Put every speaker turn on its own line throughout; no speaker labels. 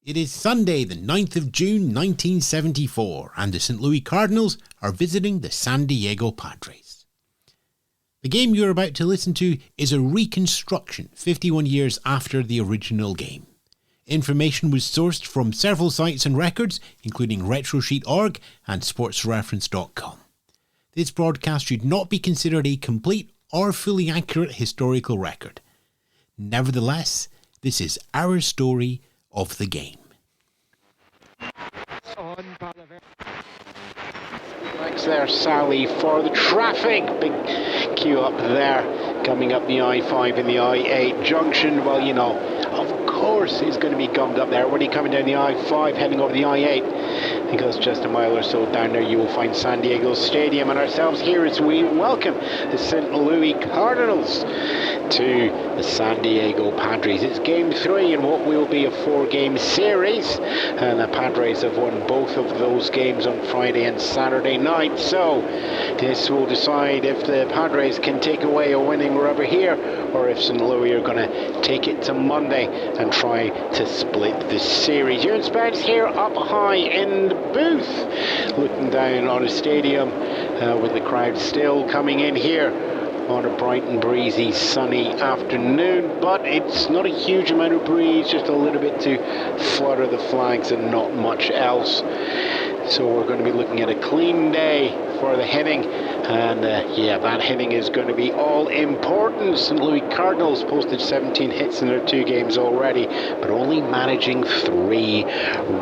It is Sunday, the 9th of June 1974, and the St Louis Cardinals are visiting the San Diego Padres. The game you're about to listen to is a reconstruction 51 years after the original game. Information was sourced from several sites and records, including RetroSheet.org and SportsReference.com. This broadcast should not be considered a complete or fully accurate historical record. Nevertheless, this is our story of the game.
Thanks there, Sally, for the traffic. Big queue up there, coming up the I-5 in the I-8 junction. Well, you know, of course it's going to be gummed up there. When you're coming down the I-5, heading over the I-8, because just a mile or so down there you will find San Diego Stadium, and ourselves here as we welcome the St Louis Cardinals to the San Diego Padres. It's game 3 in what will be a 4-game series, and the Padres have won both of those games on Friday and Saturday night, so this will decide if the Padres can take away a winning rubber here, or if St Louis are going to take it to Monday and try to split the series. Ewan Spence here up high in the booth, looking down on a stadium with the crowd still coming in here on a bright and breezy sunny afternoon, but it's not a huge amount of breeze, just a little bit to flutter the flags and not much else. So we're going to be looking at a clean day for the hitting, and that hitting is going to be all important. St. Louis Cardinals posted 17 hits in their 2 games already, but only managing 3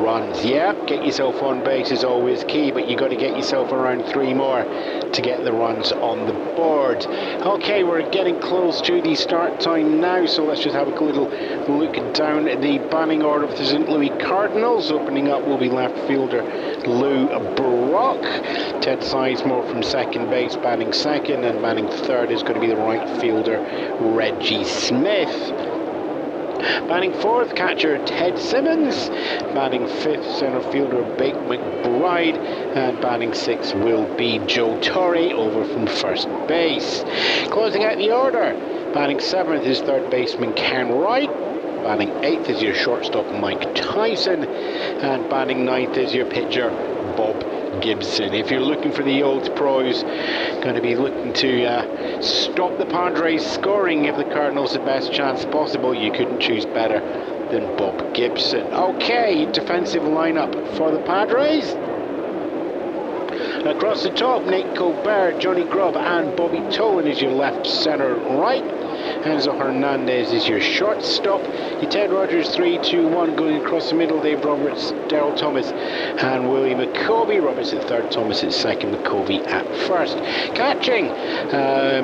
runs. Yeah, get yourself on base is always key, but you got to get yourself around 3 more to get the runs on the board. Okay, we're getting close to the start time now, so let's just have a little look down at the batting order of the St. Louis Cardinals. Opening up will be left fielder Lou Brock. Ted Sizemore from second base batting second, and batting third is going to be the right fielder Reggie Smith. Batting fourth, catcher Ted Simmons. Batting fifth, center fielder Bake McBride. And batting sixth will be Joe Torre over from first base. Closing out the order, batting seventh is third baseman Ken Wright. Batting 8th is your shortstop Mike Tyson, and batting 9th is your pitcher Bob Gibson. If you're looking for the old pros, going to be looking to stop the Padres scoring, give the Cardinals the best chance possible, you couldn't choose better than Bob Gibson. Okay, defensive lineup for the Padres. Across the top, Nate Colbert, Johnny Grubb and Bobby Tolan is your left, center, right. Enzo Hernandez is your shortstop. Your Ted Rogers 3-2-1 going across the middle. Dave Roberts, Daryl Thomas and Willie McCovey. Roberts at third, Thomas at second, McCovey at first. Catching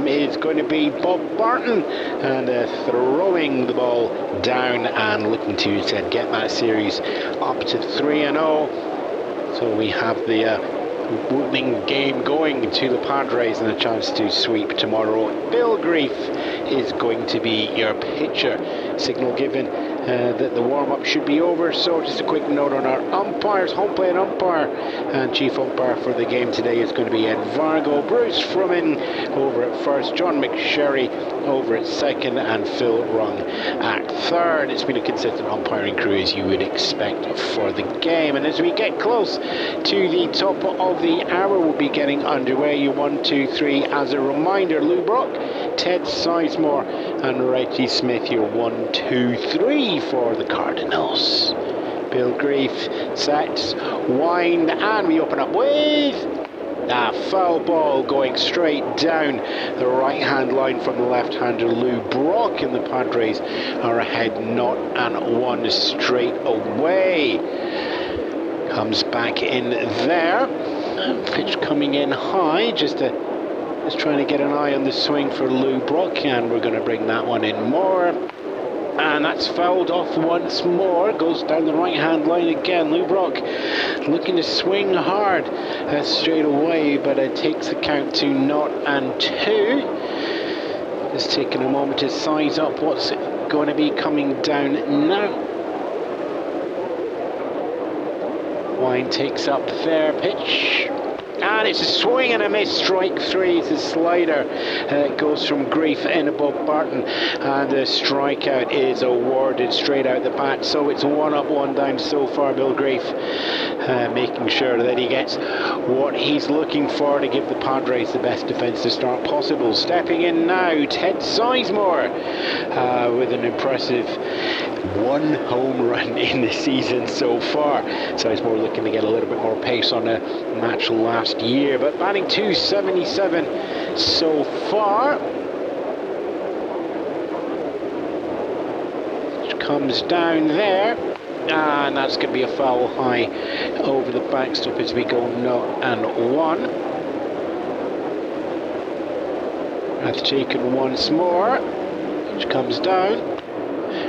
is going to be Bob Barton, and throwing the ball down and looking to get that series up to 3-0. So we have the winning game going to the Padres and a chance to sweep tomorrow. Bill Grief is going to be your pitcher. Signal given that the warm-up should be over, so just a quick note on our umpires. Home plate umpire and chief umpire for the game today is going to be Ed Vargo. Bruce Frumin over at first, John McSherry over at second, and Phil Rung at third. It's been a consistent umpiring crew as you would expect for the game, and as we get close to the top of the hour, we'll be getting underway. Your 1, 2, 3 as a reminder: Lou Brock, Ted Sizemore and Reggie Smith, your 1, 2, 3 for the Cardinals. Bill Grief sets, wind, and we open up with a foul ball going straight down the right-hand line from the left-hander Lou Brock, and the Padres are ahead 0-1 straight away. Comes back in there. Pitch coming in high, just trying to get an eye on the swing for Lou Brock, and we're going to bring that one in more. And that's fouled off once more. Goes down the right-hand line again. Lou Brock looking to swing hard straight away, but it takes the count to 0-2. Just taking a moment to size up what's going to be coming down now. Wine takes up their pitch. And it's a swing and a miss. Strike three. It's a slider. It goes from Grief in above Barton, and the strikeout is awarded straight out the bat. So it's 1 up, 1 down so far. Bill Grief making sure that he gets what he's looking for to give the Padres the best defensive start possible. Stepping in now, Ted Sizemore with an impressive 1 home run in the season so far. Sizemore looking to get a little bit more pace on a match last year, but batting 277 so far. Which comes down there, and that's going to be a foul high over the backstop as we go 0-1. That's taken once more, which comes down,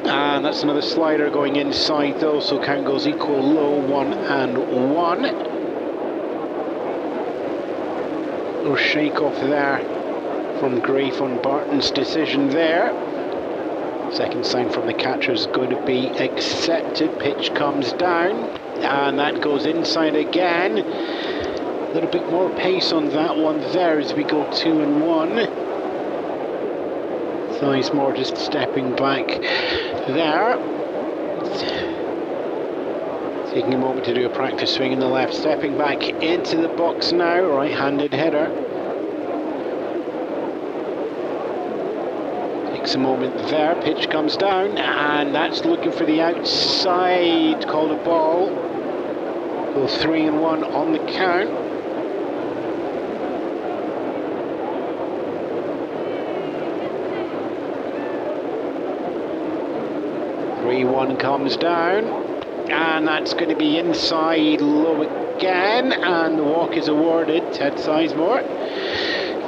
and that's another slider going inside though, so count goes equal low, 1-1. Little shake off there from Grief on Barton's decision there. Second sign from the catcher is going to be accepted. Pitch comes down, and that goes inside again. A little bit more pace on that one there as we go 2-1. Sizemore just stepping back there. Taking a moment to do a practice swing in the left, stepping back into the box now, right-handed hitter. Takes a moment there, pitch comes down, and that's looking for the outside, called a ball. Go 3-1 on the count. One comes down, and that's going to be inside low again, and the walk is awarded. Ted Sizemore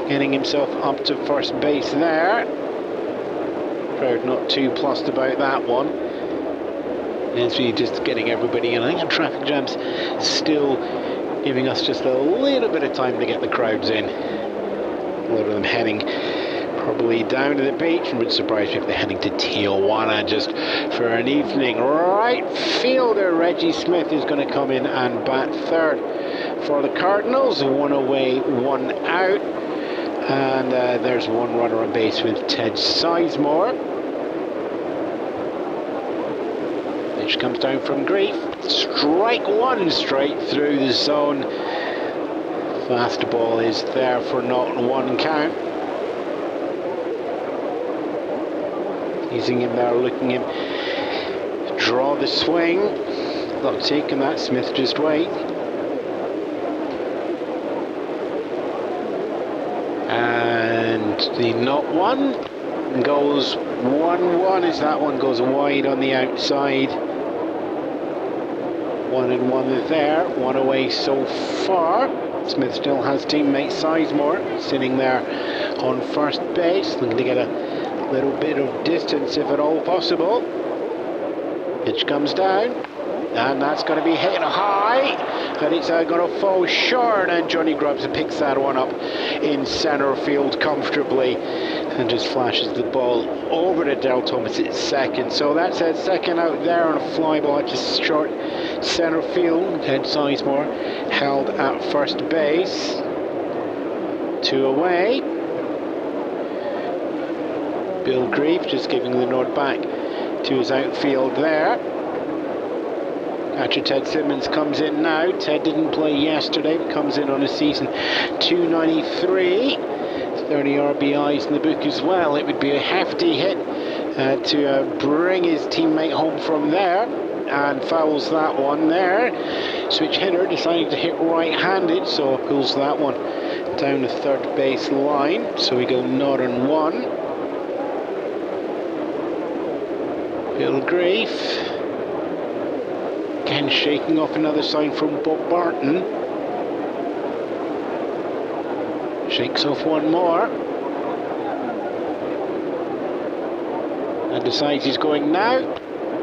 getting himself up to first base there. Crowd not too plussed about that one. It's really just getting everybody in. I think the traffic jam's still giving us just a little bit of time to get the crowds in. A lot of them heading probably down to the beach. I wouldn't surprise me if they're heading to Tijuana just for an evening. Right fielder Reggie Smith is going to come in and bat third for the Cardinals. 1 away, 1 out. And there's 1 runner on base with Ted Sizemore. Pitch comes down from Grief. Strike 1 straight through the zone. Fastball is there for 0-1 count. Teasing him there, looking him draw the swing. Not taking that, Smith just wait. And the 0-1 goes 1-1 as that one goes wide on the outside. 1-1 there, 1 away so far. Smith still has teammate Sizemore sitting there on first base, looking to get a little bit of distance if at all possible. Pitch comes down, and that's going to be hit high, and it's going to fall short, and Johnny Grubbs picks that one up in center field comfortably and just flashes the ball over to Del Thomas at second. So that's a second out there on a fly ball just short center field. Ted Sizemore held at first base. 2 away. Bill Grief just giving the nod back to his outfield there. Catcher Ted Simmons comes in now. Ted didn't play yesterday, but comes in on a season 293. 30 RBIs in the book as well. It would be a hefty hit to bring his teammate home from there, and fouls that one there. Switch hitter deciding to hit right-handed, so pulls that one down the third base line. So we go 0-1. Bill Grief again shaking off another sign from Bob Barton. Shakes off one more and decides he's going now.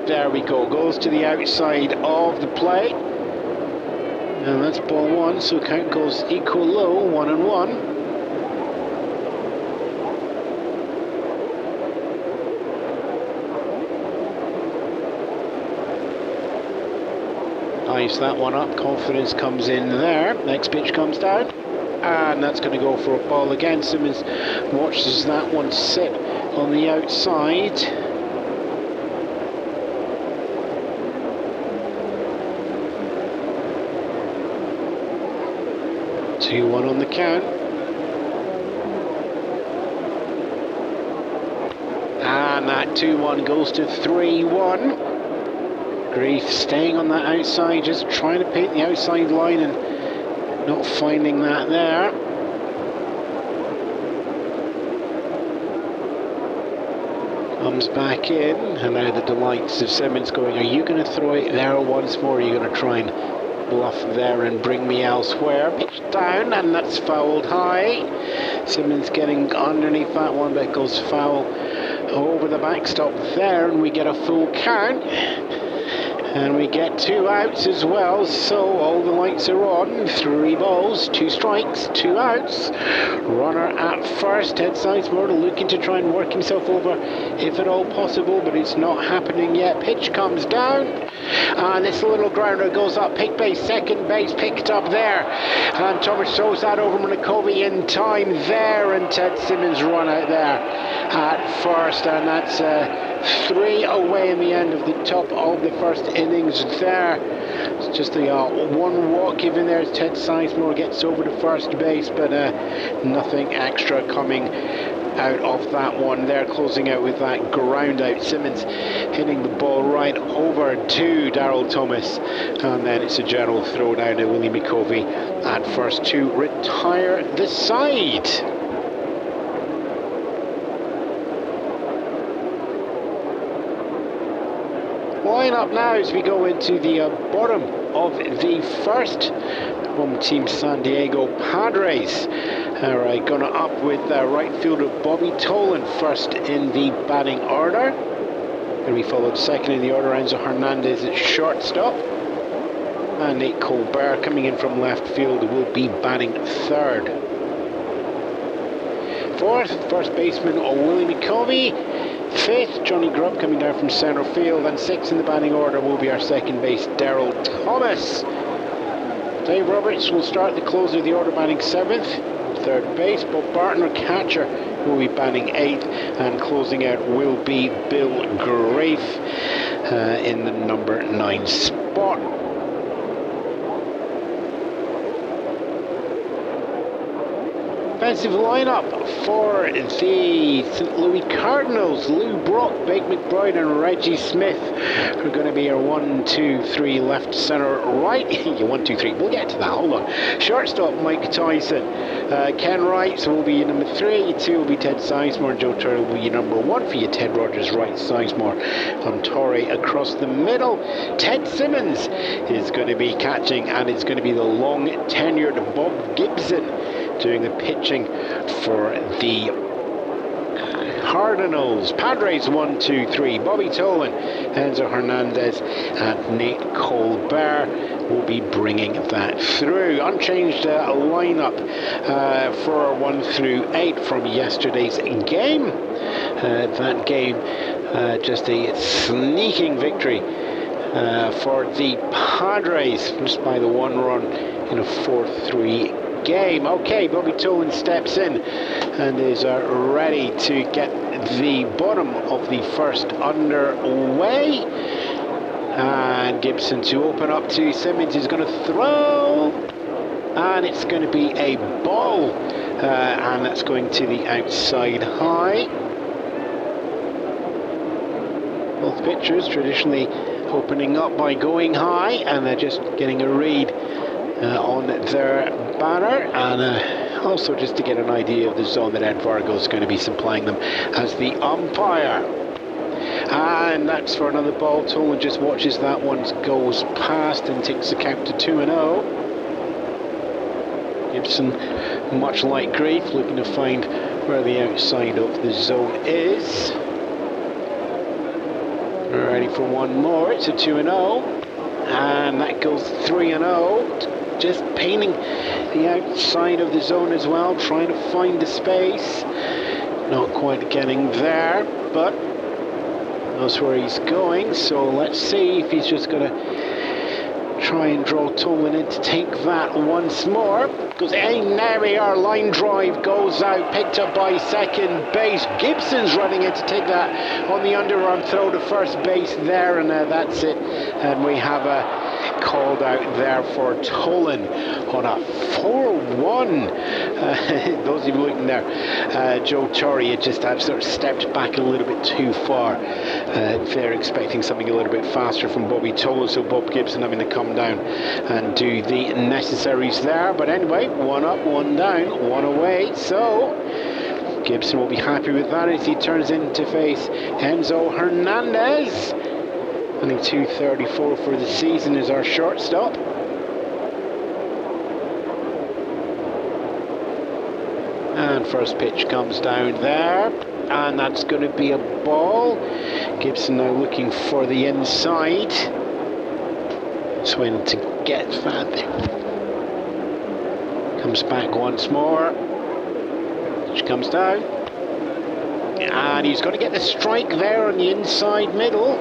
There we go, goes to the outside of the plate, and that's ball 1, so count goes equal low, 1-1. Ties that one up, confidence comes in there. Next pitch comes down, and that's going to go for a ball again. Simmons watches that one sit on the outside. Two, 1 on the count. And that 2-1 goes to 3-1. Grief staying on that outside, just trying to paint the outside line and not finding that there. Comes back in, and now the delights of Simmons going, are you going to throw it there once more? Or are you going to try and bluff there and bring me elsewhere? Pitch down, and that's fouled high. Simmons getting underneath that one, but it goes foul over the backstop there, and we get a full count. And we get 2 outs as well, so all the lights are on. 3 balls, 2 strikes, 2 outs. Runner at first, Ted Sizemore looking to try and work himself over if at all possible, but it's not happening yet. Pitch comes down, and this little grounder goes up, pick base, second base, picked up there. And Thomas throws that over McCovey in time there, and Ted Simmons run out there at first, and that's 3 away in the end of the top of the first innings there. It's just the 1 walk given there as Ted Sizemore gets over to first base, but nothing extra coming out of that one there, closing out with that ground out. Simmons hitting the ball right over to Darryl Thomas, and then it's a general throw down to Willie McCovey at first to retire the side. Line up now as we go into the bottom of the first. Home team San Diego Padres are gonna up with right fielder Bobby Tolan first in the batting order. Going to be followed second in the order, Enzo Hernandez at shortstop. And Nate Colbert coming in from left field will be batting third. Fourth, first baseman Willie McCovey. Fifth, Johnny Grubb coming down from centre field, and sixth in the batting order will be our second base, Darryl Thomas. Dave Roberts will start the closer of the order, batting seventh. Third base, Bob Barton, our catcher, will be batting eighth, and closing out will be Bill Grafe in the number 9 spot. Offensive lineup for the St. Louis Cardinals. Lou Brock, Big McBride and Reggie Smith are going to be our 1, 2, 3 left, centre, right. 1, 2, 3, we'll get to that, hold on. Shortstop Mike Tyson. Ken Wright will be your number 3, 2 will be Ted Sizemore, Joe Turtle will be your number 1 for you. Ted Rogers right, Sizemore on Torrey across the middle. Ted Simmons is going to be catching, and it's going to be the long tenured Bob Gibson doing the pitching for the Cardinals. Padres 1, 2, 3. Bobby Tolan, Enzo Hernandez, and Nate Colbert will be bringing that through. Unchanged lineup for 1 through 8 from yesterday's game. That game, just a sneaking victory for the Padres, just by the 1 run in a 4-3 game. Okay, Bobby Tolan steps in and is ready to get the bottom of the first underway. And Gibson to open up to Simmons is going to throw, and it's going to be a ball, and that's going to the outside high. Both pitchers traditionally opening up by going high, and they're just getting a read on their banner, and also just to get an idea of the zone that Ed Vargo is going to be supplying them as the umpire. And that's for another ball. Tolan just watches that one, goes past and takes the count to 2-0. Gibson, much like Grief, looking to find where the outside of the zone is. Ready for one more. It's a 2-0, and that goes 3-0. Just painting the outside of the zone as well, trying to find the space. Not quite getting there, but knows where he's going. So let's see if he's just going to try and draw Tolan in to take that once more. Goes in, there we are, line drive goes out, picked up by second base. Gibson's running in to take that on the underarm throw to first base there, and that's it. And we have a called out there for Tolan on a 4-1. Those of you looking there, Joe Torre had just sort of stepped back a little bit too far. They're expecting something a little bit faster from Bobby Tolan, so Bob Gibson having to come down and do the necessaries there. But anyway, 1 up, 1 down, 1 away. So Gibson will be happy with that as he turns in to face Enzo Hernandez. Only 234 for the season is our shortstop. And first pitch comes down there, and that's going to be a ball. Gibson now looking for the inside. Swing to get that. Comes back once more. Pitch comes down. And he's going to get the strike there on the inside middle.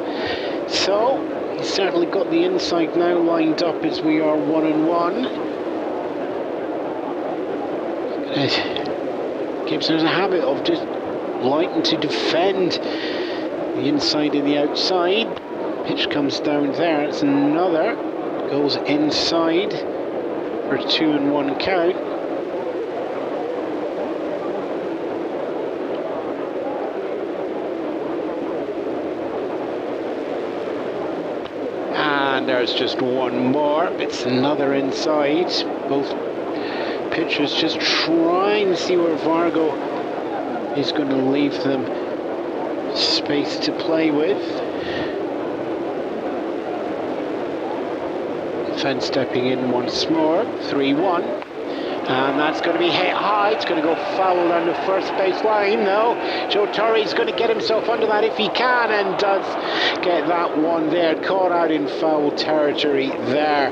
So he's certainly got the inside now lined up as we are 1-1. Gibson has a habit of just liking to defend the inside and the outside. Pitch comes down there, it's another. Goes inside for 2-1 count. And there's just one more. It's another inside. Both pitchers just trying to see where Vargo is going to leave them space to play with. Defense stepping in once more. 3-1. And that's going to be hit high. It's going to go foul down the first base line. No, Joe Torre's going to get himself under that if he can, and does get that one there. Caught out in foul territory there.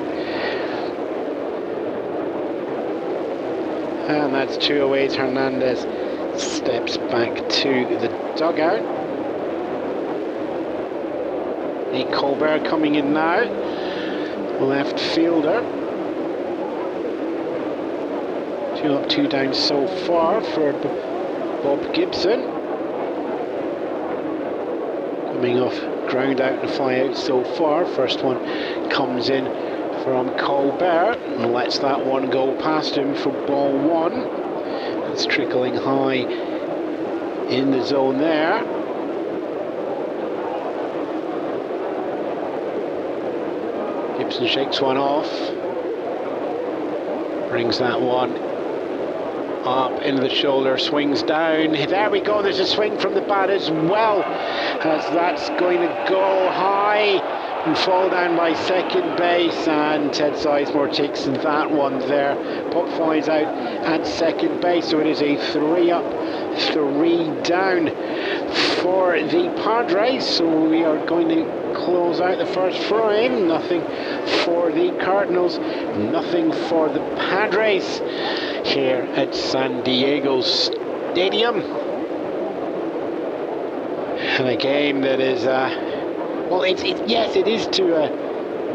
And that's 2 away. Hernandez steps back to the dugout. Nate Colbert coming in now. Left fielder. 2 up, 2 down so far for Bob Gibson. Coming off ground out and fly out so far. First one comes in from Colbert and lets that one go past him for ball 1. It's trickling high in the zone there. Gibson shakes one off. Brings that one up into the shoulder, swings down. There we go, there's a swing from the bat as well, as that's going to go high and fall down by second base, and Ted Sizemore takes that one there. Pop flies out at second base, so it is a 3 up, 3 down for the Padres. So we are going to close out the first frame. Nothing for the Cardinals, nothing for the Padres here at San Diego Stadium. And a game that is well, yes, it is to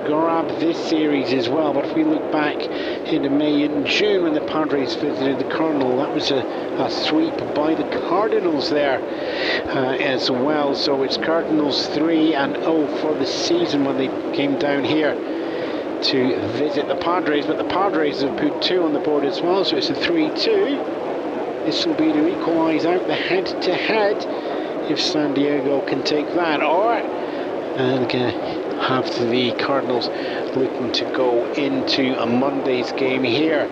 grab this series as well. But if we look back into May and June when the Padres visited the Cardinals, that was a sweep by the Cardinals there as well. So it's Cardinals 3-0 for the season when they came down here to visit the Padres. But the Padres have put 2 on the board as well, so it's a 3-2. This will be to equalise out the head-to-head if San Diego can take that, or and have the Cardinals looking to go into a Monday's game here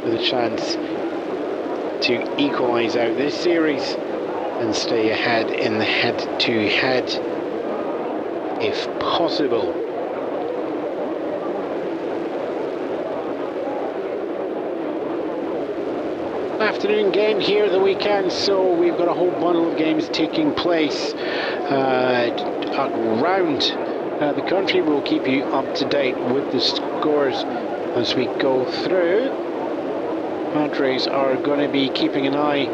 with a chance to equalise out this series and stay ahead in the head-to-head if possible. Afternoon game here at the weekend, so we've got a whole bundle of games taking place around the country. We'll keep you up to date with the scores as we go through. Padres are going to be keeping an eye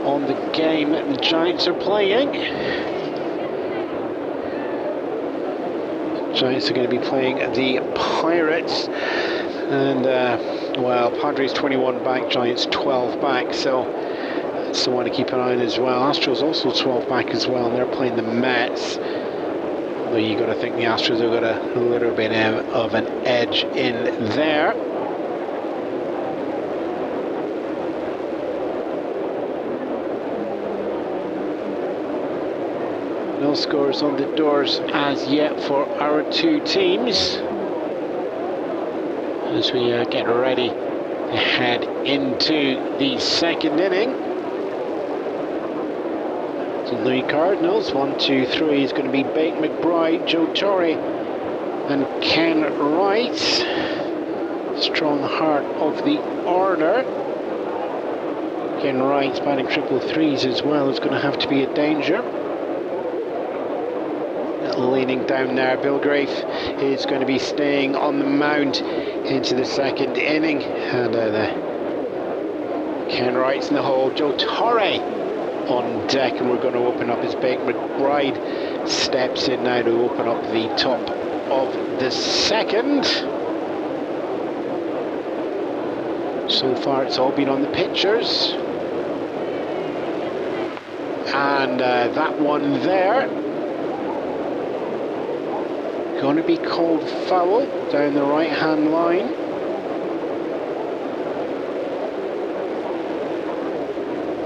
on the game that the Giants are playing. Giants are going to be playing the Pirates, and well, Padres 21 back, Giants 12 back, so that's the one to keep an eye on as well. Astros also 12 back as well, and they're playing the Mets. Although you got to think the Astros have got a little bit of an edge in there. No scores on the doors as yet for our two teams, as we get ready to head into the second inning. St Louis Cardinals, 1, 2, 3 is going to be Bate McBride, Joe Torre and Ken Wright. Strong heart of the order. Ken Wright's batting triple threes as well is going to have to be a danger. Leaning down there, Bill Grafe is going to be staying on the mound into the second inning, and Ken Wright's in the hole, Joe Torre on deck, and we're going to open up as Bate McBride steps in now to open up the top of the second. So far it's all been on the pitchers, and that one there going to be called foul down the right hand line.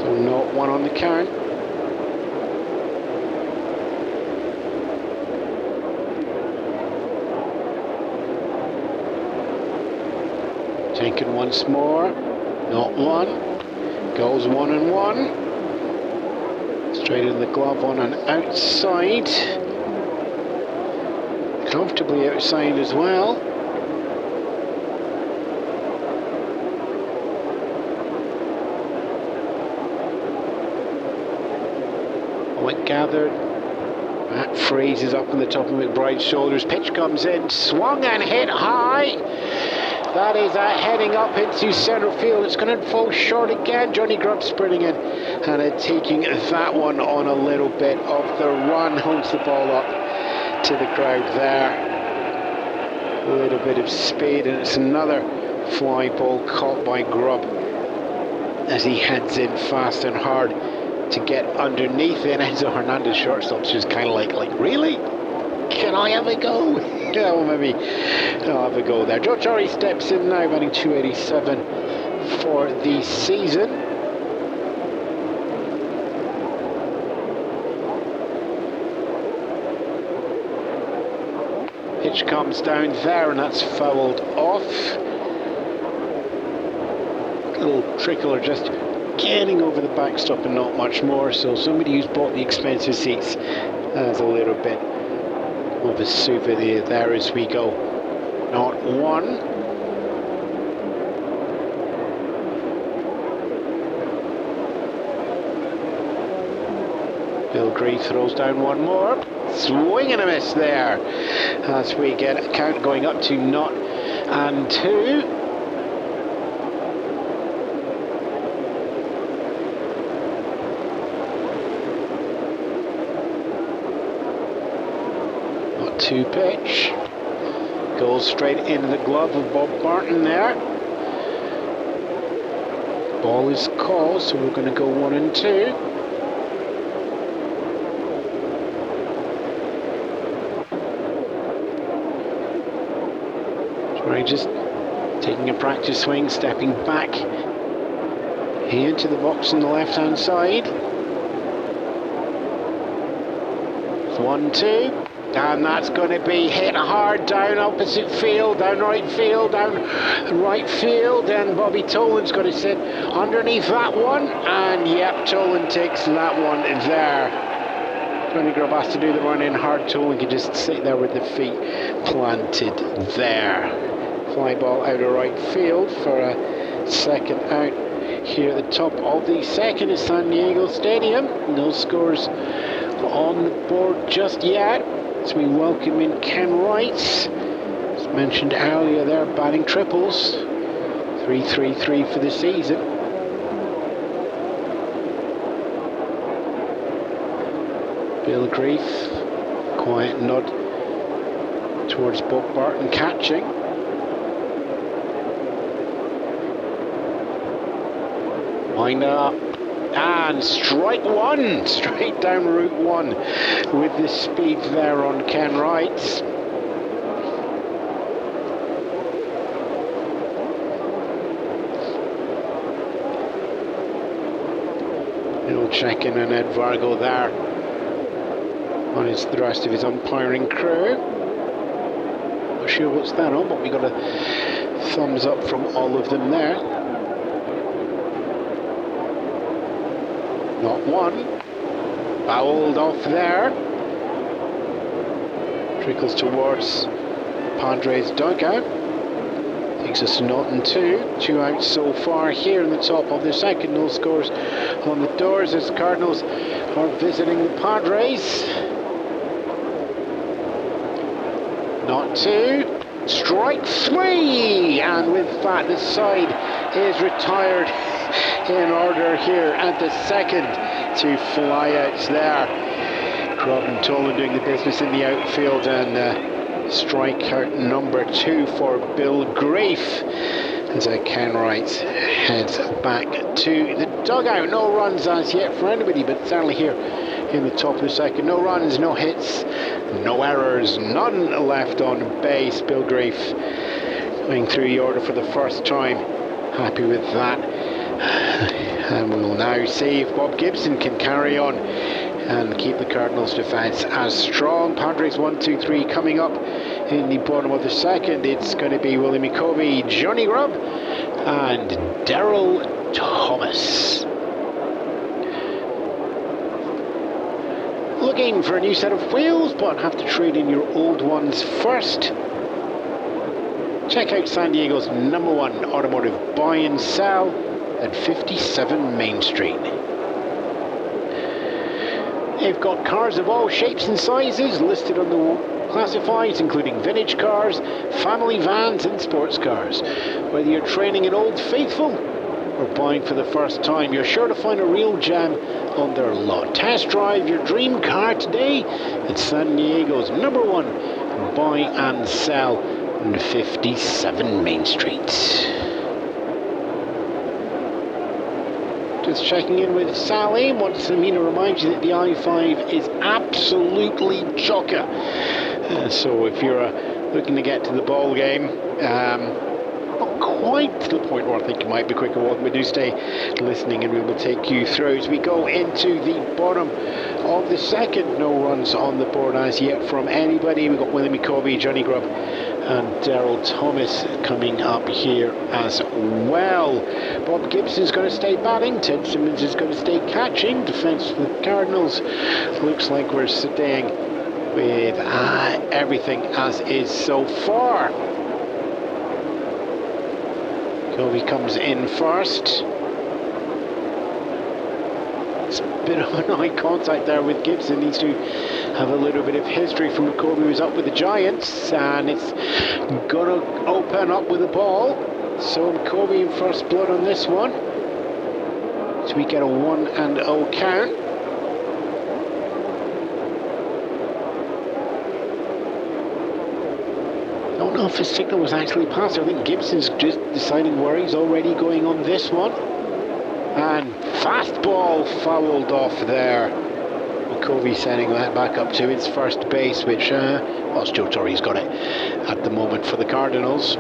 So not one on the count. Taken once more, not one. Goes 1 and 1. Straight in the glove on an outside. Comfortably outside as well. Point gathered. That freezes up on the top of McBride's shoulders. Pitch comes in, swung and hit high. That is heading up into centre field. It's going to fall short again. Johnny Grubb sprinting in and taking that one on a little bit of the run. Holds the ball up to the crowd there. A little bit of speed, and it's another fly ball caught by Grubb as he heads in fast and hard to get underneath it. And Enzo Hernandez, shortstop's just kind of like really? Can I have a go? Yeah, well, maybe I'll have a go there. Joe Torre steps in now, batting 287 for the season. Pitch comes down there, and that's fouled off. A little trickler just getting over the backstop and not much more. So somebody who's bought the expensive seats has a little bit of a souvenir there as we go. Not one. Bill Green throws down one more. Swing and a miss there as we get a count going up to 0-2. Two pitch goes straight into the glove of Bob Barton there. Ball is called, so we're going to go 1 and 2. Just taking a practice swing, stepping back here to the box on the left hand side. 1-2, and that's going to be hit hard down opposite field, down right field, and Bobby Tolan's going to sit underneath that one, and yep, Tolan takes that one there. Johnny Grubb has to do the run in hard. Tolan can just sit there with the feet planted there. Fly ball out of right field for a second out here at the top of the second at San Diego Stadium. No scores on the board just yet, as we welcome in Ken Wright. As mentioned earlier there, batting triples. 3-3-3 for the season. Bill Grief, quiet nod towards Bob Barton catching. Wind up and strike one, straight down Route 1 with the speed there on Ken Wright. Little check-in on Ed Vargo there on the rest of his umpiring crew. Not sure what's that on, but we got a thumbs up from all of them there. Not one. Fouled off there. Trickles towards Padres dugout. Takes us to 0-2. 2 outs so far here in the top of the second. No scores on the doors as the Cardinals are visiting the Padres. 0-2. Strike 3. And with that, the side is retired in order here at the second. 2 flyouts there. Robin Tolan doing the business in the outfield, and strikeout number 2 for Bill Grafe as Ken Wright heads back to the dugout. No runs as yet for anybody, but certainly here in the top of the second. No runs, no hits, no errors, none left on base. Bill Grafe going through the order for the first time. Happy with that. And we'll now see if Bob Gibson can carry on and keep the Cardinals' defence as strong. Padres 1-2-3 coming up in the bottom of the second. It's going to be Willie McCovey, Johnny Grubb and Daryl Thomas. Looking for a new set of wheels, but have to trade in your old ones first. Check out San Diego's #1 automotive buy and sell at 57 Main Street. They've got cars of all shapes and sizes listed on the classifieds, including vintage cars, family vans and sports cars. Whether you're training an old faithful or buying for the first time, you're sure to find a real gem on their lot. Test drive your dream car today at San Diego's #1 buy and sell on 57 Main Street. Just checking in with Sally. Wants me to remind you that the I-5 is absolutely chocker. So if you're looking to get to the ball game, not quite to the point where I think you might be quicker walking, but do stay listening and we will take you through as we go into the bottom of the second. No runs on the board as yet from anybody. We've got Willie McCovey, Johnny Grubb and Daryl Thomas coming up here as well. Bob Gibson's going to stay batting. Ted Simmons is going to stay catching. Defence for the Cardinals. Looks like we're staying with everything as is so far. Covey comes in first. It's a bit of an eye contact there with Gibson. Needs to have a little bit of history from McCovey, who was up with the Giants, and it's going to open up with the ball. So McCovey in first blood on this one. So we get a 1-0 count. I don't know if his signal was actually passed. I think Gibson's just deciding where he's already going on this one. And fastball fouled off there. McCovey sending that back up to its first base, which, well, Joe Torre's got it at the moment for the Cardinals.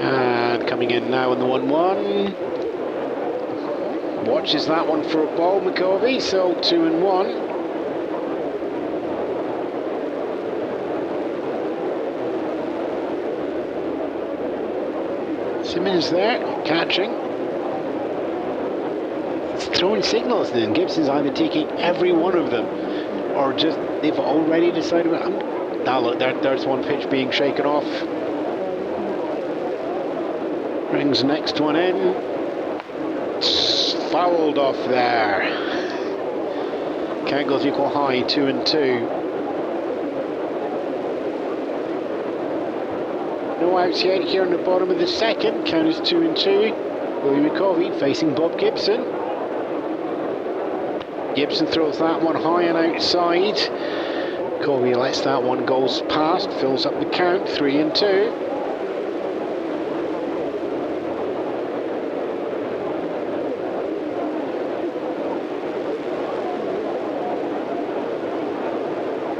And coming in now on the 1-1. Watches that one for a ball, McCovey, so 2-1. Simmons there, catching. It's throwing signals then. Gibson's either taking every one of them or just they've already decided. Now look, there's one pitch being shaken off. Brings next one in. Fouled off there. Count goes equal high, 2-2. No outs yet here in the bottom of the second. Count is 2-2. Willie McCovey facing Bob Gibson. Gibson throws that one high and outside. McCovey lets that one go past, fills up the count, 3-2.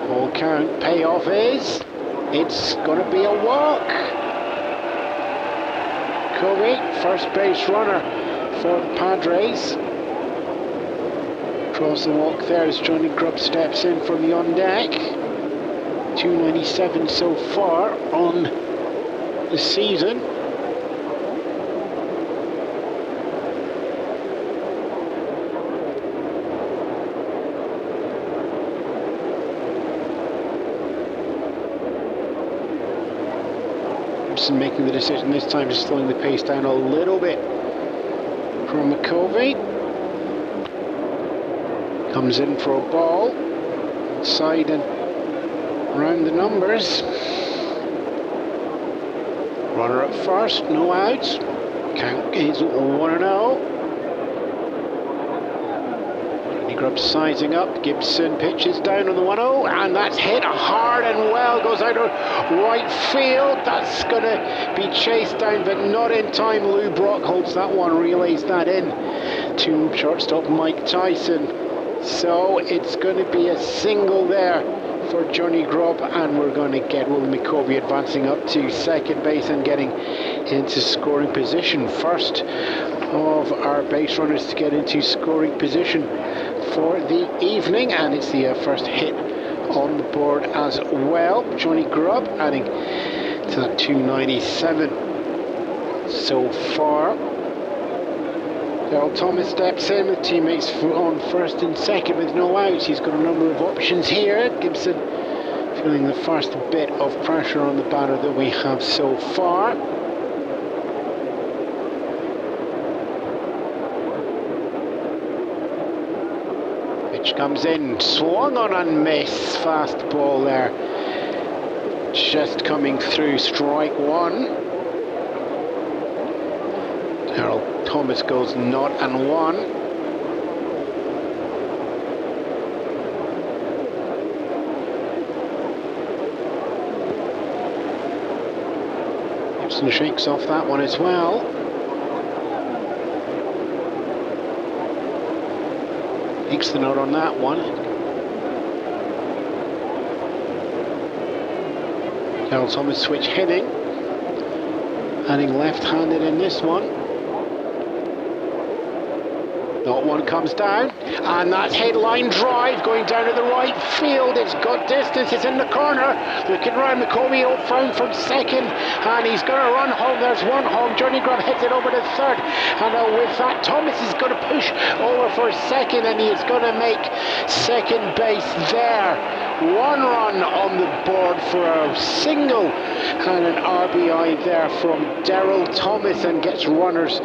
Full count, payoff is, it's going to be a walk. McCovey, first base runner for the Padres. Across the walk there as Johnny Grubb steps in from the on deck. 297 so far on the season. Gibson making the decision this time, just slowing the pace down a little bit from McCovey. Comes in for a ball, inside and around the numbers. Runner at first, no outs. Count is 1-0. Johnny Grubb sizing up. Gibson pitches down on the 1-0, and that's hit hard and well. Goes out of right field. That's going to be chased down, but not in time. Lou Brock holds that one, relays that in to shortstop Mike Tyson. So it's going to be a single there for Johnny Grubb, and we're going to get Willie McCovey advancing up to second base and getting into scoring position. First of our base runners to get into scoring position for the evening, and it's the first hit on the board as well. Johnny Grubb adding to that 297 so far. Daryl Thomas steps in with teammates on first and second with no outs. He's got a number of options here. Gibson feeling the first bit of pressure on the batter that we have so far. Pitch comes in, swung on and miss. Fastball there. Just coming through, strike one. Daryl Thomas goes 0-1. Gibson shakes off that one as well. Takes the note on that one. Daryl Thomas switch hitting. Adding left-handed in this one. That one comes down, and that's hit line drive going down to the right field. It's got distance, it's in the corner. Looking around, McCovey up front from second, and he's going to run home. There's one home. Johnny Grubb hits it over to third, and with that, Thomas is going to push over for second, and he is going to make second base there. One run on the board for a single and an RBI there from Daryl Thomas, and gets runners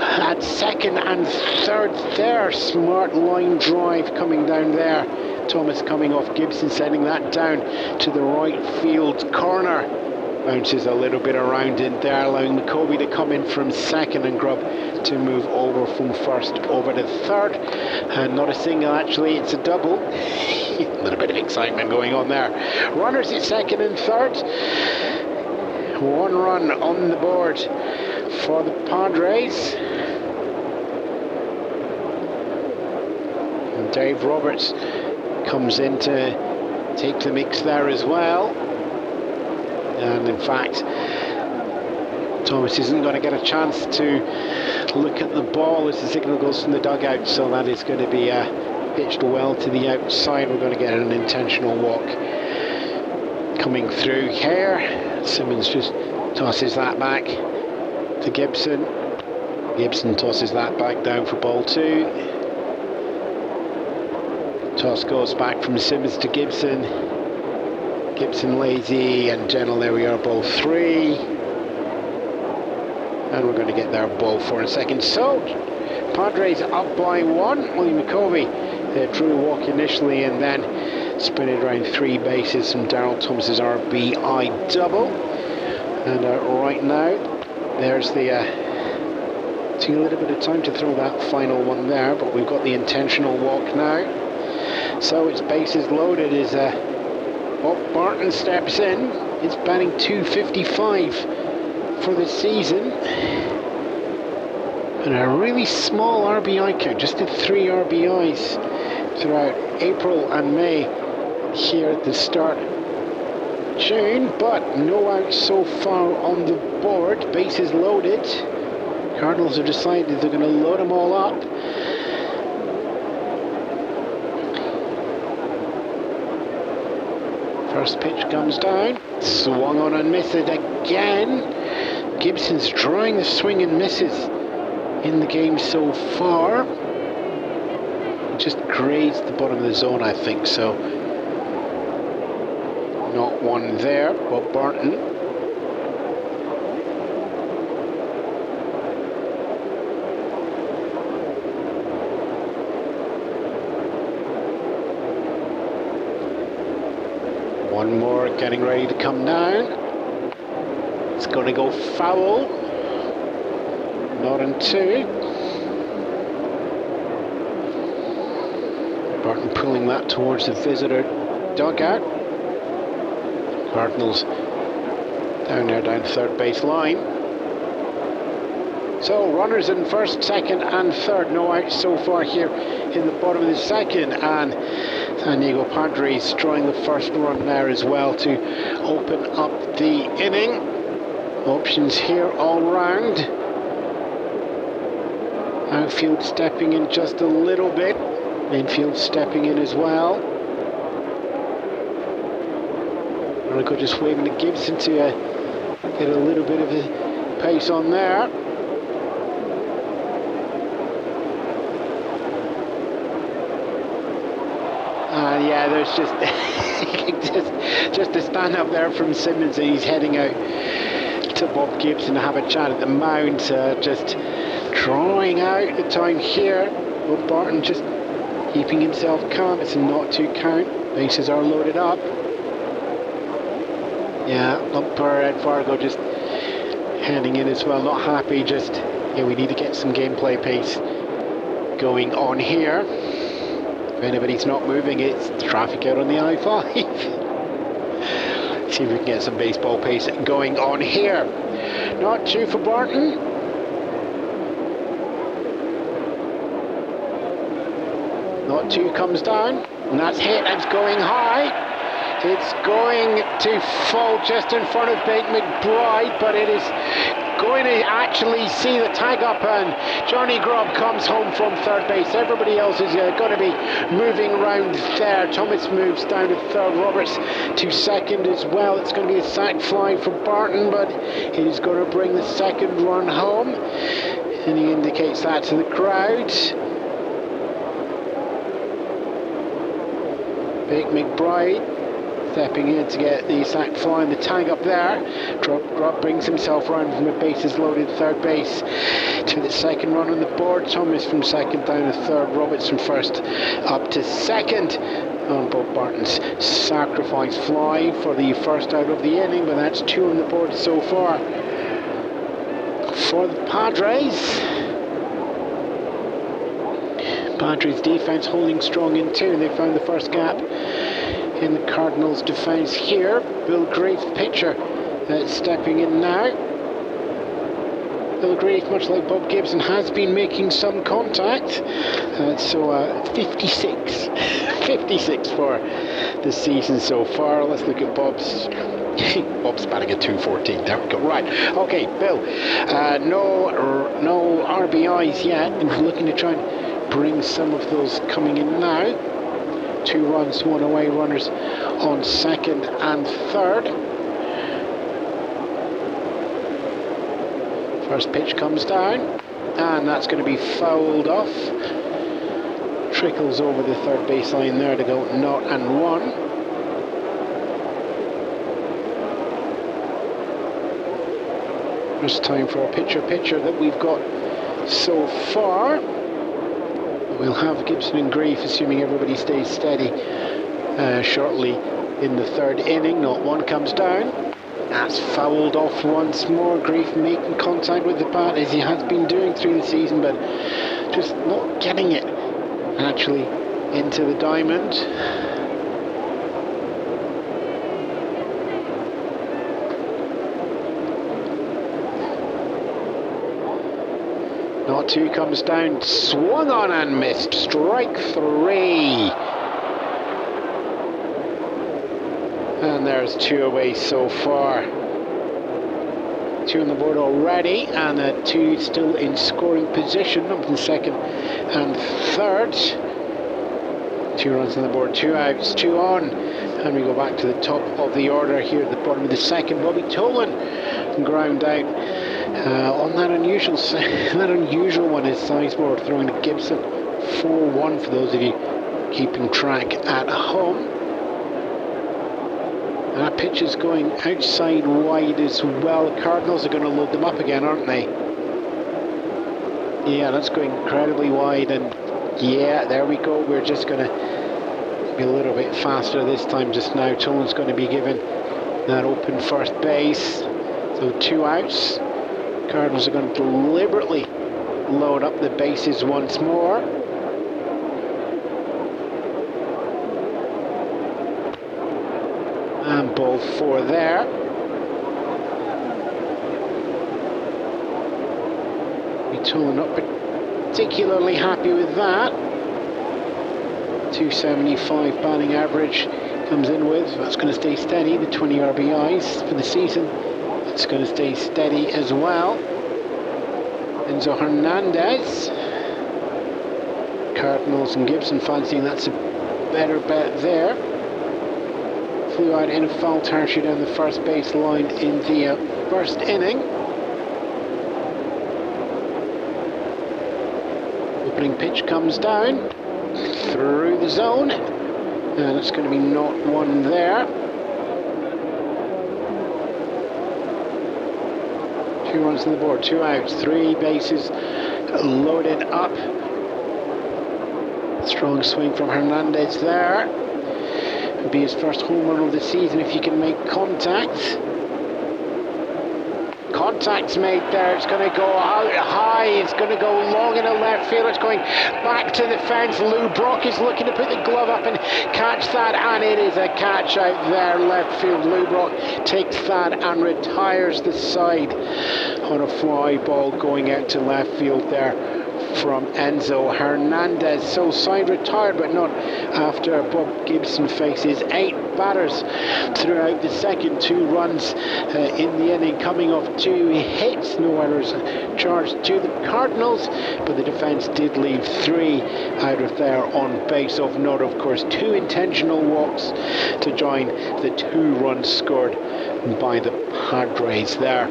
at second and third there. Smart line drive coming down there. Thomas coming off Gibson, sending that down to the right field corner. Bounces a little bit around in there, allowing McCovey to come in from second and Grubb to move over from first over to third. And not a single, actually, it's a double. A little bit of excitement going on there. Runners at second and third. One run on the board for the Padres. And Dave Roberts comes in to take the mix there as well. And in fact, Thomas isn't going to get a chance to look at the ball as the signal goes from the dugout, so that is going to be pitched well to the outside. We're going to get an intentional walk coming through here. Simmons just tosses that back to Gibson. Gibson tosses that back down for ball two. Toss goes back from Simmons to Gibson. Gibson lazy and gentle. There we are, ball three. And we're going to get there, ball four in a second. So, Padres up by one. Willie McCovey drew a walk initially and then spin it around three bases from Daryl Thomas's RBI double. And right now, there's the Took a little bit of time to throw that final one there, but we've got the intentional walk now. So it's bases loaded as Bob Barton steps in. It's batting .255 for the season. And a really small RBI count, just did 3 RBIs throughout April and May here at the start of June, but no outs so far on the board. Bases loaded. Cardinals have decided they're going to load them all up. First pitch comes down, swung on and missed it again. Gibson's drawing the swing and misses in the game so far. Just grazed the bottom of the zone, I think, so not one there. Bob Barton. One more getting ready to come down. It's going to go foul. Not in 2. Barton pulling that towards the visitor dugout. Cardinals down there, down third base line. So runners in first, second and third. No outs so far here in the bottom of the second, and San Diego Padres drawing the first run there as well to open up the inning. Options here all round. Outfield stepping in just a little bit. Infield stepping in as well. Monaco just waving to Gibson to get a little bit of a pace on there. Yeah, there's just just a stand up there from Simmons, and he's heading out to Bob Gibson to have a chat at the mound, just drawing out the time here. Bob Barton just keeping himself calm. It's a not to count. Bases are loaded up. Yeah, umpire Ed Fargo just heading in as well, not happy. Just, yeah, we need to get some gameplay pace going on here. If anybody's not moving, it's traffic out on the I-5. See if we can get some baseball pace going on here. Not 2 for Barton. Not 2 comes down, and that's hit, and it's going high. It's going to fall just in front of Big McBride, but it is going to actually see the tag up, and Johnny Grubb comes home from third base. Everybody else is going to be moving around there. Thomas moves down to third, Roberts to second as well. It's going to be a sac fly for Barton, but he's going to bring the second run home, and he indicates that to the crowd. Big McBride stepping in to get the sac fly and the tag up there. Grubb brings himself around from a bases loaded third base to the second run on the board. Thomas from second down to third. Roberts from first up to second on Bob Barton's sacrifice fly for the first out of the inning, but that's 2 on the board so far for the Padres. Padres defense holding strong in 2, and they found the first gap in the Cardinals defense here. Bill Grief, pitcher, stepping in now. Bill Grief, much like Bob Gibson, has been making some contact. So 56 for the season so far. Let's look at Bob's. Bob's batting at .214. There we go. Right. Okay, Bill. No RBIs yet, and we're looking to try and bring some of those coming in now. 2 runs, 1 away, runners on second and third. First pitch comes down, and that's going to be fouled off. Trickles over the third baseline there to go 0-1. First time for a pitcher that we've got so far. We'll have Gibson and Grief, assuming everybody stays steady, shortly in the third inning. 0-1 comes down, That's fouled off once more. Grief making contact with the bat as he has been doing through the season, but just not getting it actually into the diamond. Not two comes down, swung on and missed. Strike three. And there's two away so far. Two on the board already, and two still in scoring position, up in second and third. 2 runs on the board, 2 outs, 2 on. And we go back to the top of the order here at the bottom of the second. Bobby Tolan ground out on that unusual one is Sizemore throwing to Gibson. 4-1 for those of you keeping track at home. And that pitch is going outside wide as well. The Cardinals are going to load them up again, aren't they? Yeah, that's going incredibly wide, and yeah, there we go. We're just going to be a little bit faster this time just now. Tolan's going to be given that open first base. So 2 outs. Cardinals are going to deliberately load up the bases once more. And ball 4 there. Tolan not particularly happy with that. 275 batting average comes in with. That's going to stay steady. The 20 RBIs for the season. It's going to stay steady as well. Enzo Hernandez. Cardinals and Gibson fancying that's a better bet there. Flew out in a foul territory down the first base line in the first inning. Opening pitch comes down through the zone, and it's going to be not one there. 2 runs on the board, 2 outs, 3 bases loaded up. Strong swing from Hernandez there. It'll be his first home run of the season if he can make contact. Contact's made there. It's going to go out high. It's going to go long in the left field. It's going back to the fence. Lou Brock is looking to put the glove up and catch that, and it is a catch out there left field. Lou Brock takes that and retires the side on a fly ball going out to left field there from Enzo Hernandez. So side retired, but not after Bob Gibson faces 8 batters throughout the second. 2 runs in the inning, coming off 2 hits, no errors charged to the Cardinals, but the defense did leave 3 out of there on base. Of note, of course, 2 intentional walks to join the 2 runs scored by the Padres there.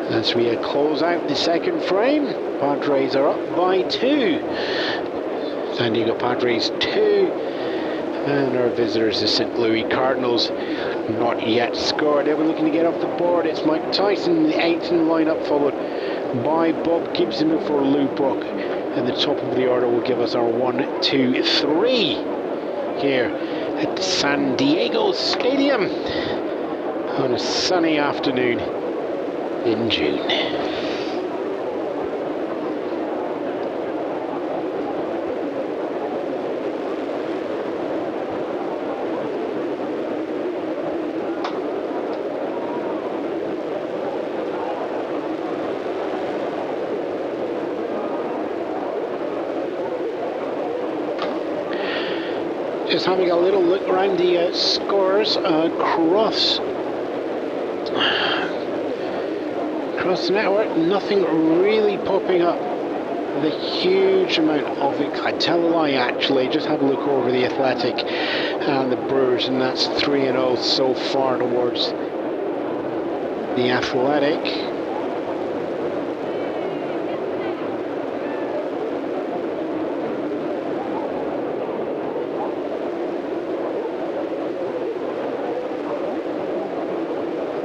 As we close out the second frame, Padres are up by 2. San Diego Padres 2. And our visitors, the St Louis Cardinals, not yet scored. They were looking to get off the board. It's Mike Tyson, the 8th in the lineup, followed by Bob Gibson before Lou Brock. And the top of the order will give us our 1, 2, 3 here at San Diego Stadium on a sunny afternoon in June. Just having a little look around the scores across the network, nothing really popping up the huge amount of it. I tell a lie, actually. Just have a look over the Athletic and the Brewers, and that's 3-0 so far towards the Athletic.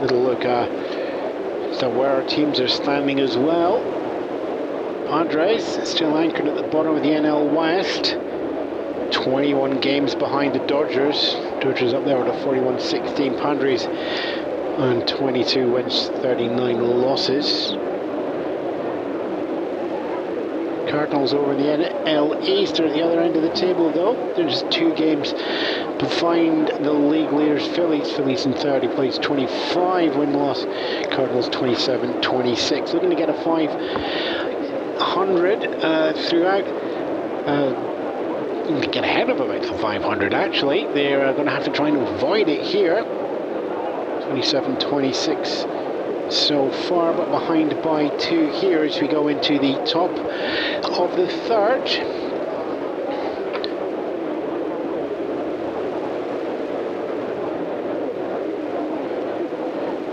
Little look as to where our teams are standing as well. Padres still anchored at the bottom of the NL West, 21 games behind the Dodgers. Dodgers up there with a 41-16. Padres And 22 wins, 39 losses. Cardinals over the NL East are at the other end of the table though. They're just 2 games behind the league leaders Phillies. Phillies in 30 place, 25 win-loss. Cardinals 27-26. Looking to get a 500 throughout. To get ahead of about the 500 actually. They're going to have to try and avoid it here. 27-26 so far, but behind by 2 here as we go into the top of the third.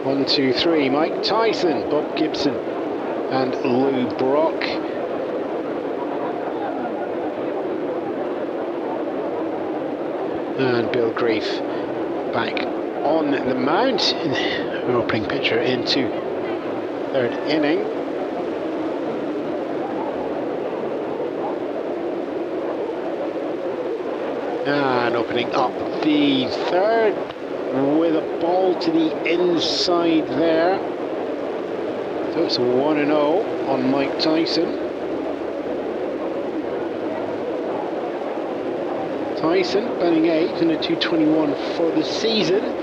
One, two, three. Mike Tyson, Bob Gibson, and Lou Brock. And Bill Grief back on the mound in the opening pitcher into 3rd inning. And opening up the 3rd with a ball to the inside there. So it's a 1-0 on Mike Tyson. Tyson batting 8 and a 221 for the season.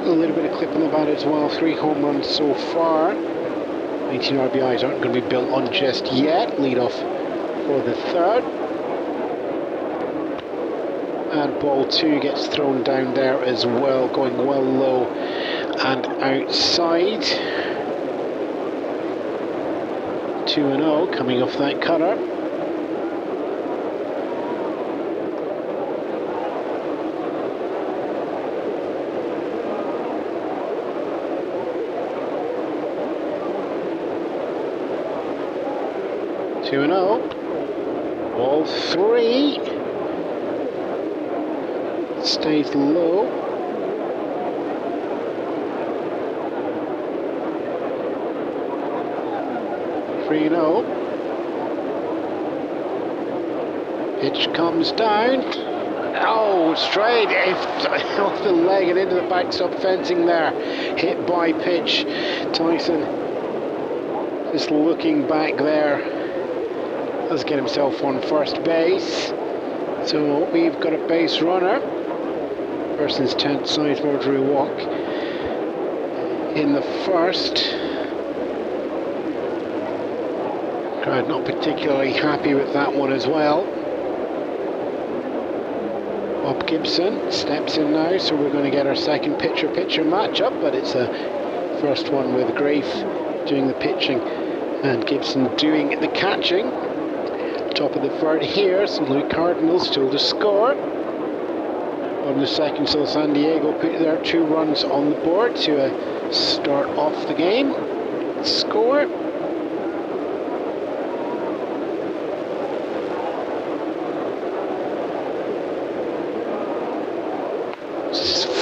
A little bit of clip on the bat as well. 3 home runs so far. 19 RBIs aren't going to be built on just yet. Lead off for the 3rd. And ball 2 gets thrown down there as well, going well low and outside. 2-0 coming off that cutter. Ball 3 stays low. Pitch comes down. Oh, straight off the leg and into the backstop fencing there. Hit by pitch. Tyson just looking back there. Does get himself on first base. So we've got a base runner. Person's 10th Sizemore walk in the 1st. Crowd not particularly happy with that one as well. Bob Gibson steps in now, so we're going to get our second pitcher-pitcher matchup, but it's a first one with Grafe doing the pitching and Gibson doing the catching. Top of the 3rd here, St Louis Cardinals still to score. On the 2nd, so San Diego put their 2 runs on the board to start off the game. Score.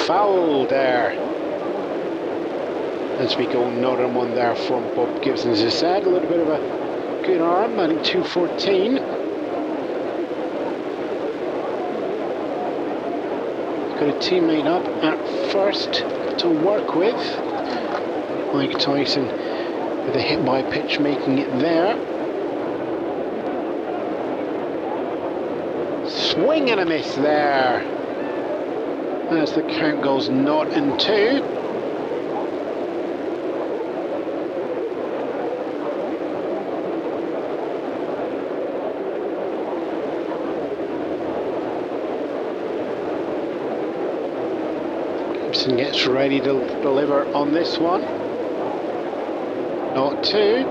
Foul there. As we go, another one there from Bob Gibson. As I said, a little bit of a good arm, batting 214. Got a teammate up at first to work with. Mike Tyson with a hit by pitch, making it there. Swing and a miss there. As the count goes 0-2. Gibson gets ready to deliver on this one. 0-2.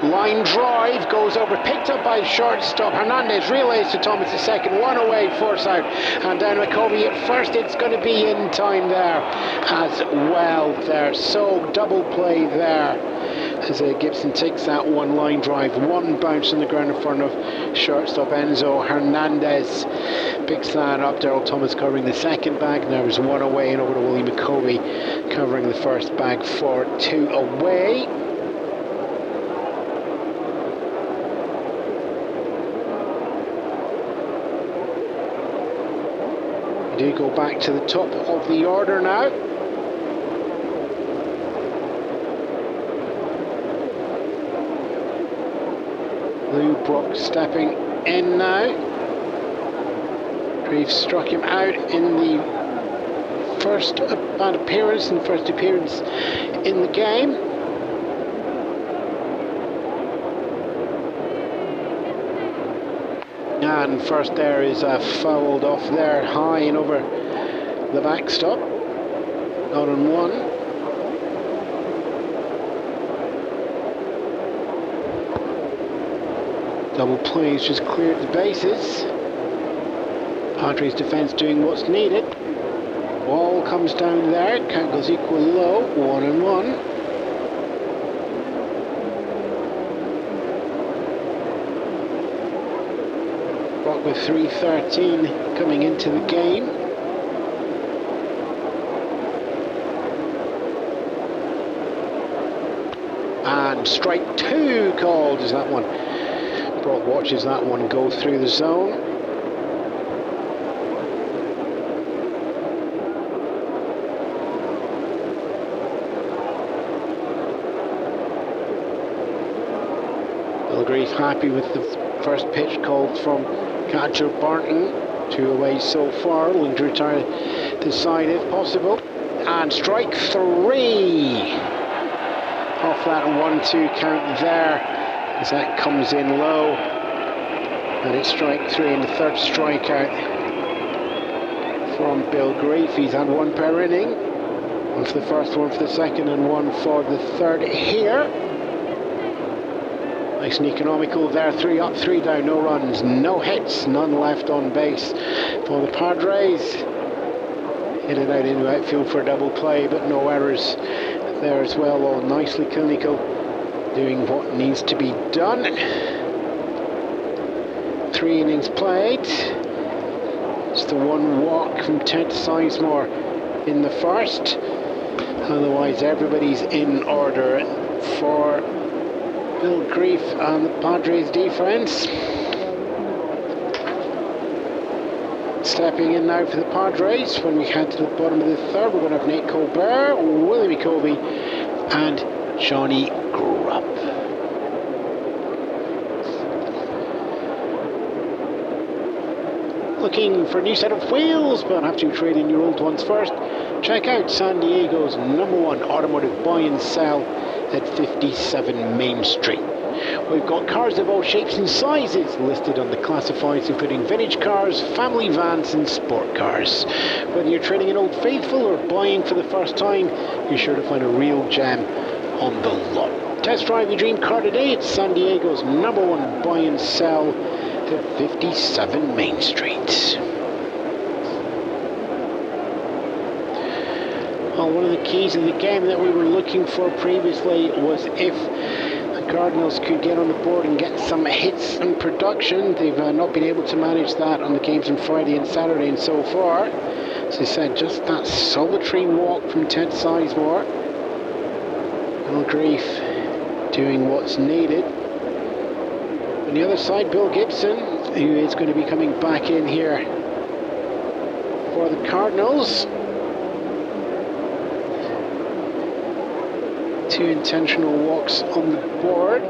Line drive goes over, picked up by shortstop. Hernandez relays to Thomas the second, 1 away, 4 out, and down McCovey at first. It's going to be in time there as well there. So double play there as Gibson takes that one line drive, 1 bounce on the ground in front of shortstop Enzo Hernandez. Picks that up. Daryl Thomas covering the second bag. Now there's 1 away, and over to Willie McCovey covering the first bag for 2 away. We do go back to the top of the order now. Brock stepping in now. Reeves struck him out in the first bad appearance, in the first appearance in the game. And first there is fouled off there, high and over the backstop. Not on one. Double plays just cleared the bases. Padres defence doing what's needed. Ball comes down there, count goes equal low, 1-1. Brock with 3:13 coming into the game. And strike 2 called is that one. Brock watches that one go through the zone. Grief happy with the first pitch called from catcher Barton. 2 away so far, looking to retire the side if possible. And strike 3. Off that 1-2 count there, as that comes in low. And it's strike 3 and the third strikeout from Bill Grief. He's had 1 per inning. 1 for the first, 1 for the second, and 1 for the third here. Nice and economical there, 3 up, 3 down, no runs, no hits, none left on base for the Padres. Hit it out into outfield for a double play, but no errors there as well, all nicely clinical, doing what needs to be done. 3 innings played. It's the 1 walk from Ted Sizemore in the first. Otherwise everybody's in order for Bill Grief and the Padres defense. Stepping in now for the Padres when we head to the bottom of the third. We're going to have Nate Colbert, Willie McCovey and Johnny Grubb. Looking for a new set of wheels, but have to trade in your old ones first. Check out San Diego's #1 automotive buy and sell at 57 Main Street. We've got cars of all shapes and sizes listed on the classifieds, including vintage cars, family vans and sport cars. Whether you're trading an Old Faithful or buying for the first time, you're sure to find a real gem on the lot. Test drive your dream car today at San Diego's #1 buy and sell at 57 Main Street. Well, one of the keys in the game that we were looking for previously was if the Cardinals could get on the board and get some hits and production. They've not been able to manage that on the games on Friday and Saturday, and so far, as I said, just that solitary walk from Ted Sizemore. Bill Grief doing what's needed. On the other side, Bill Gibson, who is going to be coming back in here for the Cardinals. 2 intentional walks on the board.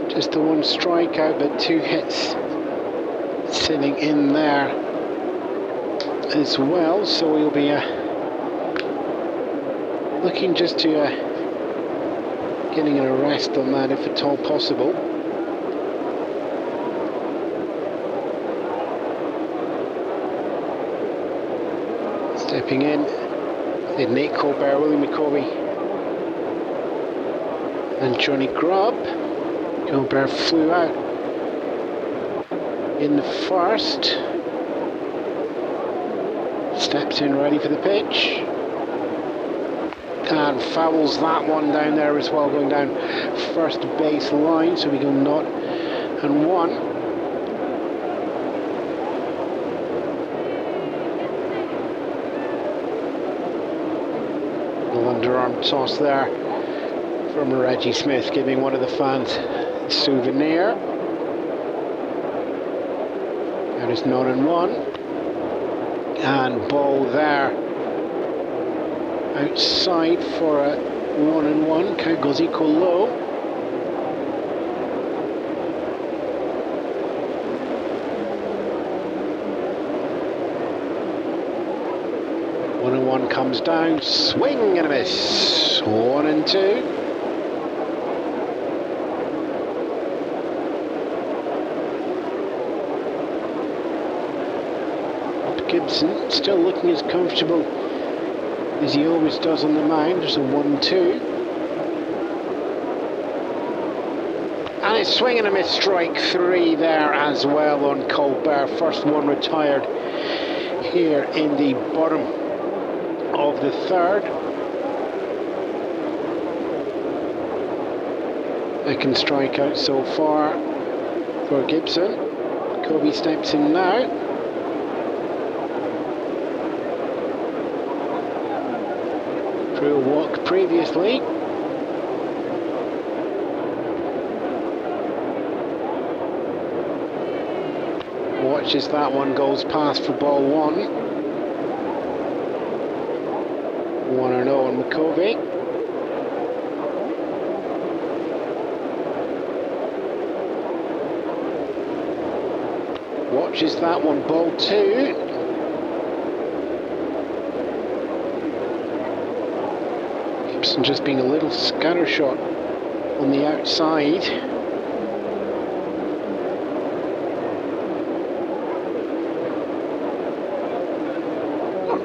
Just the 1 strikeout, but 2 hits sitting in there as well. So we'll be looking just to getting an arrest on that if at all possible. Stepping in, Nate Colbert, Willie McCovey and Johnny Grubb. Colbert flew out in the first. Steps in ready for the pitch. And fouls that one down there as well, going down first base line. So we go 0-1. Underarm toss there from Reggie Smith, giving one of the fans a souvenir. That is 0-1. And ball there outside for a 1-1. Count goes equal low. 1-1 comes down, swing and a miss. 1-2. Gibson still looking as comfortable as he always does on the mound. There's a 1-2. And it's swing and a miss, strike 3 there as well on Colbert. First one retired here in the bottom of the third. Second strikeout so far for Gibson. Kobe steps in now. Through a walk previously. Watches that one, goes past for ball 1. 1-0 on McCovey. Watches that one, ball 2. Gibson just being a little scattershot on the outside.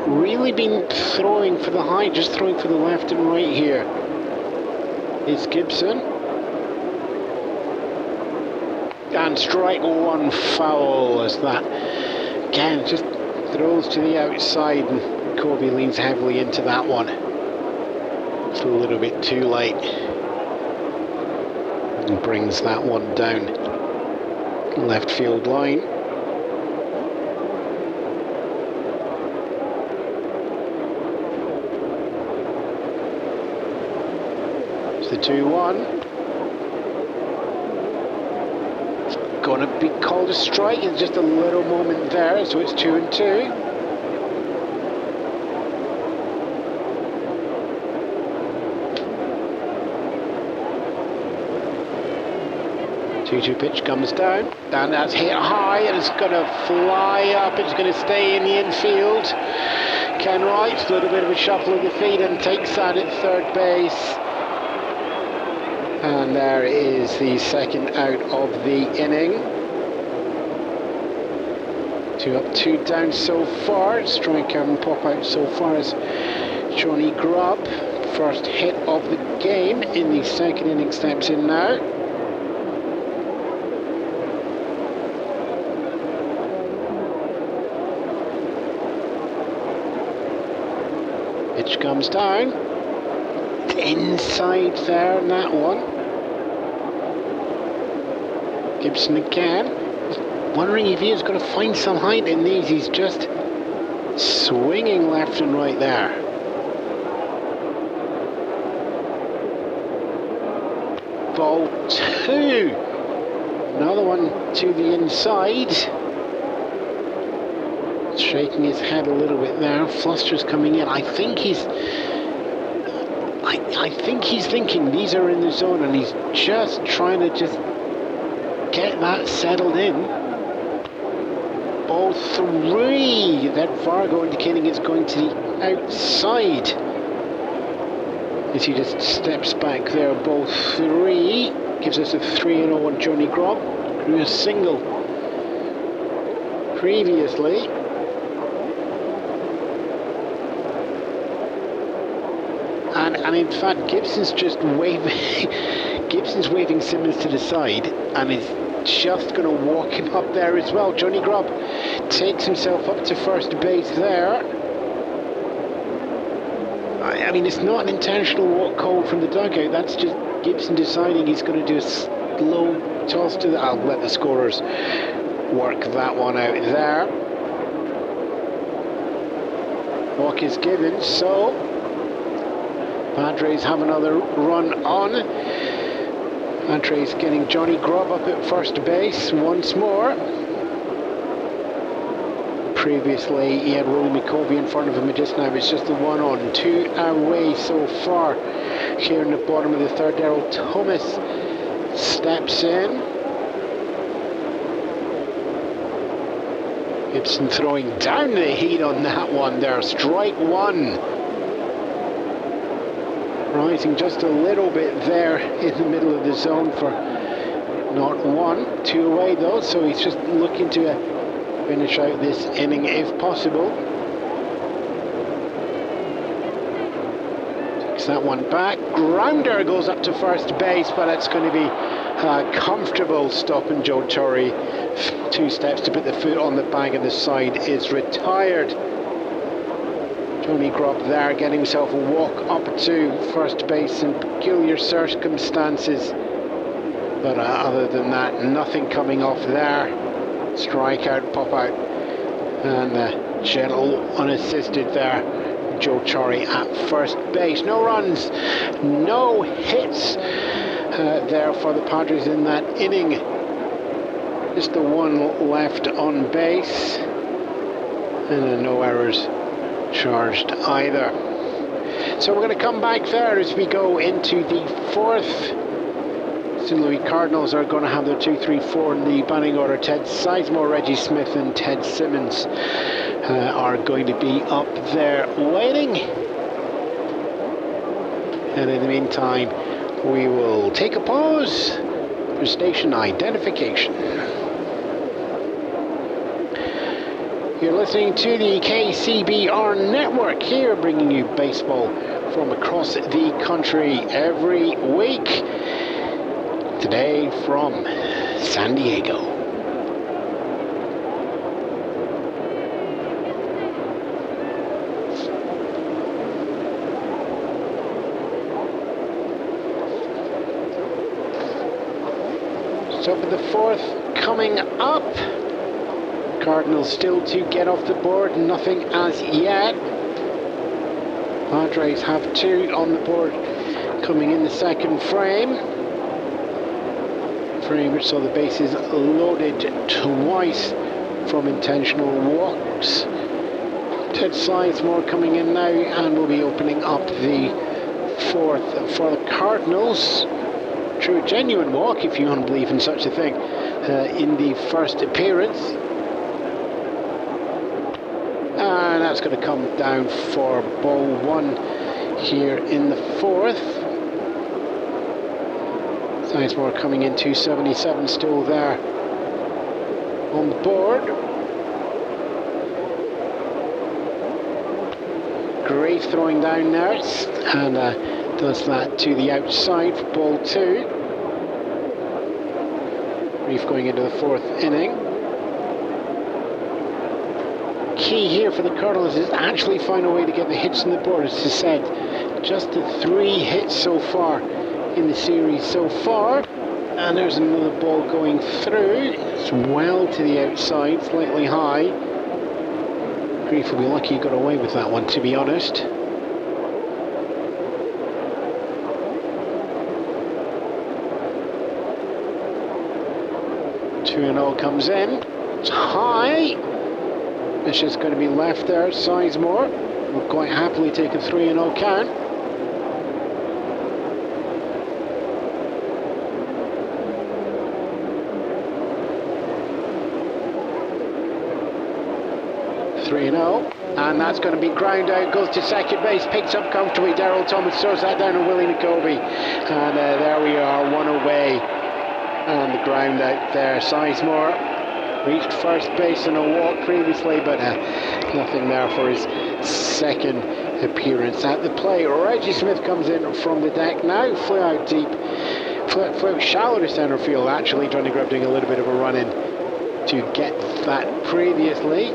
Really been throwing for the high, just throwing for the left and right here is Gibson. And strike 1 foul as that again just throws to the outside, and Kobe leans heavily into that one. It's a little bit too late and brings that one down left field line. The 2-1. It's going to be called a strike in just a little moment there, so it's 2-2. 2-2 pitch comes down, and that's hit high, and it's going to fly up. It's going to stay in the infield. Ken Wright, a little bit of a shuffle of the feet, and takes that at third base. And there is the second out of the inning. 2 up, 2 down so far. Striker and pop out so far as Johnny Grubb. First hit of the game in the second inning steps in now. Pitch comes down. Inside there on that one. Gibson again. Wondering if he is going to find some height in these. He's just swinging left and right there. Ball 2. Another one to the inside. Shaking his head a little bit there. Fluster's coming in. I think he's thinking these are in the zone, and he's just trying to just get that settled in. Ball 3. That Vargo indicating it's going to the outside. As he just steps back there. Ball 3 gives us a 3-0 on Johnny Grubb. Drew a single previously. And in fact, Gibson's just waving. Gibson's waving Simmons to the side, and is just going to walk him up there as well. Johnny Grubb takes himself up to first base there. I mean, it's not an intentional walk called from the dugout. That's just Gibson deciding he's going to do a slow toss to the. I'll let the scorers work that one out there. Walk is given, so Padres have another run on. Padres getting Johnny Grubb up at first base once more. Previously, he had Rory McCovey in front of him, and just now it's just the 1-on. 2 away so far here in the bottom of the third. Daryl Thomas steps in. Gibson throwing down the heat on that one there. Strike one. Rising just a little bit there in the middle of the zone for not one. Two away though, so he's just looking to finish out this inning if possible. Takes that one back. Grounder goes up to first base, but it's going to be a comfortable stop, and Joe Torre, 2 steps to put the foot on the bag of the side, is retired. Tony Gropp there getting himself a walk up to first base in peculiar circumstances. But other than that, nothing coming off there. Strikeout, pop out, and gentle unassisted there. Joe Torre at first base. No runs, no hits there for the Padres in that inning. Just the one left on base, and no errors charged either. So we're going to come back there as we go into the fourth. St Louis Cardinals are going to have their 2-3-4 in the batting order. Ted Sizemore, Reggie Smith and Ted Simmons are going to be up there waiting. And in the meantime, we will take a pause for station identification. You're listening to the KCBR network here, bringing you baseball from across the country every week. Today from San Diego. So for the fourth coming up. Cardinals still to get off the board, nothing as yet. Padres have 2 on the board coming in the second frame. Which saw the bases loaded twice from intentional walks. Ted Sizemore coming in now, and will be opening up the fourth for the Cardinals. True genuine walk, if you want to believe in such a thing, in the first appearance. And that's going to come down for ball 1 here in the fourth. Sizemore coming in, 277 still there on the board. Graves throwing down there, and does that to the outside for ball 2. Reef going into the fourth inning. Key here for the Cardinals is actually find a way to get the hits on the board. As I said, just the 3 hits so far in the series so far, and there's another ball going through. It's well to the outside, slightly high. Grief will be lucky he got away with that one, to be honest. Two and all comes in. It's high. It's just going to be left there. Sizemore will quite happily take a 3-0 count. And that's going to be ground out, goes to second base, picked up comfortably. Daryl Thomas throws that down to Willie Nakobe, and there we are, 1 away, and the ground out there. Sizemore reached first base on a walk previously, but nothing there for his second appearance at the plate. Reggie Smith comes in from the deck now, flew out deep, flew out shallow to center field actually. Johnny Grubb doing a little bit of a run in to get that previously.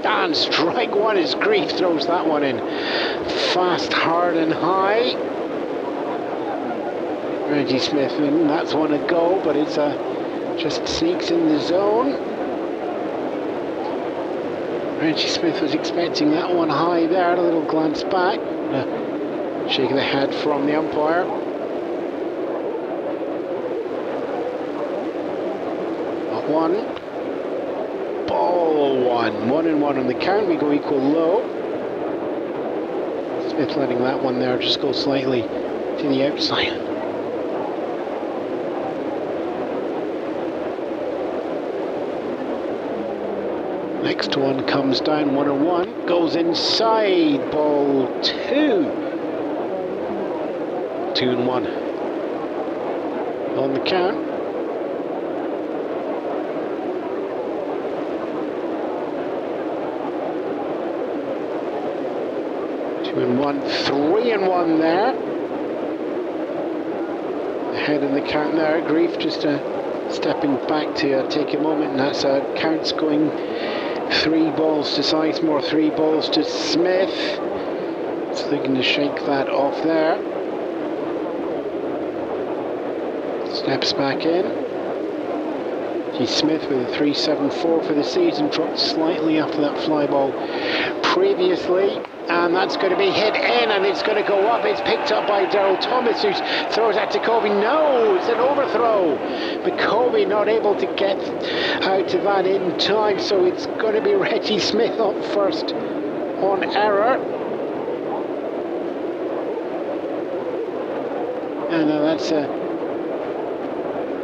And strike 1 as Grief throws that one in fast, hard and high. Reggie Smith, and that's one to go, but it's just sneaks in the zone. Reggie Smith was expecting that one high there, a little glance back. Shake of the head from the umpire. Not one. Ball 1. 1-1 on the count. We go equal low. Smith letting that one there just go slightly to the outside. Next one comes down, 1-1, goes inside, ball 2. 2-1 on the count. And 3-1 there. Ahead in the count there. Grief just stepping back to take a moment, and that's counts going 3 balls to Sizemore, 3 balls to Smith. So they're going to shake that off there. Steps back in. G. Smith with a 3.74 for the season, dropped slightly after that fly ball previously. And that's going to be hit in, and it's going to go up. It's picked up by Daryl Thomas, who throws that to Covey. No, it's an overthrow. But Covey not able to get out to that in time, so it's going to be Reggie Smith up first on error. And that's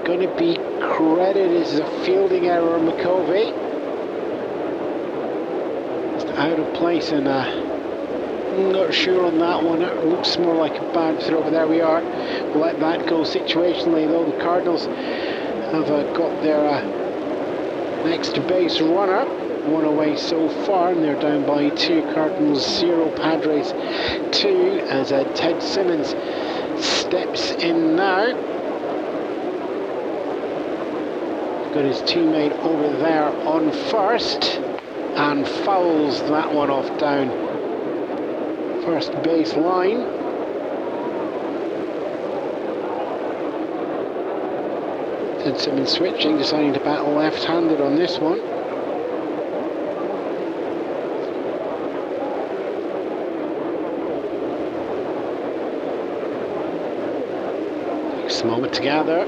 going to be credited as a fielding error on McCovey. Just out of place, and I'm not sure on that one. It looks more like a bad throw, but there we are. We'll let that go situationally, though. The Cardinals have got their next base runner. 1 away so far, and they're down by 2. Cardinals 0, Padres 2, as Ted Simmons steps in now. Got his teammate over there on first, and fouls that one off down first base line. Ted Simmons switching, deciding to bat left-handed on this one. Takes a moment to gather.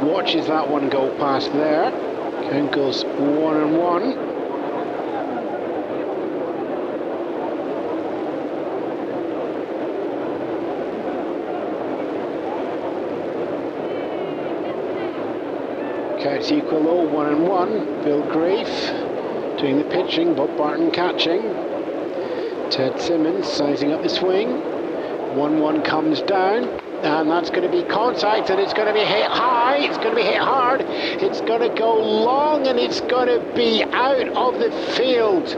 Watches that one go past there. Count goes 1-1. Counts equal 1-1. Bill Grief doing the pitching, Bob Barton catching. Ted Simmons sizing up the swing. 1-1 comes down, and that's going to be contact, and it's going to be hit high, it's going to be hit hard, it's going to go long, and it's going to be out of the field.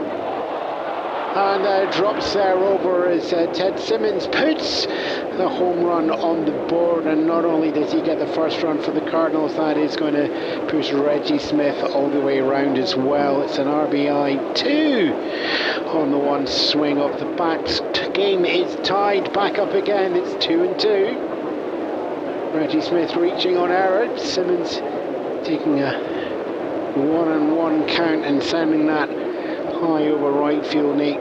And drops there over as Ted Simmons puts the home run on the board, and not only does he get the first run for the Cardinals, that is going to push Reggie Smith all the way around as well. It's an RBI 2 on the one swing off the bat. Game is tied back up again. It's 2-2. Reggie Smith reaching on error. Simmons taking a 1-1 count and sending that high over right field. Nate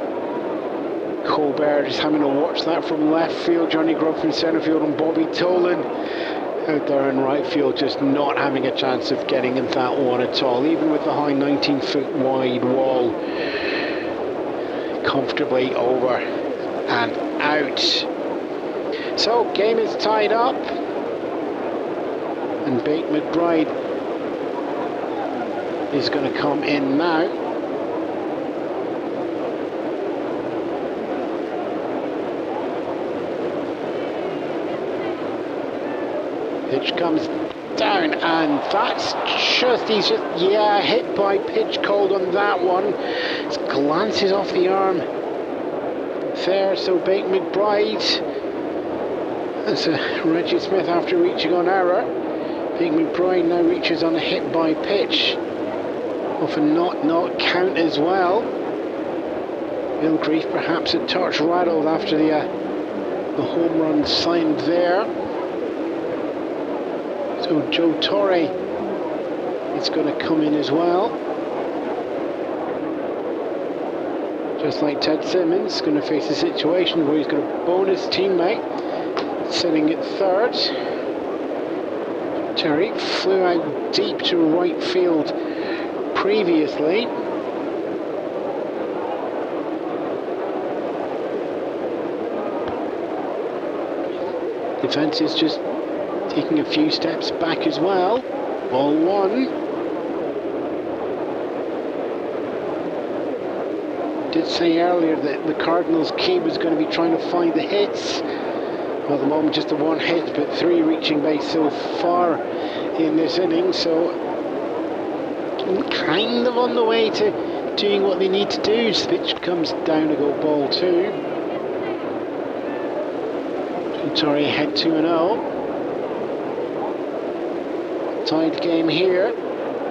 Colbert just having to watch that from left field. Johnny Grubb from centre field, and Bobby Tolan out there in right field, just not having a chance of getting in that one at all, even with the high 19-foot wide wall. Comfortably over and out. So game is tied up, and Bate McBride is going to come in now. Pitch comes down, and that's he's just hit by pitch called on that one. Just glances off the arm there, so Bate McBride, that's Reggie Smith after reaching on error. Bate McBride now reaches on a hit by pitch off a not count as well. Bill Grief perhaps a touch rattled after the home run signed there. So Joe Torre is going to come in as well. Just like Ted Simmons, going to face a situation where he's got a bonus teammate sitting at third. Terry flew out deep to right field previously. Defence is just taking a few steps back as well. Ball one. Did say earlier that the Cardinals' key was going to be trying to find the hits. Well, at the moment, just the one hit, but 3 reaching base so far in this inning. So, kind of on the way to doing what they need to do. Pitch comes down to go ball 2. Sorry, ahead 2-0. Tied game here.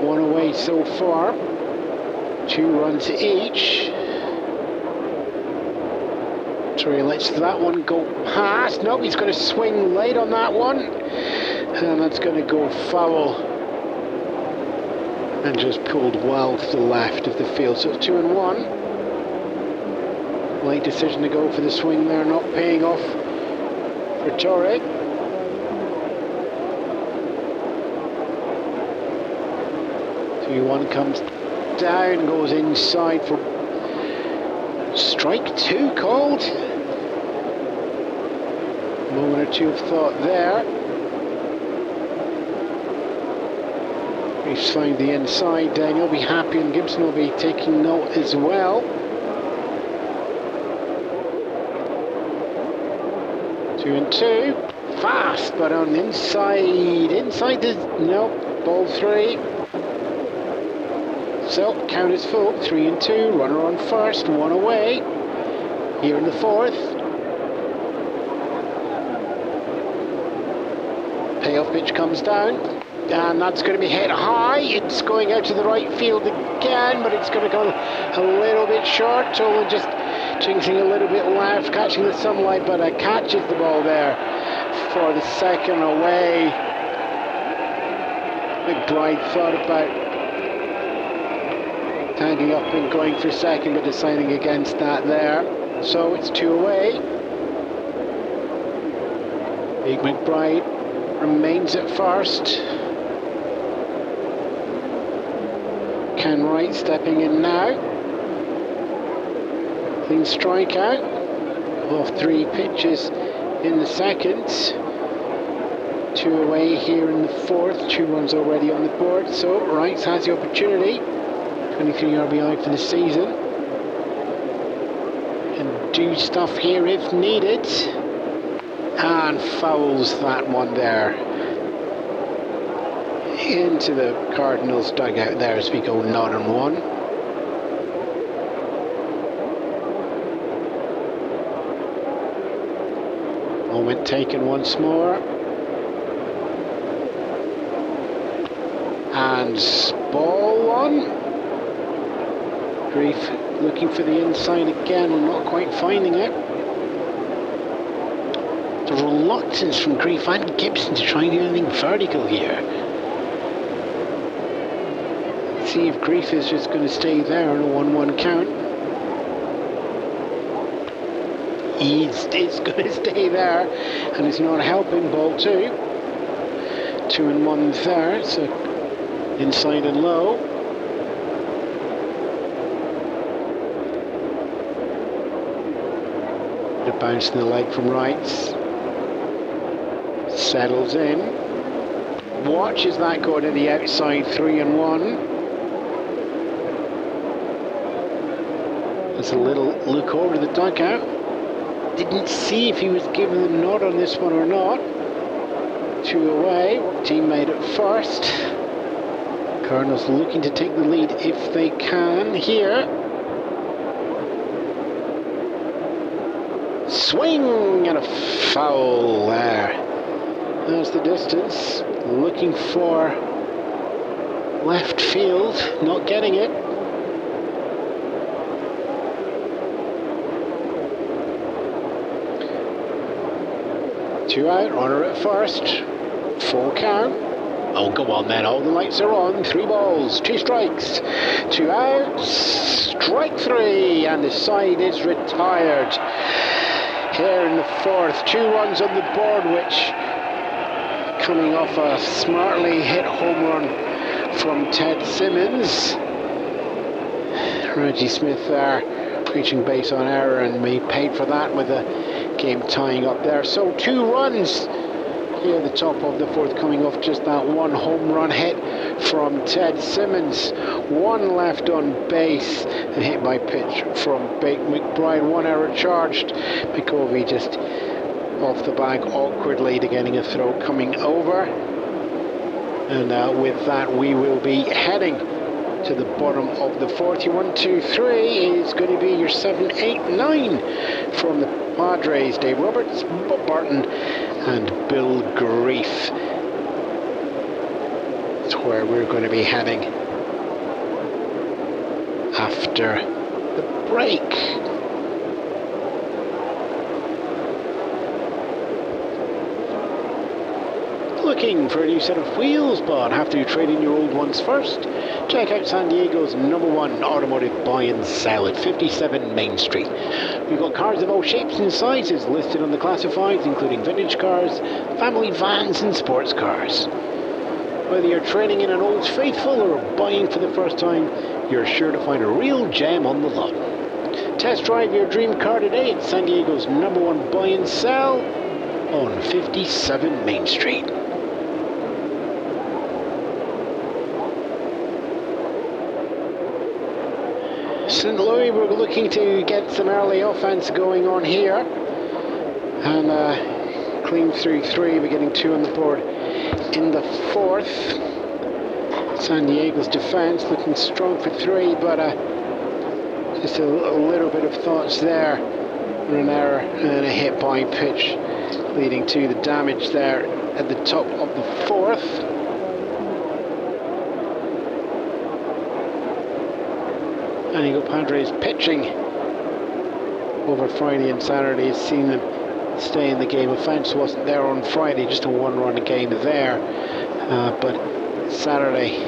1 away so far. 2 runs each. Sorry, lets that one go past. No, he's going to swing late on that one. And that's going to go foul. And just pulled well to the left of the field. So it's 2-1. Late decision to go for the swing there, not paying off for Torre. Ewan comes down, goes inside for strike 2 called. Moment or two of thought there. He's found the inside. Daniel will be happy, and Gibson will be taking note as well. 2-2. Fast, but on the inside. Inside is no. Ball 3. So, count is full, 3-2, runner on first, 1 away, here in the 4th. Payoff pitch comes down, and that's going to be hit high. It's going out to the right field again, but it's going to go a little bit short. Tolan just jinxing a little bit left, catching the sunlight, but catches the ball there for the second away. McBride thought about tagging up and going for second, but deciding against that there. So it's 2 away. Big McBride remains at first. Ken Wright stepping in now. Clean strikeout. Off 3 pitches in the second. 2 away here in the 4th. 2 runs already on the board. So Wright has the opportunity. 23 RBI for the season. Can do stuff here if needed. And fouls that one there. Into the Cardinals dugout there as we go 0-1. Moment taken once more. And ball 1. Grief looking for the inside again, we're not quite finding it. The reluctance from Grief and Gibson to try and do anything vertical here. Let's see if Grief is just going to stay there on a 1-1 count. He's going to stay there, and it's not helping. Ball 2. 2-1 there, so inside and low. A bounce in the leg from Wright. Settles in. Watches that go to the outside, 3-1. There's a little look over the dugout. Didn't see if he was given the nod on this one or not. 2 away. Teammate at first. Cardinals looking to take the lead if they can here. Swing and a foul there. There's the distance. Looking for left field, not getting it. Two out, runner at first. 4 count. Oh, go on then, all the lights are on. 3 balls, 2 strikes. 2 outs, strike 3, and the side is retired. Here in the 4th, 2 runs on the board, which coming off a smartly hit home run from Ted Simmons. Reggie Smith there reaching base on error, and we paid for that with a game tying up there. So 2 runs here at the top of the 4th, coming off just that 1 home run hit from Ted Simmons. 1 left on base, a hit by pitch from Bake McBride. 1 error charged. McCovey just off the bag awkwardly to getting a throw coming over. And with that, we will be heading to the bottom of the 4th. 1, 2, 3 is going to be your 7, 8, 9 from the Padres. Dave Roberts, Bob Barton, and Bill Grief. That's where we're going to be heading after the break. Looking for a new set of wheels, but have to trade in your old ones first? Check out San Diego's #1 automotive buy and sell at 57 Main Street. We've got cars of all shapes and sizes listed on the classifieds, including vintage cars, family vans and sports cars. Whether you're trading in an Old Faithful or buying for the first time, you're sure to find a real gem on the lot. Test drive your dream car today at San Diego's #1 buy and sell on 57 Main Street. St. Louis, we're looking to get some early offense going on here, and clean through 3. We're getting 2 on the board in the 4th. San Diego's defense looking strong for 3, but just a little bit of thoughts there. An error and a hit by pitch, leading to the damage there at the top of the 4th. San Diego Padres pitching over Friday and Saturday has seen them stay in the game. Offense wasn't there on Friday, just a 1-run game there. But Saturday,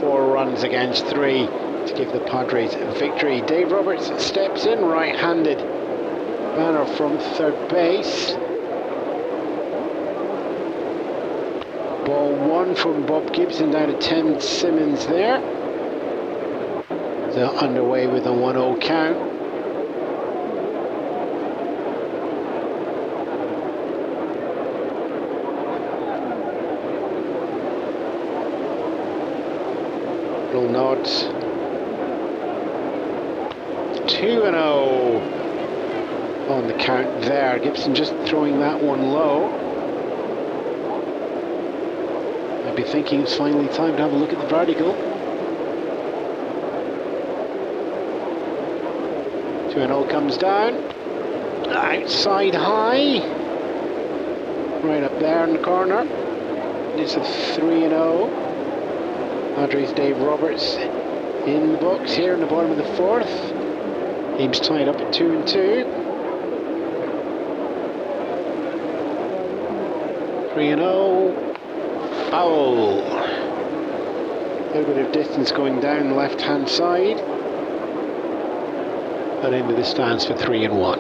4 runs against 3 to give the Padres a victory. Dave Roberts steps in, right-handed banner from 3rd base. Ball 1 from Bob Gibson down to Ted Simmons there. They're underway with a 1-0 count. Little nods. 2-0 on the count there. Gibson just throwing that one low. I'd be thinking it's finally time to have a look at the vertical. 2-0 comes down, outside high, right up there in the corner. It's a 3-0. Padres Dave Roberts in the box here in the bottom of the 4th. Game's tied up at 2-2. 3-0. Foul. A little bit of distance going down the left-hand side. But into the stands for 3-1.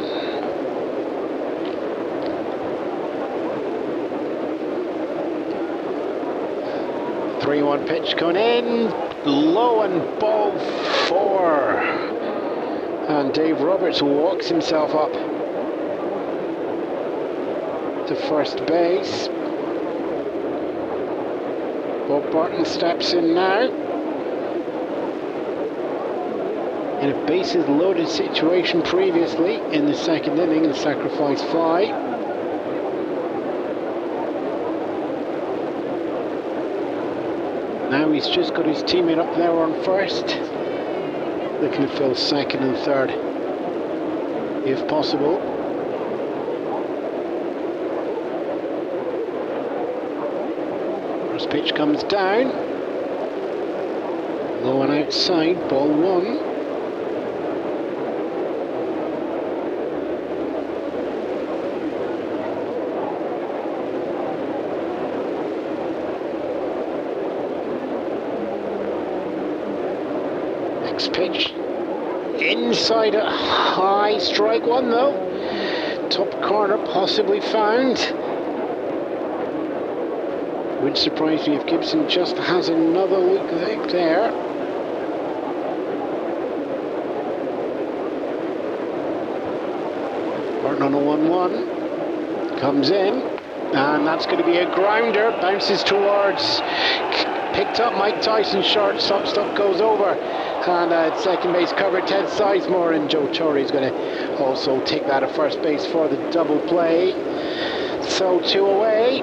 Three-one pitch going in, low and ball 4. And Dave Roberts walks himself up to 1st base. Bob Barton steps in now. In a bases loaded situation previously in the 2nd inning, the sacrifice fly. Now he's just got his teammate up there on 1st, looking to fill 2nd and 3rd if possible. First pitch comes down, low and outside, ball 1. Pitch inside a high, strike 1 though. Top corner possibly found. Would surprise me if Gibson just has another look there. Starting on a 1-1. Comes in. And that's going to be a grounder. Bounces towards. Picked up Mike Tyson short. Stuff goes over. And at second base cover, Ted Sizemore, and Joe Torre is going to also take that at first base for the double play. So 2 away.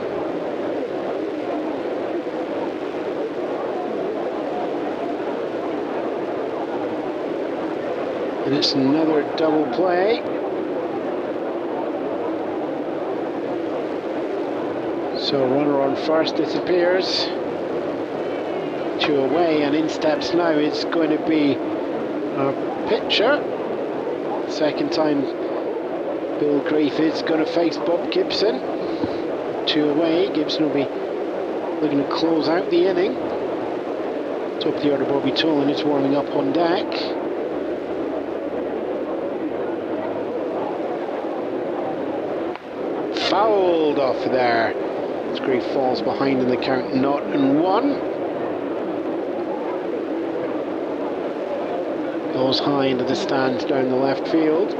And it's another double play. So runner on first disappears. 2 away, and in steps now it's going to be a pitcher. Second time Bill Grief is going to face Bob Gibson. 2 away. Gibson will be looking to close out the inning. Top of the order, Bobby Tolan is warming up on deck. Fouled off there. Grief falls behind in the count, 0-1. Goes high into the stands down the left field.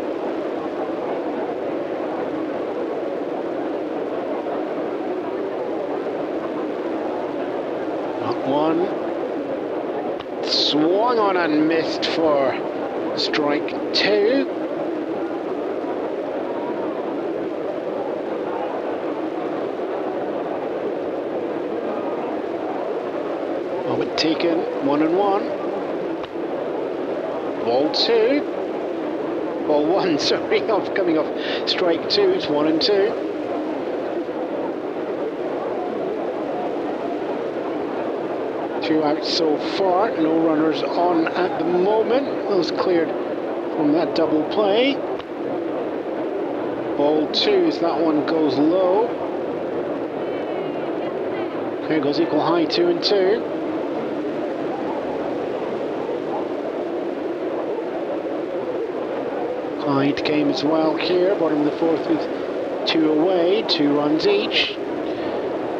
Not one. Swung on and missed for strike 2. Taken, 1-1. Ball 2. Ball 1, sorry, coming off strike 2. It's 1-2. Two outs so far. No runners on at the moment. Those cleared from that double play. Ball 2 as that one goes low. Here goes equal high, 2-2. Hyde came as well here, bottom of the 4th with 2 away, 2 runs each.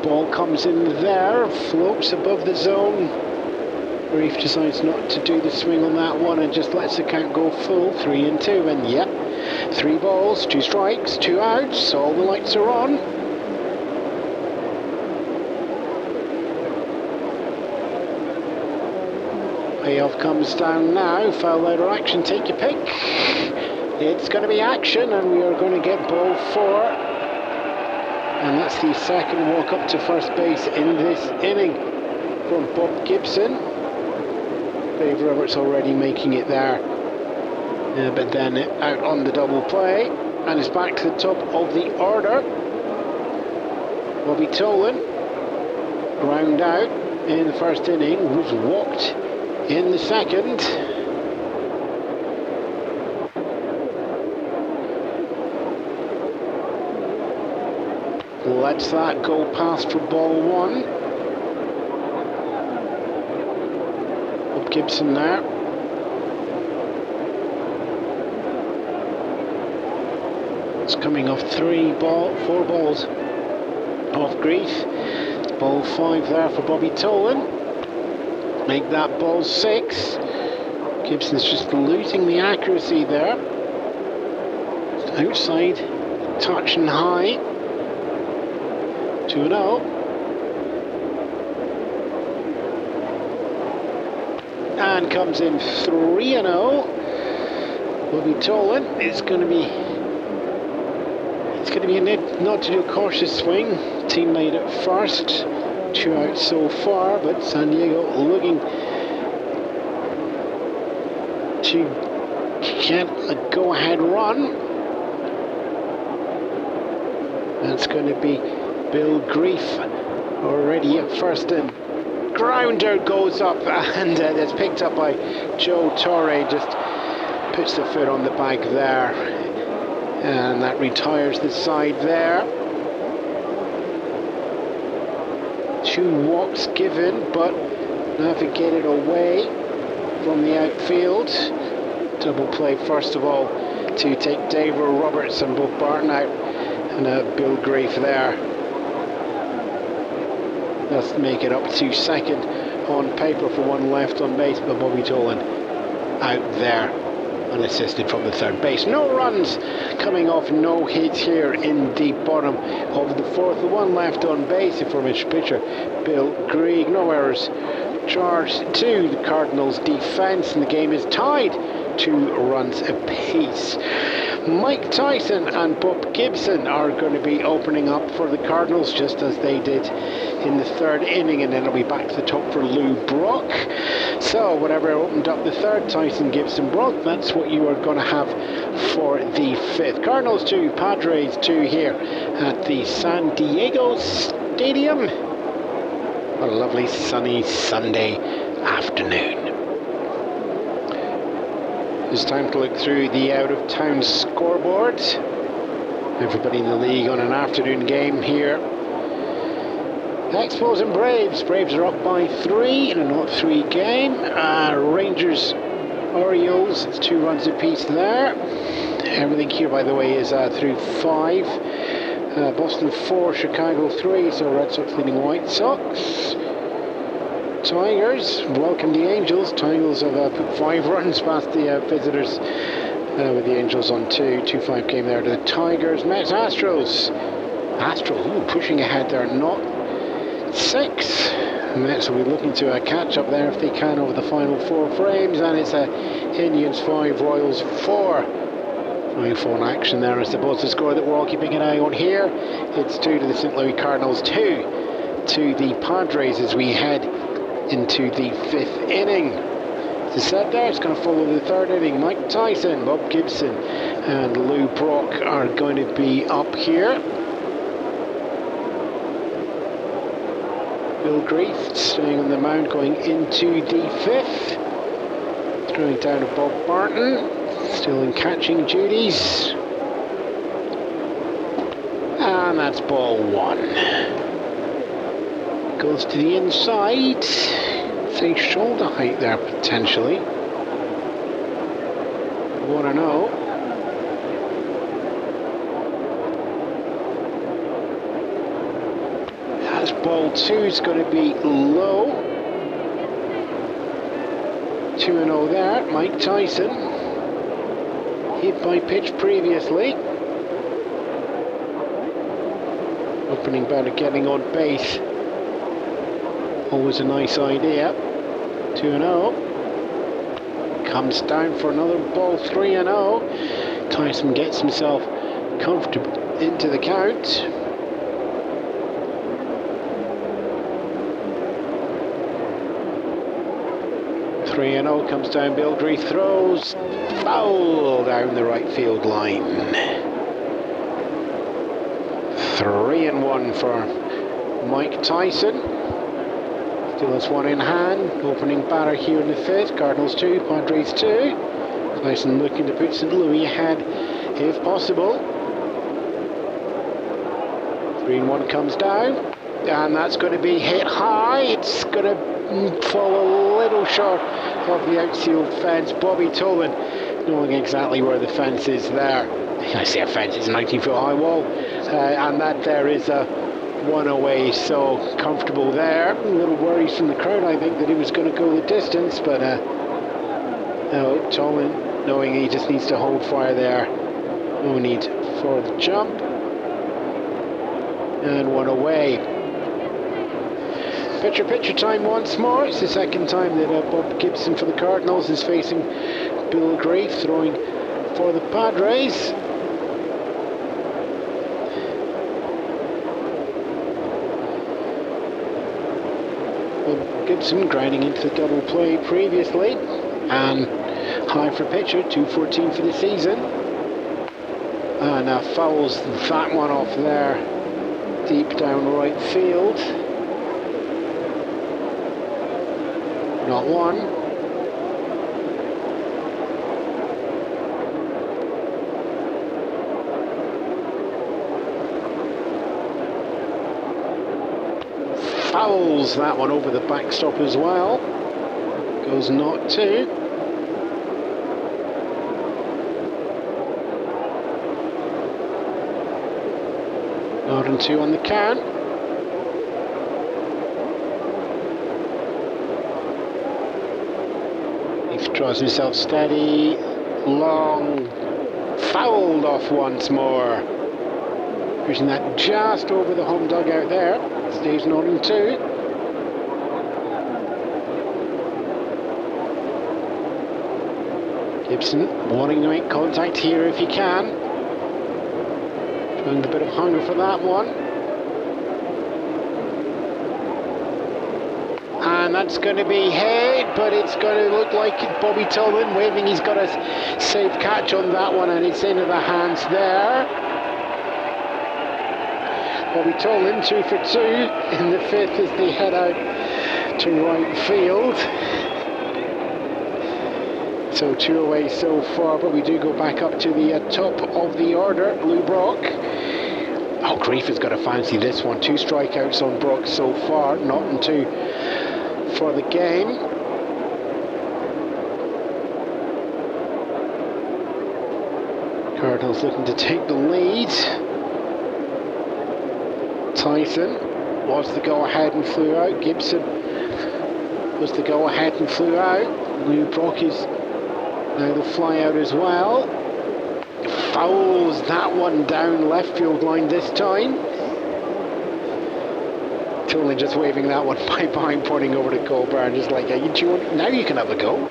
Ball comes in there, floats above the zone. Grief decides not to do the swing on that one and just lets the count go full, 3-2, and yep, 3 balls, 2 strikes, 2 outs, all the lights are on. Payoff comes down now, foul ladder action, take your pick. It's going to be action, and we are going to get ball 4. And that's the second walk up to first base in this inning from Bob Gibson. Dave Roberts already making it there. But then out on the double play, and it's back to the top of the order. Bobby Tolan, ground out in the first inning, was walked in the second. Lets that go past for ball 1. Bob Gibson now. It's coming off 4 balls off Grief. Ball 5 there for Bobby Tolan. Make that ball 6. Gibson's just losing the accuracy there. Outside, touch and high. 2-0. And comes in 3-0. Bobby Tolan is going to be. It's going to be a not to do a cautious swing. Team made it first. 2 outs so far, but San Diego looking to get a go-ahead run. That's going to be Bill Grief already at first, and grounder goes up, and it's picked up by Joe Torre. Just puts the foot on the bag there, and that retires the side there. 2 walks given, but navigated away from the outfield. Double play first of all to take Dave Roberts and Bob Barton out, and Bill Grief there. Let's make it up to second on paper for 1 left on base, but Bobby Tolan out there. unassisted from the third base. No runs coming off, no hits here in the bottom of the fourth. The one left on base, aforementioned pitcher Bill Grieg. No errors charged to the Cardinals defense, and the game is tied 2 runs apiece. Mike Tyson and Bob Gibson are going to be opening up for the Cardinals, just as they did in the third inning, and then it'll be back to the top for Lou Brock. So whatever opened up the third, Tyson, Gibson, Brock, that's what you are going to have for the fifth. Cardinals 2, Padres 2 here at the San Diego Stadium. What a lovely sunny Sunday afternoon. It's time to look through the out-of-town scoreboard. Everybody in the league on an afternoon game here. Expos and Braves. Braves are up by 3 in a 0-3 game. Rangers, Orioles, it's 2 runs apiece there. Everything here, by the way, is through 5. Boston 4, Chicago 3, so Red Sox leading White Sox. Tigers welcome the Angels. Tigers have put 5 runs past the visitors with the Angels on 2. 2-5 game there to the Tigers. Mets, Astros. Astros pushing ahead there, not 6. Mets will be looking to catch up there if they can over the final 4 frames, and it's Indians 5, Royals 4. 5-4 in action there, I suppose. The score that we're all keeping an eye on here, it's 2 to the St Louis Cardinals, 2 to the Padres as we head into the 5th inning. As I said there, it's going to follow the 3rd inning. Mike Tyson, Bob Gibson and Lou Brock are going to be up here. Bill Grief staying on the mound going into the 5th. Throwing down to Bob Barton, still in catching duties. And that's ball 1. Goes to the inside. Say shoulder height there potentially. 1-0. As ball 2 is going to be low. 2-0 there. Mike Tyson. Hit by pitch previously. Opening batter getting on base. Always a nice idea. 2-0. Comes down for another ball. 3-0. Tyson gets himself comfortable into the count. Three and 0 comes down. Bildry throws foul down the right field line. 3-1 for Mike Tyson. Still has 1 in hand. Opening batter here in the 5th. Cardinals 2, Padres 2. Tyson looking to put St. Louis ahead if possible. 3-1 comes down. And that's going to be hit high. It's going to fall a little short of the outfield fence. Bobby Tobin knowing exactly where the fence is there. I say a fence, it's a 19-foot high wall. And that there is a 1 away, so comfortable there. A little worries from the crowd, I think, that he was going to go the distance, but no, Tolman knowing he just needs to hold fire there. No need for the jump. And 1 away. Pitcher time once more. It's the 2nd time that Bob Gibson for the Cardinals is facing Bill Grief, throwing for the Padres. Gibson grinding into the double play previously, and high for pitcher, 214 for the season, and fouls that one off there, deep down right field. Not one. Fouls that one over the backstop as well. Goes not 2. Not and 2 on the count. He draws himself steady. long, fouled off once more. Pushing that just over the home dugout there. Stays 0-2. Gibson wanting to make contact here if he can. Showing a bit of hunger for that one. And that's going to be hit, but it's going to look like Bobby Tolan waving. He's got a safe catch on that one, and it's into the hands there. Bobby Tolan 2 for 2 in the 5th as they head out to right field. So 2 away so far, but we do go back up to the top of the order. Lou Brock. Oh, Grief has got to fancy this one. 2 strikeouts on Brock so far, 0-2 for the game. Cardinals looking to take the lead. Tyson was the go-ahead and flew out. Gibson was the go-ahead and flew out. Lou Brock is now the fly out as well. Fouls that one down left field line this time. Tolan just waving that one by behind, pointing over to Colbert, just like, now you can have a go.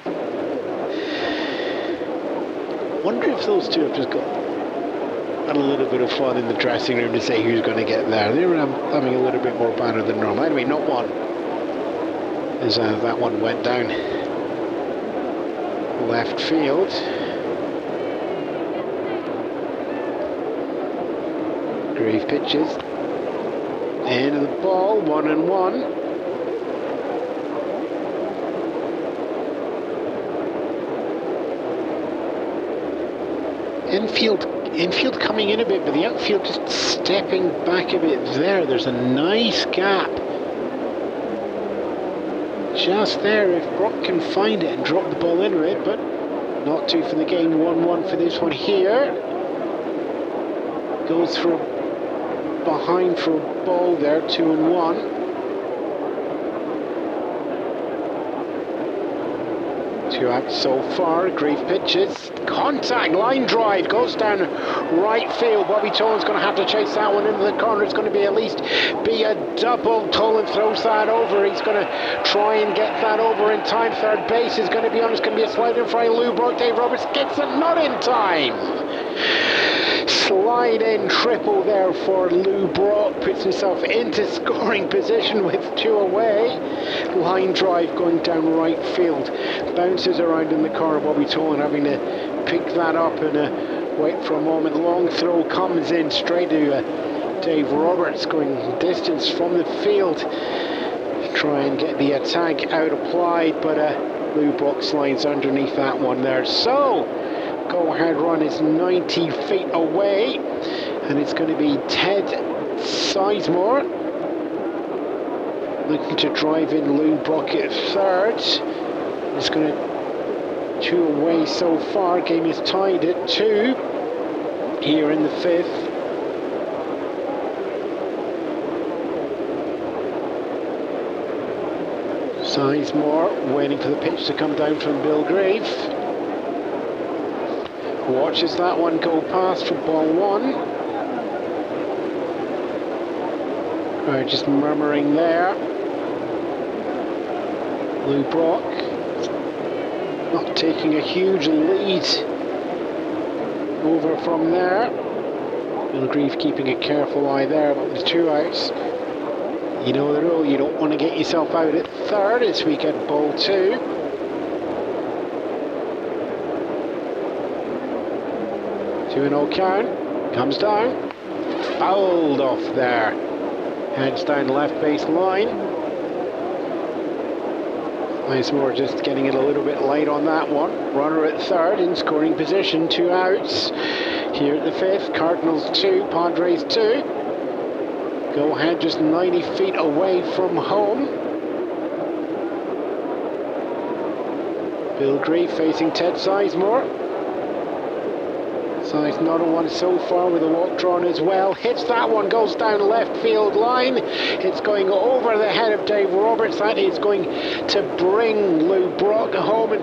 Wonder if those two have just got a little bit of fun in the dressing room to say who's going to get there. They were having a little bit more banter than normal. Anyway, not one. As that one went down left field. Grave pitches. Into the ball, 1-1. Infield coming in a bit, but the outfield just stepping back a bit there. There's a nice gap just there if Brock can find it and drop the ball into it, but not to for the game. 1-1 for this one here. Goes for behind for a ball there, 2-1. 2 out so far. Grief pitches. Contact, line drive, goes down right field. Bobby Tolan's going to have to chase that one into the corner. It's going to be a double. Tolan throws that over. He's going to try and get that over in time. Third base is going to be on. It's going to be a slide in front of Lou Brock. Dave Roberts gets it, not in time. Slide in triple there for Lou Brock. Puts himself into scoring position with 2 away. Line drive going down right field. Bounces around in the corner. Bobby Tolan having to pick that up and wait for a moment. Long throw comes in straight to Dave Roberts, going distance from the field. Try and get the tag out applied, but Lou Brock slides underneath that one there. So go-ahead run is 90 feet away, and it's going to be Ted Sizemore looking to drive in Lou Brock at third. It's going to 2 away so far. Game is tied at 2 here in the 5th. Sizemore waiting for the pitch to come down from Bill Grave. Watches that one go past for ball 1. Just murmuring there. Lou Brock not taking a huge lead over from there. Bill Grieve keeping a careful eye there, but with 2 outs, you know the rule, you don't want to get yourself out at third as we get ball 2. Two and 0 count, comes down, fouled off there, heads down left base line. Sizemore just getting it a little bit late on that one. Runner at third in scoring position, 2 outs here at the 5th. Cardinals 2, Padres 2. Go ahead just 90 feet away from home. Bill Grieve facing Ted Sizemore. Size not a one so far with a walk drawn as well. Hits that one, goes down left field line. It's going over the head of Dave Roberts. That is going to bring Lou Brock home, and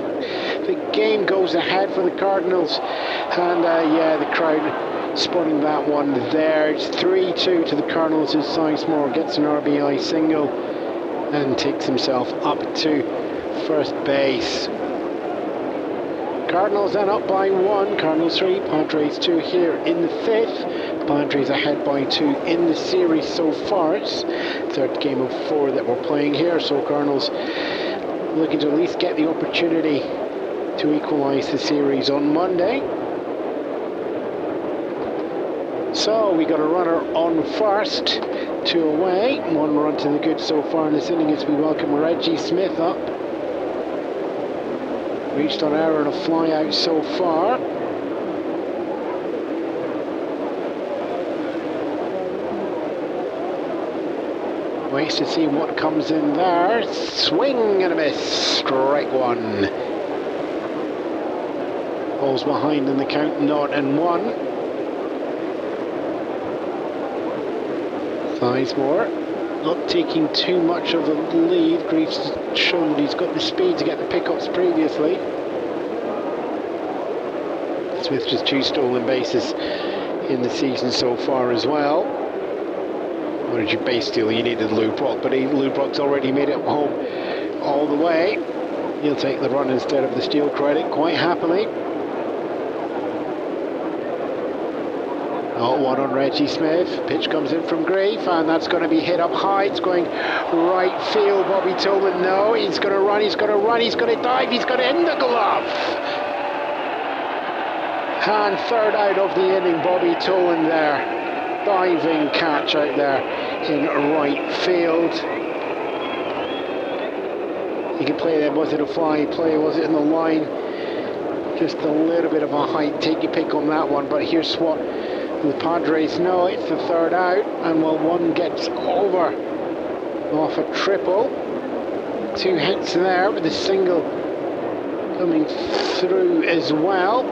The game goes ahead for the Cardinals, and yeah, the crowd spotting that one there. It's 3-2 to the Cardinals as Sizemore gets an RBI single and takes himself up to first base. Cardinals then up by 1, Cardinals 3, Padres 2 here in the 5th. Padres ahead by 2 in the series so far. It's third game of 4 that we're playing here, so Cardinals looking to at least get the opportunity to equalise the series on Monday. So we got a runner on first, 2 away, 1 run to the good so far in this inning as we welcome Reggie Smith up. Reached on error and a fly out so far. Waits to see what comes in there. Swing and a miss. Strike 1. Balls behind in the count, 0-1. Sizemore not taking too much of a lead. Greaves has shown that he's got the speed to get the pickups previously. Smith just 2 stolen bases in the season so far as well. What did you base steal? You needed Lou Brock, but Lou Brock's already made it home all the way. He'll take the run instead of the steal credit quite happily. 0-1 on Reggie Smith. Pitch comes in from Grieve, and that's going to be hit up high. It's going right field. Bobby Tillman, no, he's going to run, he's going to run, he's going to dive, he's going to in the glove. And third out of the inning, Bobby Tillman there. Diving catch out there in right field. You can play there, was it a fly play, was it in the line? Just a little bit of a height, take your pick on that one, but here's what the Padres know, it's the third out, and well, 1 gets over off a triple. 2 hits there with a single coming through as well.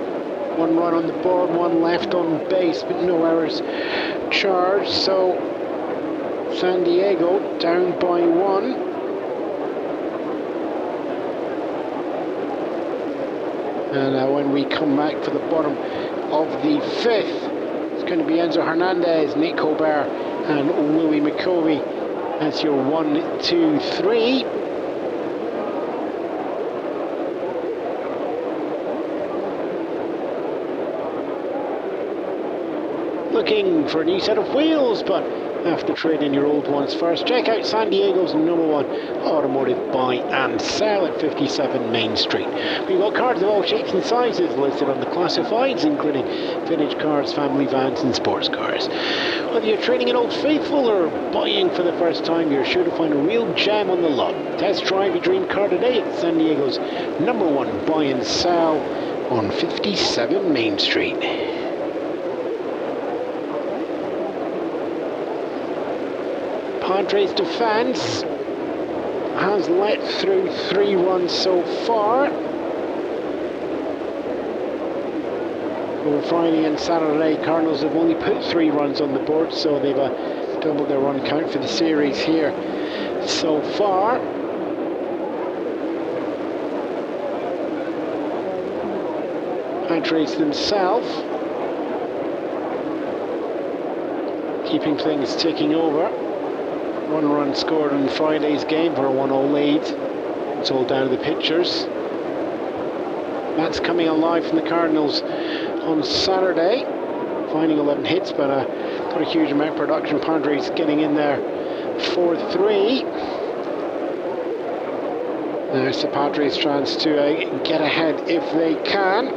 1 run on the board, 1 left on base, but no errors charged, so San Diego down by 1. And when we come back for the bottom of the 5th, it's going to be Enzo Hernandez, Nick Colbert and Louis McCovey as your 1, 2, 3. Looking for a new set of wheels, but after trading your old ones first, check out San Diego's #1 automotive buy and sell at 57 Main Street. We've got cars of all shapes and sizes listed on the classifieds, including vintage cars, family vans and sports cars. Whether you're trading an Old Faithful or buying for the first time, you're sure to find a real gem on the lot. Test drive your dream car today at San Diego's #1 buy and sell on 57 Main Street. Padres defense has let through 3 runs so far. Over Friday and Saturday, Cardinals have only put 3 runs on the board, so they've doubled their run count for the series here so far. Padres themselves keeping things ticking over. 1 run scored in Friday's game for a 1-0 lead. It's all down to the pitchers. That's coming alive from the Cardinals on Saturday, finding 11 hits, but not a huge amount of production. Padres getting in there for 3. There's the Padres' chance to get ahead if they can.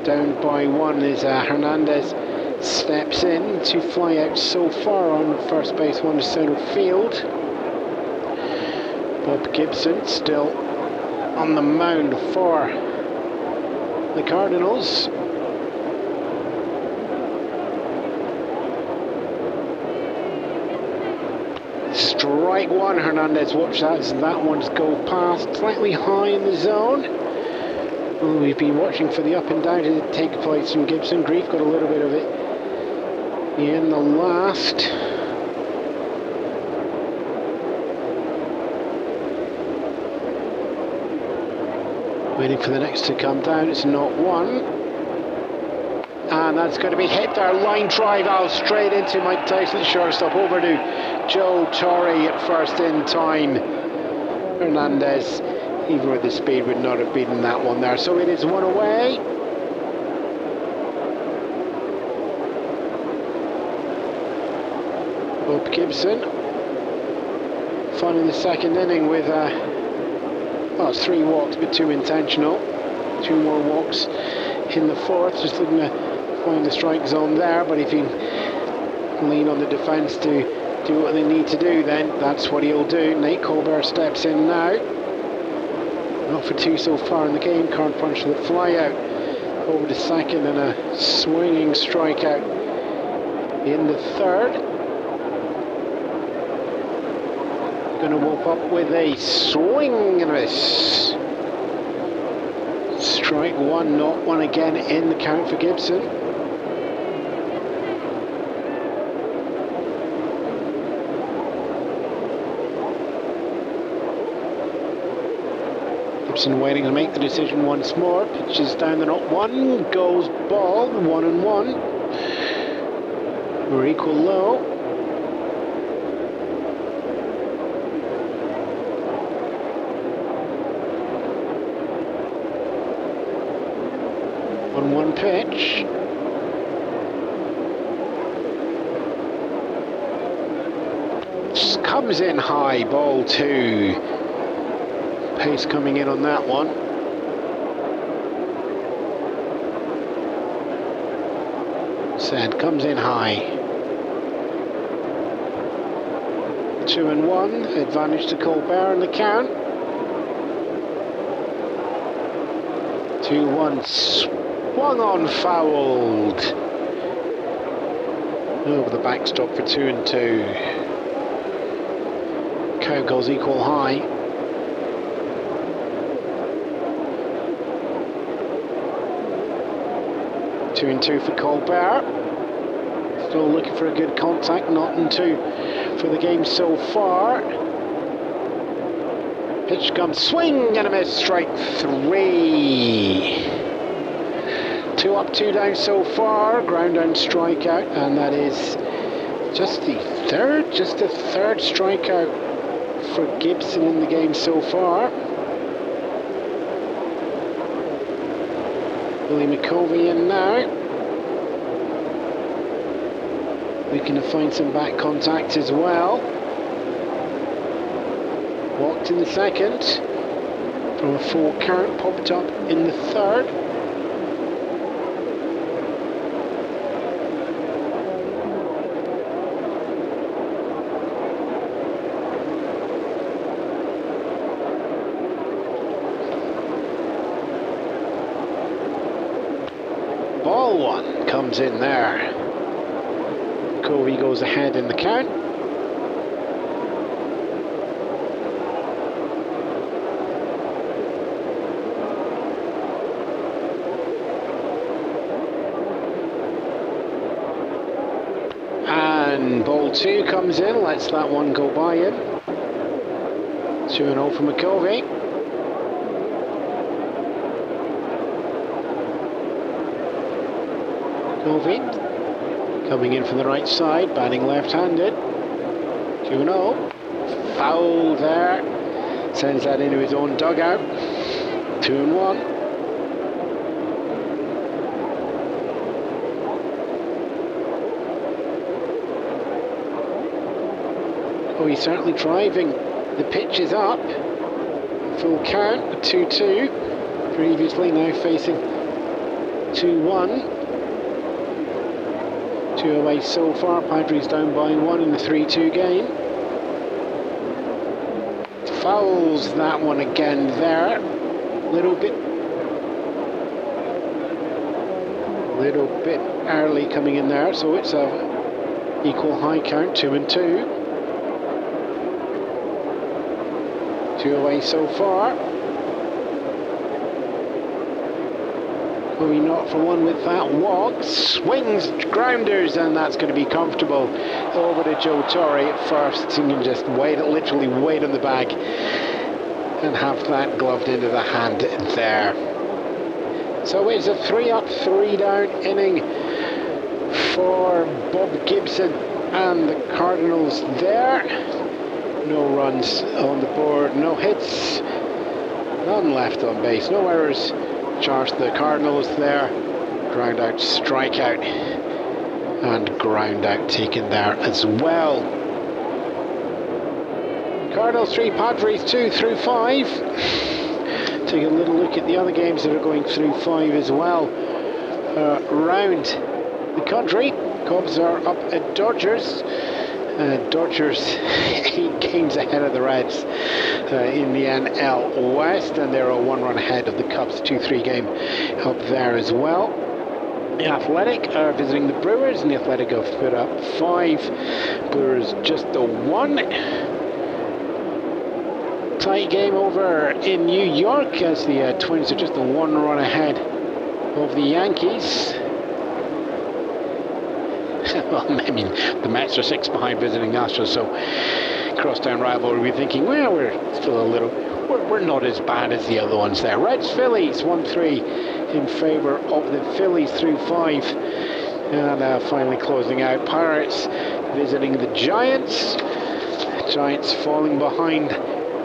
Down by 1 is Hernandez. Steps in, 2 fly outs so far on first base, 1 to center field. Bob Gibson still on the mound for the Cardinals. Strike 1, Hernandez, watch that as that one's go past, slightly high in the zone. Well, we've been watching for the up and down to take place from Gibson. Grief got a little bit of it in the last. Waiting for the next to come down. It's not one. And that's going to be hit there. Line drive out straight into Mike Tyson, shortstop, over to Joe Torre at first in time. Hernandez, even with the speed, would not have beaten that one there. So it is one away. Bob Gibson finding the second inning with well, it's 3 walks but 2 intentional. 2 more walks in the fourth. Just looking to find the strike zone there, but if you lean on the defence to do what they need to do, then that's what he'll do. Nate Colbert steps in now. Not for 2 so far in the game. Can't punch the fly out over to second, and a swinging strikeout in the third. Going to whoop up with a swing and a miss. Strike one, not one again in the count for Gibson. Gibson waiting to make the decision once more. Pitches down the knot, one goes ball, 1-1. We're equal low. One pitch. Just comes in high, ball 2. Pace coming in on that one. Said comes in high. 2-1, advantage to Colbert in the count. 2-1. Swung on, fouled. Over the backstop for 2-2. Count goes equal high. Two and two for Colbert. Still looking for a good contact, not in 2 for the game so far. Pitch comes, swing and a miss, strike 3. 2 up, 2 down so far, ground down strikeout, and that is just the third strikeout for Gibson in the game so far. Billy McCovey in now. Looking to find some back contact as well. Walked in the second. From a full count, popped up in the third. Ball 1 comes in there. Covey goes ahead in the count. And ball 2 comes in, lets that one go by him. 2-0 for McCovey. McCovey coming in from the right side, batting left-handed. 2-0. Foul there. Sends that into his own dugout. 2-1. Oh, he's certainly driving. The pitch is up. Full count, 2-2. Previously, now facing 2-1. 2 away so far. Padres down by 1 in the 3-2 game. Fouls that one again there. Little bit early coming in there, so it's a equal high count, 2-2. 2 away so far. Going not for 1 with that walk. Swings, grounders, and that's going to be comfortable. Over to Joe Torre at first. You can just wait, literally wait on the bag. and have that gloved into the hand there. So it's a 3-up, 3-down inning for Bob Gibson and the Cardinals there. No runs on the board, no hits, none left on base, no errors. Charged the Cardinals there. Ground out, strikeout, and ground out taken there as well. Cardinals 3, Padres 2 through 5. Take a little look at the other games that are going through 5 as well. Round the country, Cubs are up at Dodgers. Dodgers 8 games ahead of the Reds in the NL West, and they're a 1-run ahead of the Cubs, 2-3 game up there as well. The Athletic are visiting the Brewers, and the Athletic have put up 5. Brewers just the 1. Tight game over in New York as the Twins are just a 1-run ahead of the Yankees. Well, I mean, the Mets are 6 behind visiting Astros, so crosstown rivalry. We're thinking, well, we're still a little, we're not as bad as the other ones there. Reds, Phillies, 1-3 in favour of the Phillies through 5. And finally closing out, Pirates visiting the Giants. Giants falling behind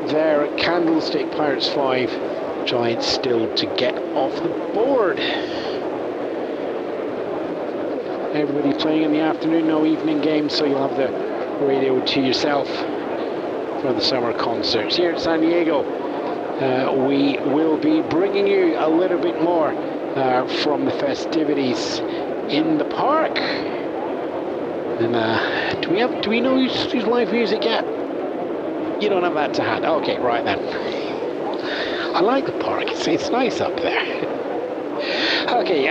there at Candlestick. Pirates 5, Giants still to get off the board. Everybody playing in the afternoon, no evening games, so you'll have the radio to yourself for the summer concerts. Here at San Diego, we will be bringing you a little bit more from the festivities in the park. And do we know who's live music yet? You don't have that to hand. Okay, right then. I like the park. It's nice up there. Okay,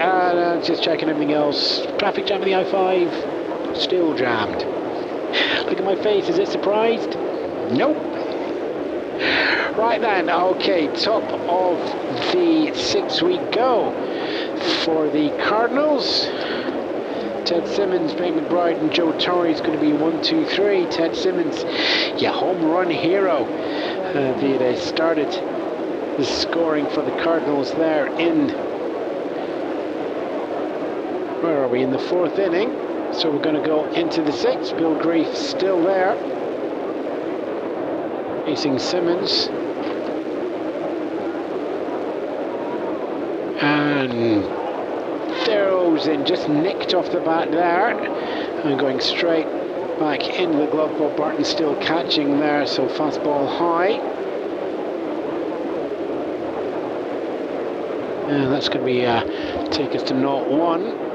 just checking everything else. Traffic jam on the I-5, still jammed. Look at my face, is it surprised? Nope. Right then, okay, top of the 6-week go for the Cardinals. Ted Simmons, Ben McBride and Joe Torre is going to be 1, 2, 3. Ted Simmons, yeah, home run hero. They started the scoring for the Cardinals there in... Where are we? In the 4th inning. So we're going to go into the 6th. Bill Grief still there. Facing Simmons. And throws in, just nicked off the bat there. And going straight back into the glove. Bob Barton still catching there. So fastball high. And that's going to be take us to 0-1.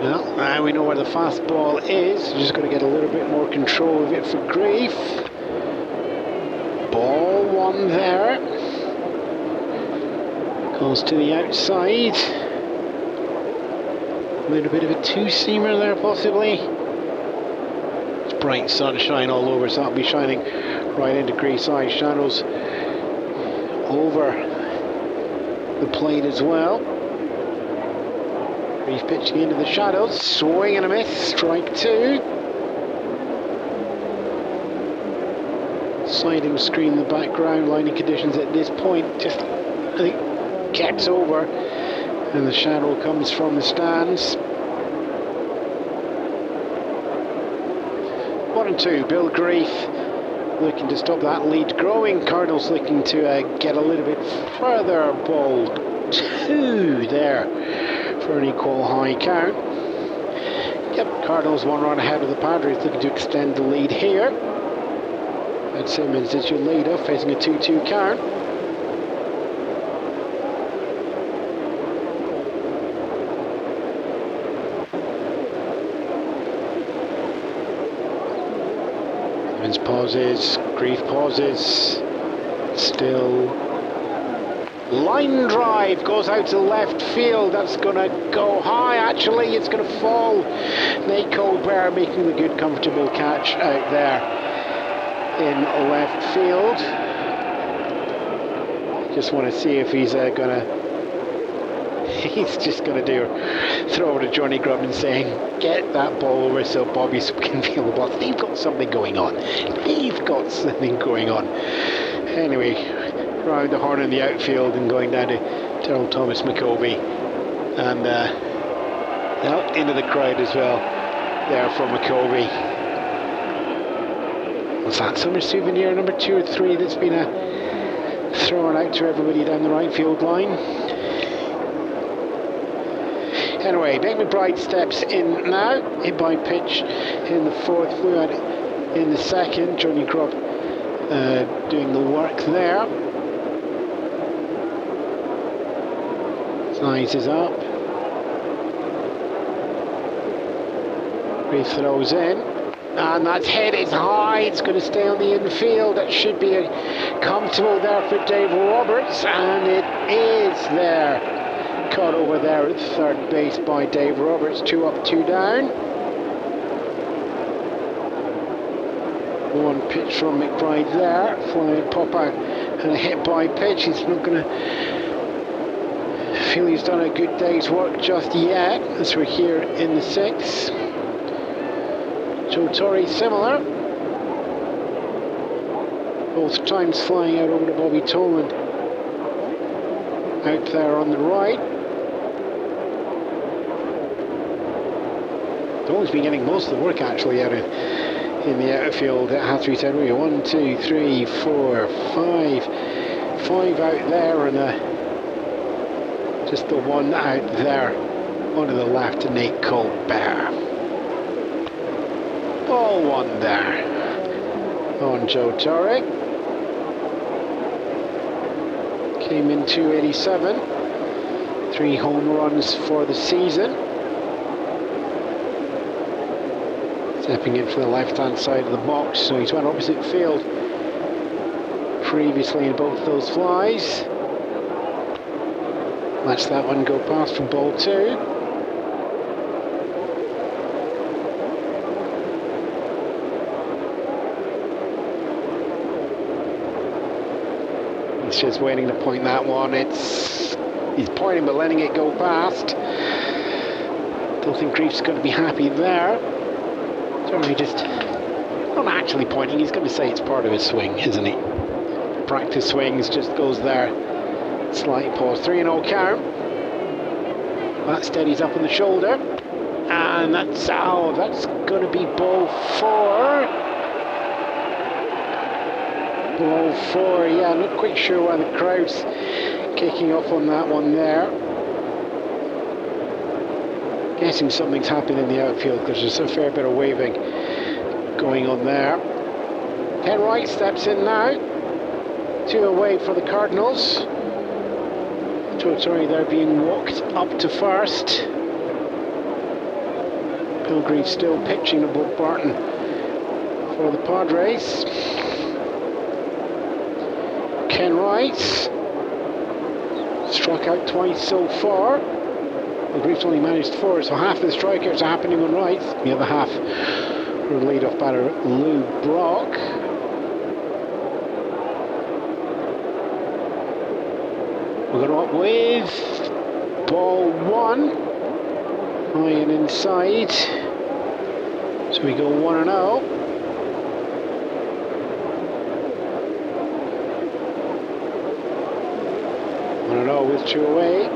Well, now we know where the fastball is. Just got to get a little bit more control of it for Grief. Ball 1 there. Goes to the outside. A little bit of a two-seamer there, possibly. It's bright sunshine all over, so that'll be shining right into Grief's eye. Shadows over the plate as well. He's pitching into the shadows, swing and a miss, strike 2. Sliding screen in the background, lighting conditions at this point just, I think, gets over, and the shadow comes from the stands. 1-2, Bill Grief looking to stop that lead growing. Cardinals looking to get a little bit further. Ball 2 there for an equal high count. Yep, Cardinals 1 run ahead of the Padres, looking to extend the lead here. And Simmons is your leader, facing a 2-2 count. Simmons pauses, Grief pauses, still. Line drive goes out to left field. That's going to go high. Actually, it's going to fall. Nate Colbert making the good, comfortable catch out there in left field. Just want to see if he's going to he's just going to throw to Johnny Grubb and saying, get that ball over so Bobby can feel the ball. They've got something going on. Anyway, round the horn in the outfield and going down to Terrell Thomas McCovey. And out into the crowd as well there for McCovey. Was that summer souvenir number 2 or 3 that's been thrown out to everybody down the right field line? Anyway, Mick McBride steps in now, hit by pitch in the 4th, flew out in the 2nd. Johnny Grubb doing the work there. Slides is up. He throws in, and that's hit. It's high. It's going to stay on the infield. That should be comfortable there for Dave Roberts, and it is there. Caught over there at 3rd base by Dave Roberts. 2 up, 2 down. 1 pitch from McBride there. Flying pop out and a hit by pitch. He's not going to feel he's done a good day's work just yet, as we're here in the 6th. Joe Torre similar. Both times flying out over to Bobby Toland. Out there on the right. Toland's been getting most of the work actually out in the outfield. It has to be said. 1, 2, 3, 4, 5. 5 out there, and just the 1 out there onto the left to Nate Colbert. Ball 1 there on Joe Torre. Came in 287. 3 home runs for the season. Stepping in for the left-hand side of the box, so he's went opposite field previously in both those flies. Let's that one go past from ball 2. He's just waiting to point that one. He's pointing but letting it go past. Don't think Grief's going to be happy there. Certainly just not actually pointing. He's going to say it's part of his swing, isn't he? Practice swings, just goes there. Slight pause. 3-0 count. That steadies up on the shoulder. And that's going to be ball 4. Ball 4, yeah, not quite sure why the crowd's kicking off on that one there. Guessing something's happened in the outfield because there's a fair bit of waving going on there. Ken Wright steps in now. 2 away for the Cardinals. Sorry, they're being walked up to first. Pilgrim still pitching to Bob Barton for the Padres. Ken Wright struck out twice so far. The Griefs only managed 4, so half of the strikeouts are happening on Wright. The other half for lead-off batter Lou Brock. We're going up with ball 1, high and inside. So we go 1-0. 1-0 with 2 away.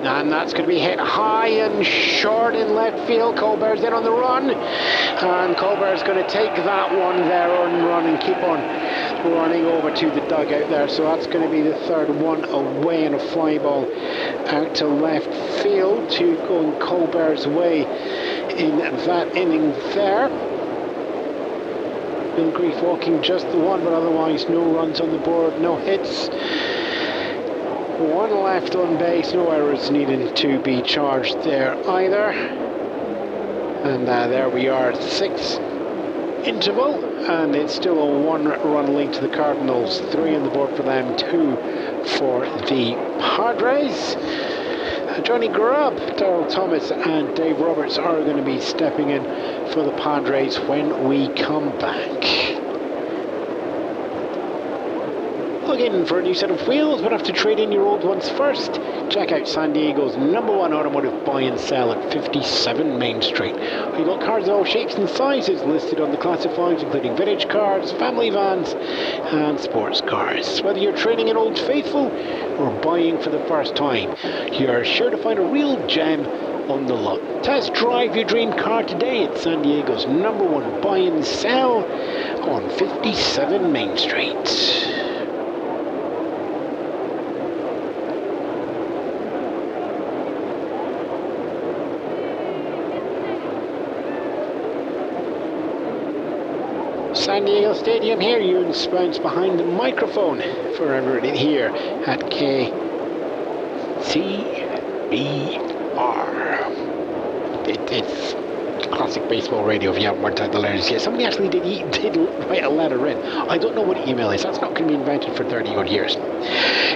And that's going to be hit high and short in left field. Colbert's in on the run. And Colbert's going to take that one there on run and keep on running over to the dugout there. So that's going to be the 3rd one away, and a fly ball out to left field to going Colbert's way in that inning there. Bill Grief walking just the 1, but otherwise no runs on the board, no hits. 1 left on base, no errors needed to be charged there either. And there we are, 6th interval, and it's still a 1-run lead to the Cardinals. 3 on the board for them, 2 for the Padres. Johnny Grubb, Darryl Thomas and Dave Roberts are going to be stepping in for the Padres when we come back. Looking for a new set of wheels, but have to trade in your old ones first? Check out San Diego's #1 automotive buy and sell at 57 Main Street. We've got cars of all shapes and sizes listed on the classifieds, including vintage cars, family vans, and sports cars. Whether you're trading in Old Faithful or buying for the first time, you're sure to find a real gem on the lot. Test drive your dream car today at San Diego's #1 buy and sell on 57 Main Street. San Diego Stadium here, Ewan Spence behind the microphone for everybody here at KCBR. It's classic baseball radio if you haven't worked out the letters yet. Somebody actually did write a letter in. I don't know what email is. That's not going to be invented for 30 odd years.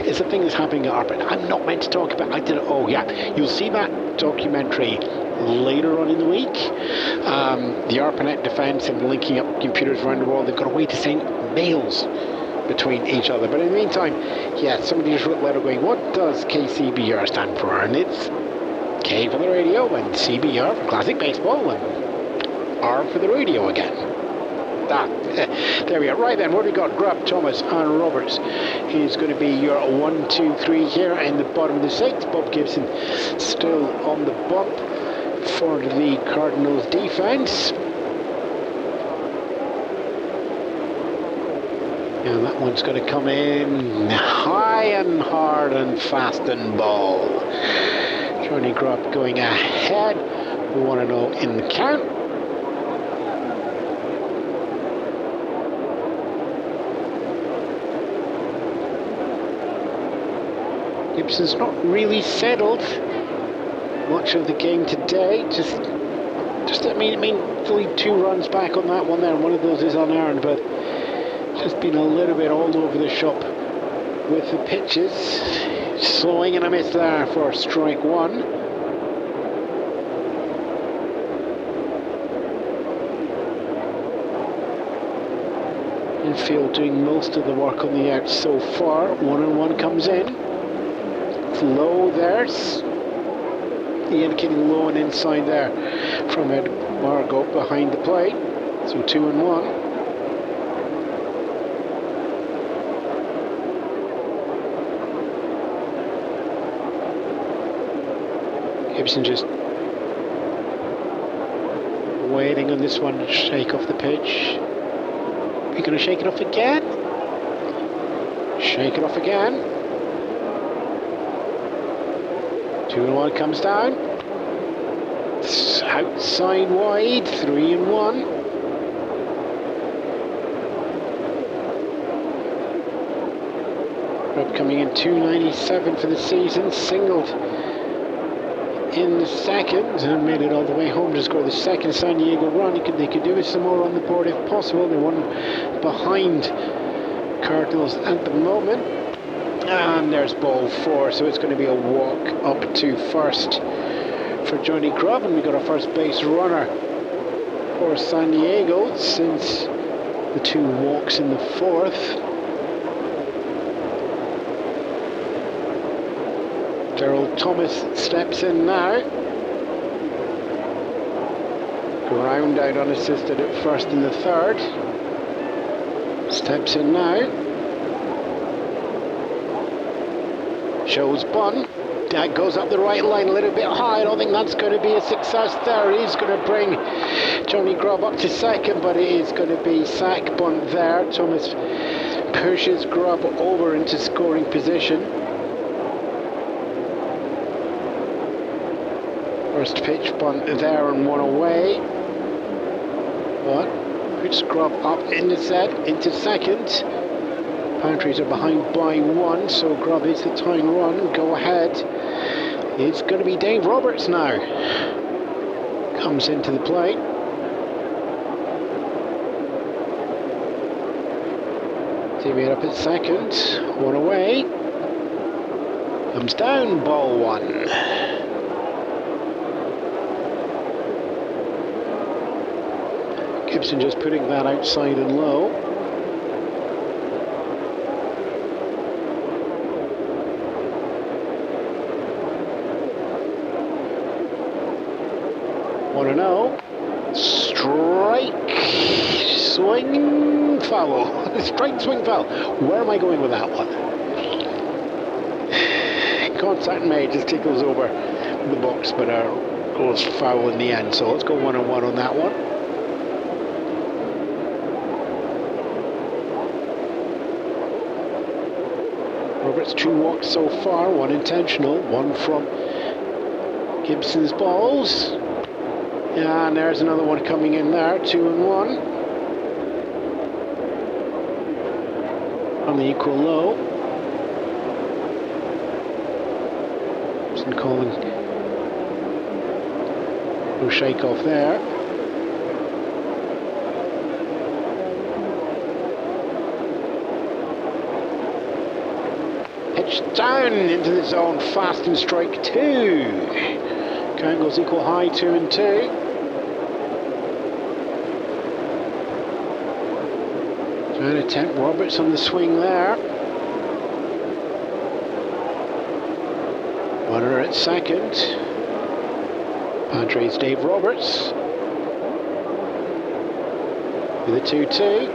It's a thing that's happening at ARPANET. I'm not meant to talk about. Oh yeah, you'll see that documentary later on in the week. The ARPANET defense and linking up computers around the world, they've got a way to send mails between each other. But in the meantime, yeah, somebody just wrote a letter going, what does KCBR stand for? And it's K for the radio and CBR for classic baseball and R for the radio again. There we go. Right then, what have we got? Grubb, Thomas and Roberts is going to be your 1, 2, 3 here in the bottom of the 6th. Bob Gibson still on the bump for the Cardinals defense. And that one's going to come in high and hard and fast and ball. Johnny Grubb going ahead, 1-0 in the count. Gibson's not really settled much of the game today. Just I mean, only 2 runs back on that one there, and one of those is unearned, but just been a little bit all over the shop with the pitches. Swing and a miss there for strike 1. Infield doing most of the work on the out so far. 1-1 comes in. It's low there. Ian getting low and inside there from Ed Margot behind the plate. So 2-1. Gibson just waiting on this one to shake off the pitch. Are you going to shake it off again? Shake it off again. 2-1 comes down. It's outside wide. 3-1. Rob coming in 297 for the season. Singled in the second and made it all the way home to score the second San Diego run. They could do with some more on the board if possible. They're 1 behind Cardinals at the moment. And there's ball 4, so it's going to be a walk up to first for Johnny Grubb, and we got a first base runner for San Diego since the 2 walks in the 4th. Gerald Thomas steps in now. Ground out unassisted at first in the 3rd. Steps in now. Shows bunt. That goes up the right line a little bit high. I don't think that's going to be a success there. He's going to bring Johnny Grubb up to second, but it is going to be sack bunt there. Thomas pushes Grubb over into scoring position. First pitch bunt there and 1 away. But puts Grubb up into second. Padres are behind by 1, so Grubb is the tying run. Go ahead. It's going to be Dave Roberts now. Comes into the plate. TV up at second. 1 away. Comes down. Ball 1. Gibson just putting that outside and low. 1-0. Strike, swing, foul. Strike, swing, foul. Where am I going with that one? Contact made, just tickles over the box, but goes foul in the end. So let's go 1-1 on that one. Roberts 2 walks so far, 1 intentional, 1 from Gibson's balls. And there's another one coming in there, 2-1. On the equal low. Gibson calling no shake off there. Pitch down into the zone, fast and strike 2. Count goes equal high, 2-2. Trying to tempt Roberts on the swing there. Runner at second. Padres Dave Roberts. With a 2-2.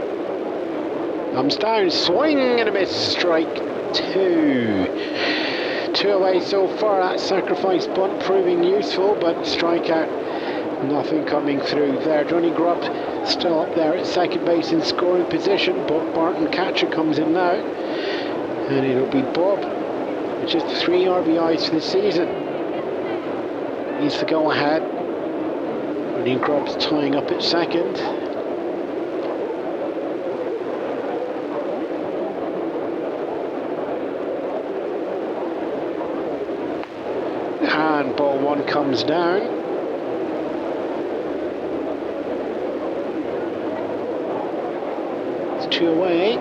Comes down, swing and a miss, strike 2. 2 away so far. That sacrifice bunt proving useful, but strikeout, nothing coming through there. Johnny Grubb still up there at second base in scoring position. Bob Barton catcher comes in now, and it'll be Bob with just 3 RBIs for the season. He's the go ahead. Johnny Grubb's tying up at second. And ball 1 comes down. It's 2 away.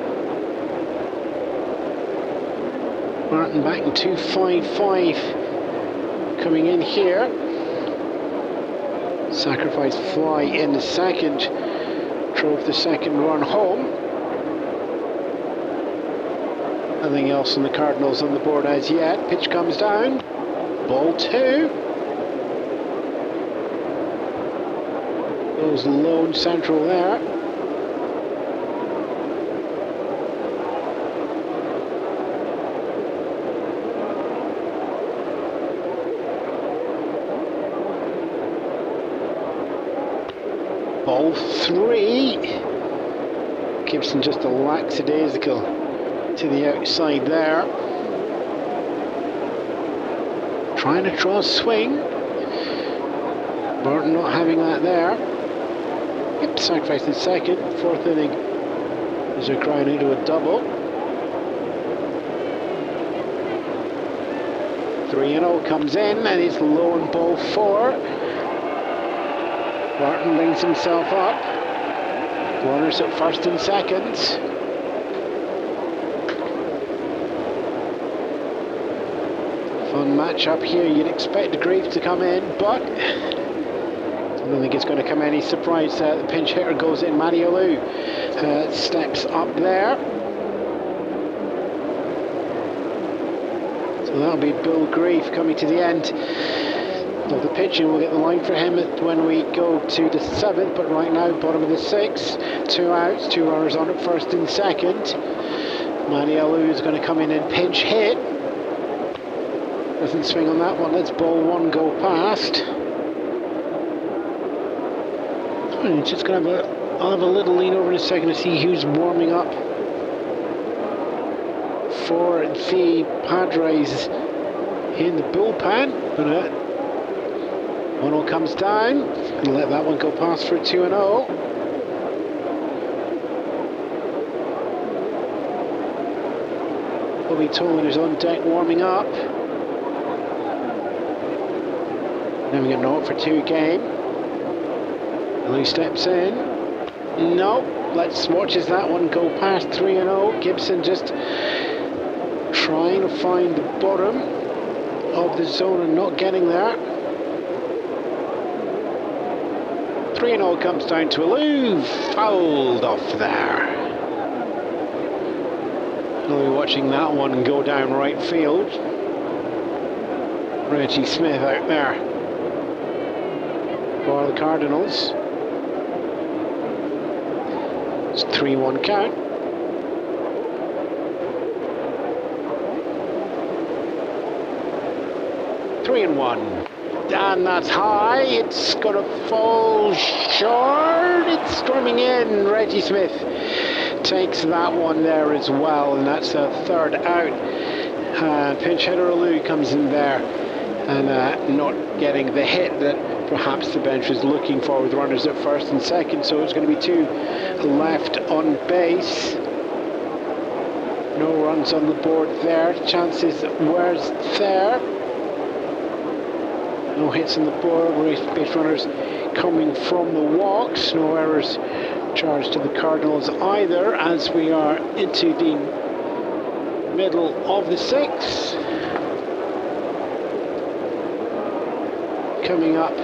Martin back in 2-5-5 coming in here. Sacrifice fly in the second. Drove the second run home. Nothing else on the Cardinals on the board as yet. Pitch comes down. Ball 2. Goes low and central there. Ball 3. Gibson just a lackadaisical to the outside there. Trying to draw a swing. Barton not having that there. Yep, sacrifice in second. 4th inning as they're crying into a double. 3-0 comes in and it's low and ball 4. Barton brings himself up. Runners at first and second. Fun match up here. You'd expect Grief to come in, but I don't think it's going to come any surprise. The pinch hitter goes in. Mariolu steps up there. So that'll be Bill Grief coming to the end of the pitching. We'll get the line for him when we go to the 7th, but right now, bottom of the 6th. 2 outs, 2 runners on at first and second. Mariolu is going to come in and pinch hit. Doesn't swing on that one. Let's ball 1 go past. Just going to I'll have a little lean over in a second to see who's warming up for the Padres in the bullpen. But 1-0 comes down. And let that one go past for 2-0. Bobby Tolan is on deck warming up. Then we get an 0 for 2 game. Lou steps in. No, let's watch as that one go past 3-0. Gibson just trying to find the bottom of the zone and not getting there. 3-0 comes down to Lou. Fouled off there. We'll be watching that one go down right field. Reggie Smith out there. for the Cardinals. It's 3-1 count. Three and one. And that's high. It's going to fall short. It's storming in. Reggie Smith takes that one there as well, and that's a third out. Pinch hitter Lou comes in there and not getting the hit that perhaps the bench was looking for, with runners at first and second. So it's going to be two left on base. No runs on the board there. Chances were there. No hits on the board. Base runners coming from the walks. No errors charged to the Cardinals either, as we are into the middle of the sixth. Coming up,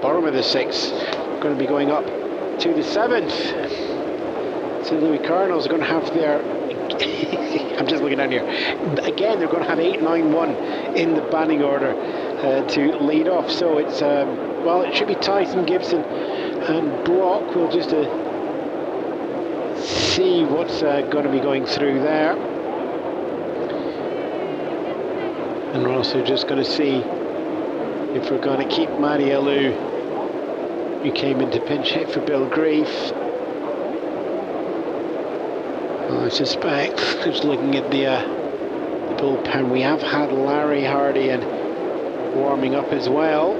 bottom of the sixth. Going to be going up to the seventh. St Louis Cardinals are going to have their I'm just looking down here. Again, they're going to have 8-9-1 in the batting order to lead off. So it's, it should be Tyson, Gibson and Brock. We'll just see what's going to be going through there. And we're also just going to see if we're going to keep Matty Alou, who came into pinch hit for Bill Grief. I suspect, just looking at the bullpen, we have had Larry Hardy and warming up as well.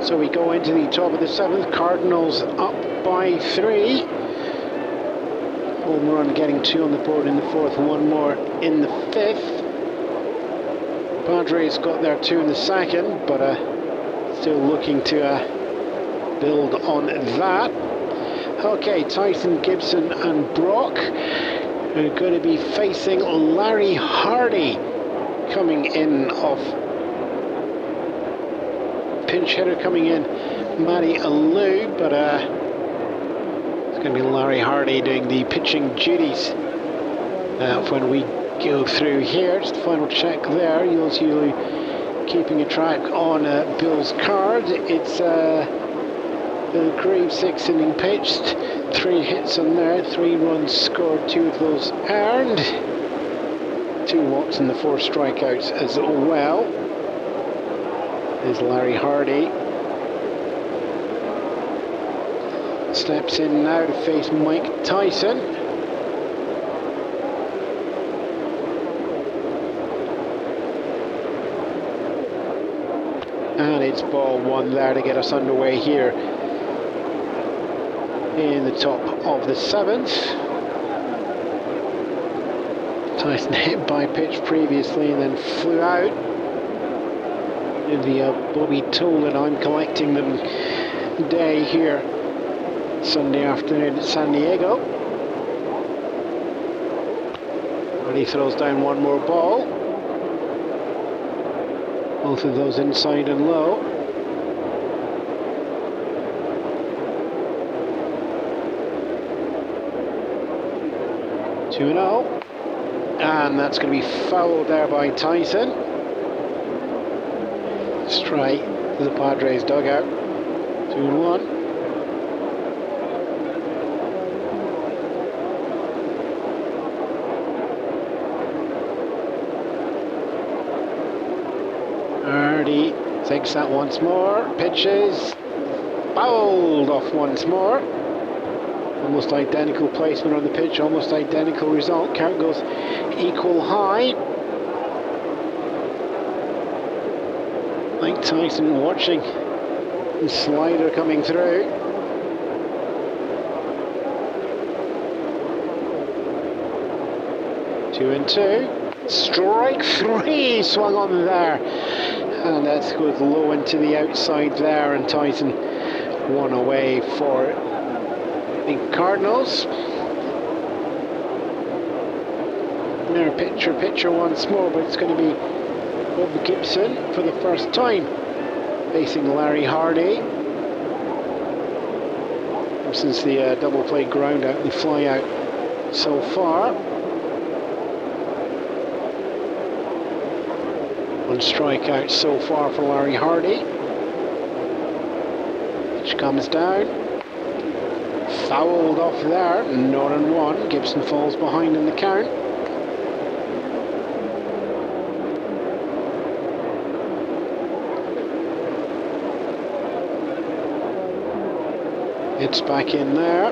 So we go into the top of the seventh. Cardinals up by 3. Home run getting 2 on the board in the fourth, 1 more in the fifth. Padres got their 2 in the second, but still looking to build on that. Okay, Tyson, Gibson and Brock are going to be facing Larry Hardy, coming in off pinch hitter coming in, Matty Alou, but it's going to be Larry Hardy doing the pitching duties when we go through here. Just the final check there. You'll see Lou keeping a track on Bill's card. It's Bill Grieve, 6 inning pitched, 3 hits on there, 3 runs scored, 2 of those earned, 2 walks and the 4 strikeouts as well. There's Larry Hardy. Steps in now to face Mike Tyson. And it's ball 1 there to get us underway here in the top of the 7th. Tyson hit by pitch previously and then flew out. In the Bobby Tolan I'm collecting them day here Sunday afternoon at San Diego. And he throws down 1 more ball. Both of those inside and low. Two and 0, and that's going to be fouled there by Tyson. Strike to the Padres dugout. 2-1. Hardy takes that once more. Pitches, fouled off once more. Almost identical placement on the pitch, almost identical result. Count goes equal high. Mike Tyson watching the slider coming through. Two and 2. Strike 3 swung on there. And that goes low into the outside there, and Tyson 1 away for the Cardinals. Now pitcher once more, but it's going to be Bob Gibson for the first time facing Larry Hardy. Since the double play ground out and fly out so far. One strikeout so far for Larry Hardy. Which comes down. Fouled off there, 0-1. Gibson falls behind in the count. It's back in there.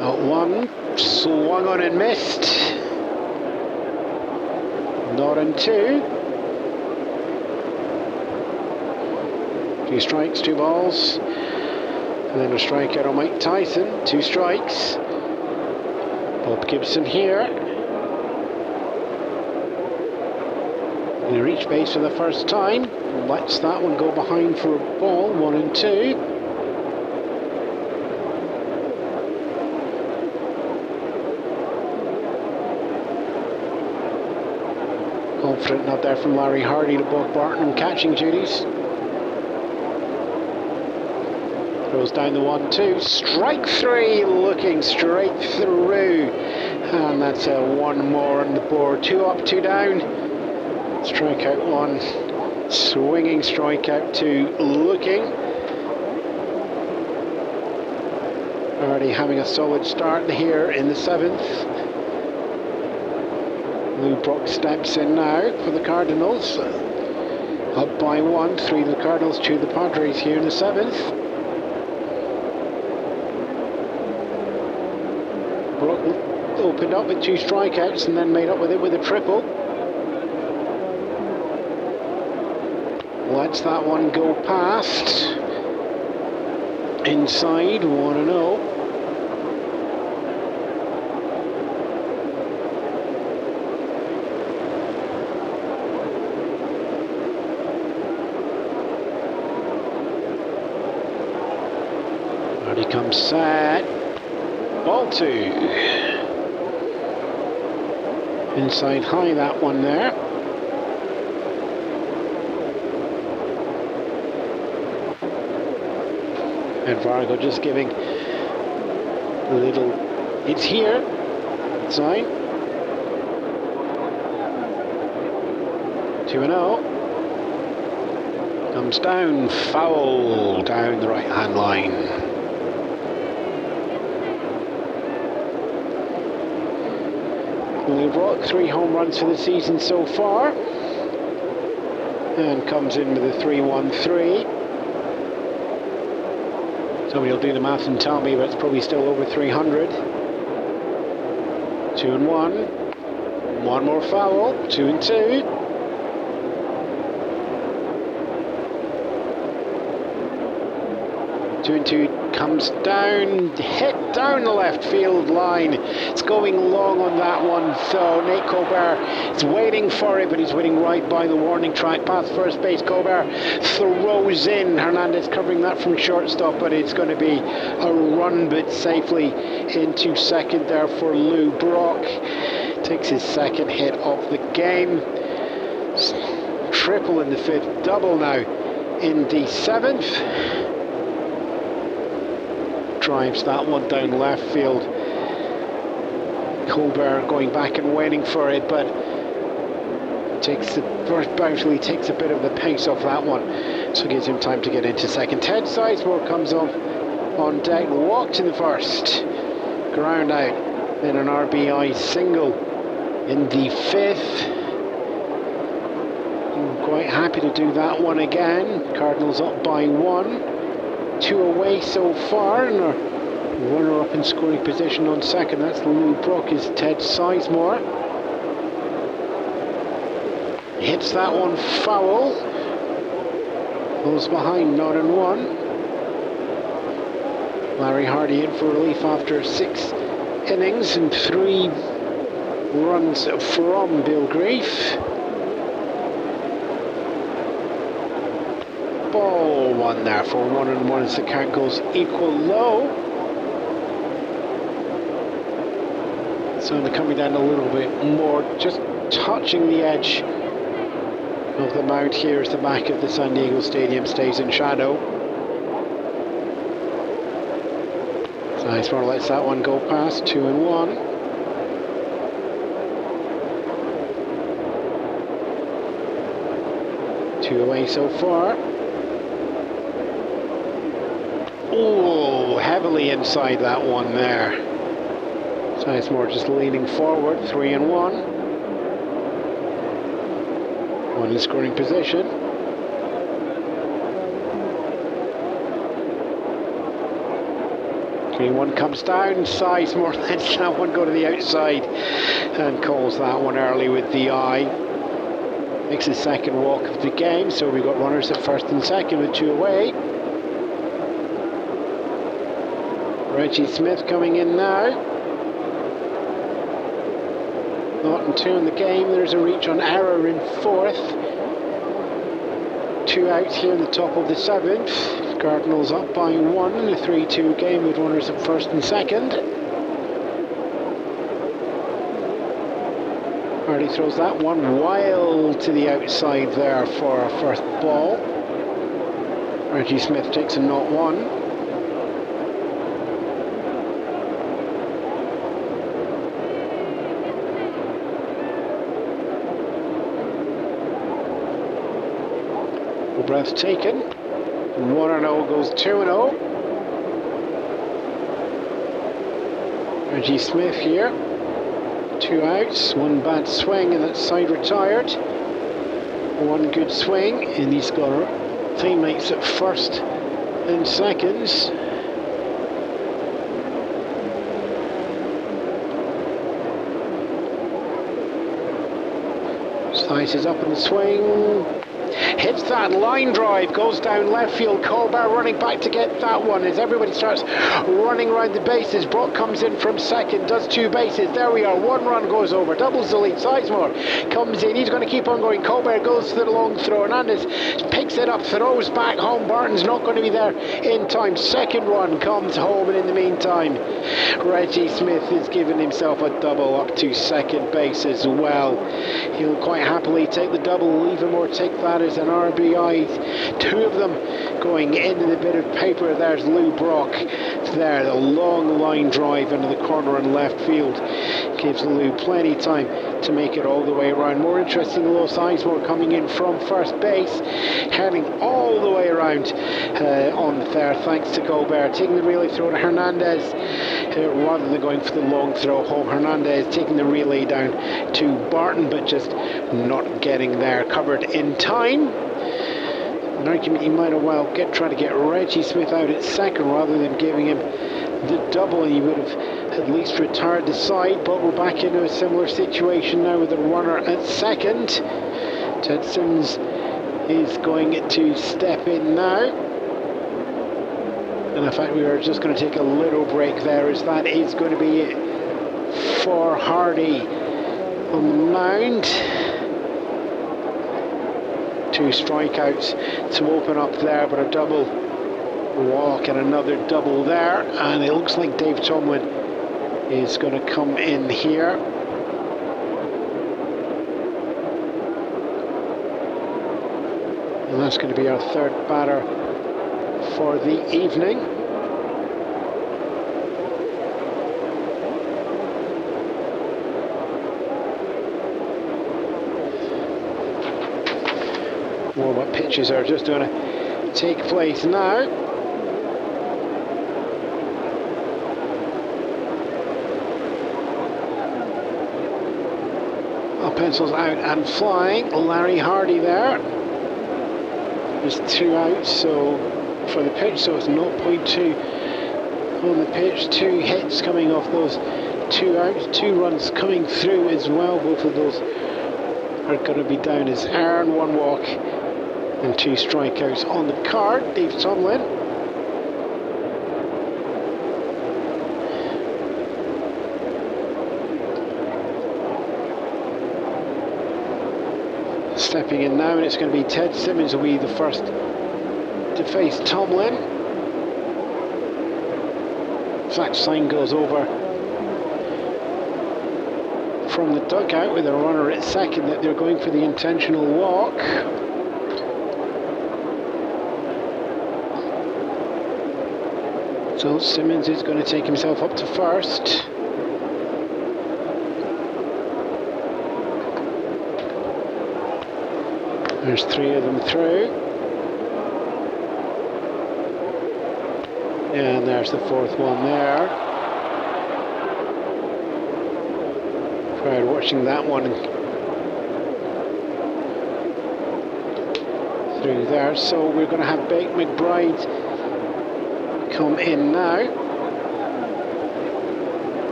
0-1. Swung on and missed. 0-2. 2 strikes, 2 balls. And then a strikeout on Mike Tyson. 2 strikes. Bob Gibson here. He reached base for the first time. Lets that one go behind for a ball. 1-2. Confident not there from Larry Hardy to Bob Barton catching duties. Throws down the 1-2. Strike 3, looking straight through. And that's a 1 more on the board. 2 up, 2 down. Strikeout 1. Swinging strikeout 2. Looking. Already having a solid start here in the 7th. Lou Brock steps in now for the Cardinals. Up by 1. 3 to the Cardinals, 2 to the Padres here in the 7th. Brock opened up with 2 strikeouts and then made up with it with a triple. Lets that one go past. Inside, 1-0. Already comes set. Ball 2. Inside high, that one there. And Vargo just giving a little, it's here, sign. 2-0. Comes down, foul, down the right-hand line. Lou Brock, 3 home runs for the season so far. And comes in with a 3-1-3. Somebody will do the math and tell me, but it's probably still over 300. 2-1. 1 more foul. 2-2. 2-2 comes down, hit down the left field line. It's going long on that one, so Nate Colbert is waiting for it, but he's waiting right by the warning track past first base. Colbert throws in. Hernandez covering that from shortstop, but it's going to be a run, but safely into second there for Lou Brock. Takes his second hit of the game. Triple in the 5th, double now in the 7th. Drives that one down left field. Colbert going back and waiting for it, but takes the first bounce, really takes a bit of the pace off that one, so gives him time to get into second. Ted Sizemore comes on deck, walks in the first, ground out, then an RBI single in the 5th. I'm quite happy to do that one again. Cardinals up by 1. 2 away so far, and a runner up in scoring position on second. That's Lou Brock, is Ted Sizemore. Hits that one foul. Goes behind, 0-1. Larry Hardy in for relief after 6 innings and 3 runs from Bill Grief. Ball 1 there for 1-1 as the count goes equal low. So they're coming down a little bit more, just touching the edge of the mound here as the back of the San Diego Stadium stays in shadow. Sizemore lets that one go past, 2-1. Two away so far. Oh, heavily inside that one there. Sizemore just leaning forward, 3-1. One in scoring position. One comes down, Sizemore lets that one go to the outside and calls that one early with the eye. Makes his second walk of the game, so we've got runners at first and second with two away. Reggie Smith coming in now. 0-2 in the game. There's a reach on error in fourth. Two outs here in the top of the seventh. Cardinals up by one in a 3-2 game with runners at first and second. Hardy throws that one wild to the outside there for a first ball. Reggie Smith takes a 0-1. Breath taken. 1-0 goes 2-0. Reggie Smith here. Two outs, one bad swing, and that side retired. One good swing, and he's got teammates at first and seconds. Slices up in the swing. Hits that line drive, goes down left field. Colbert running back to get that one as everybody starts running around the bases. Brock comes in from second, does two bases. There we are, one run goes over, doubles the lead. Sizemore comes in, he's going to keep on going. Colbert goes to the long throw. Hernandez picks it up, throws back home. Barton's not going to be there in time. Second run comes home, and in the meantime, Reggie Smith has given himself a double up to second base as well. He'll quite happily take the double. Livermore take that as an RBI. Two of them going into the bit of paper. There's Lou Brock there, the long line drive into the corner and left field gives Lou plenty time to make it all the way around. More interesting, Low Sizemore coming in from first base, heading all the way around on there thanks to Colbert, taking the relay throw to Hernandez rather than going for the long throw home. Hernandez taking the relay down to Barton, but just not getting there, covered in time. An argument he might have well try to get Reggie Smith out at second rather than giving him the double. He would have at least retired the side, but we're back into a similar situation now with a runner at second. Ted Simmons is going to step in now. And in fact, we are just going to take a little break there, as that is going to be it for Hardy on the mound. Two strikeouts to open up there, but a double walk and another double there, and it looks like Dave Tomlin is going to come in here. And that's going to be our third batter for the evening. Warm-up pitches are just going to take place now. Pencils out and flying. Larry Hardy there. There's two outs so for the pitch, so it's 0.2 on the pitch. Two hits coming off those two outs. Two runs coming through as well. Both of those are going to be down as earned. One walk and two strikeouts on the card. Dave Tomlin. Stepping in now, and it's going to be Ted Simmons will be the first to face Tomlin. Zach Sign goes over from the dugout with a runner at second that they're going for the intentional walk. So Simmons is going to take himself up to first. There's 3 of them through. And there's the 4th one there. Crowd watching that one through there. So we're going to have Bake McBride come in now.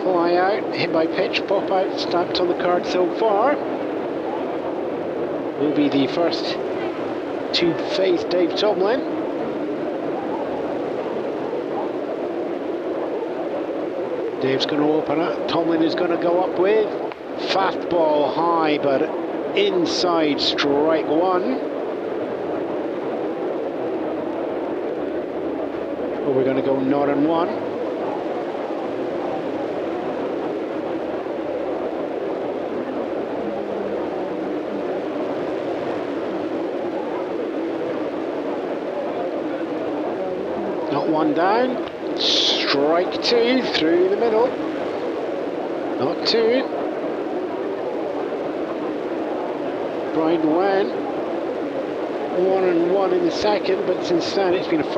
Fly out, hit by pitch, pop out, stamped on the card so far. Will be the first to face Dave Tomlin. Dave's going to open up. Tomlin is going to go up with fastball high, but inside, strike 1. But we're going to go 0-1. Not 1 down. Strike 2 through the middle. Not 2. Brian went 1-1 in the second, but since then it's been a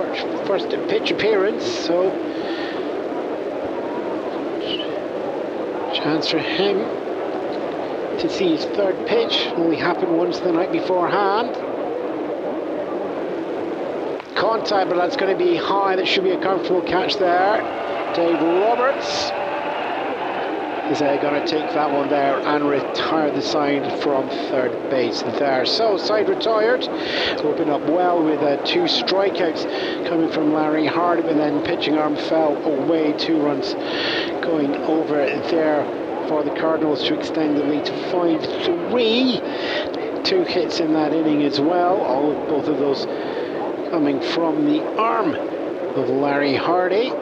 first pitch appearance, so chance for him to see his 3rd pitch. Only happened once the night beforehand. Contact, but that's going to be high. That should be a comfortable catch there. Dave Roberts is going to take that one there and retire the side from 3rd base there. So side retired. Opened up well with 2 strikeouts coming from Larry Hardy, and then pitching arm fell away. 2 runs going over there for the Cardinals to extend the lead to 5-3. 2 hits in that inning as well. Both of those coming from the arm of Larry Hardy.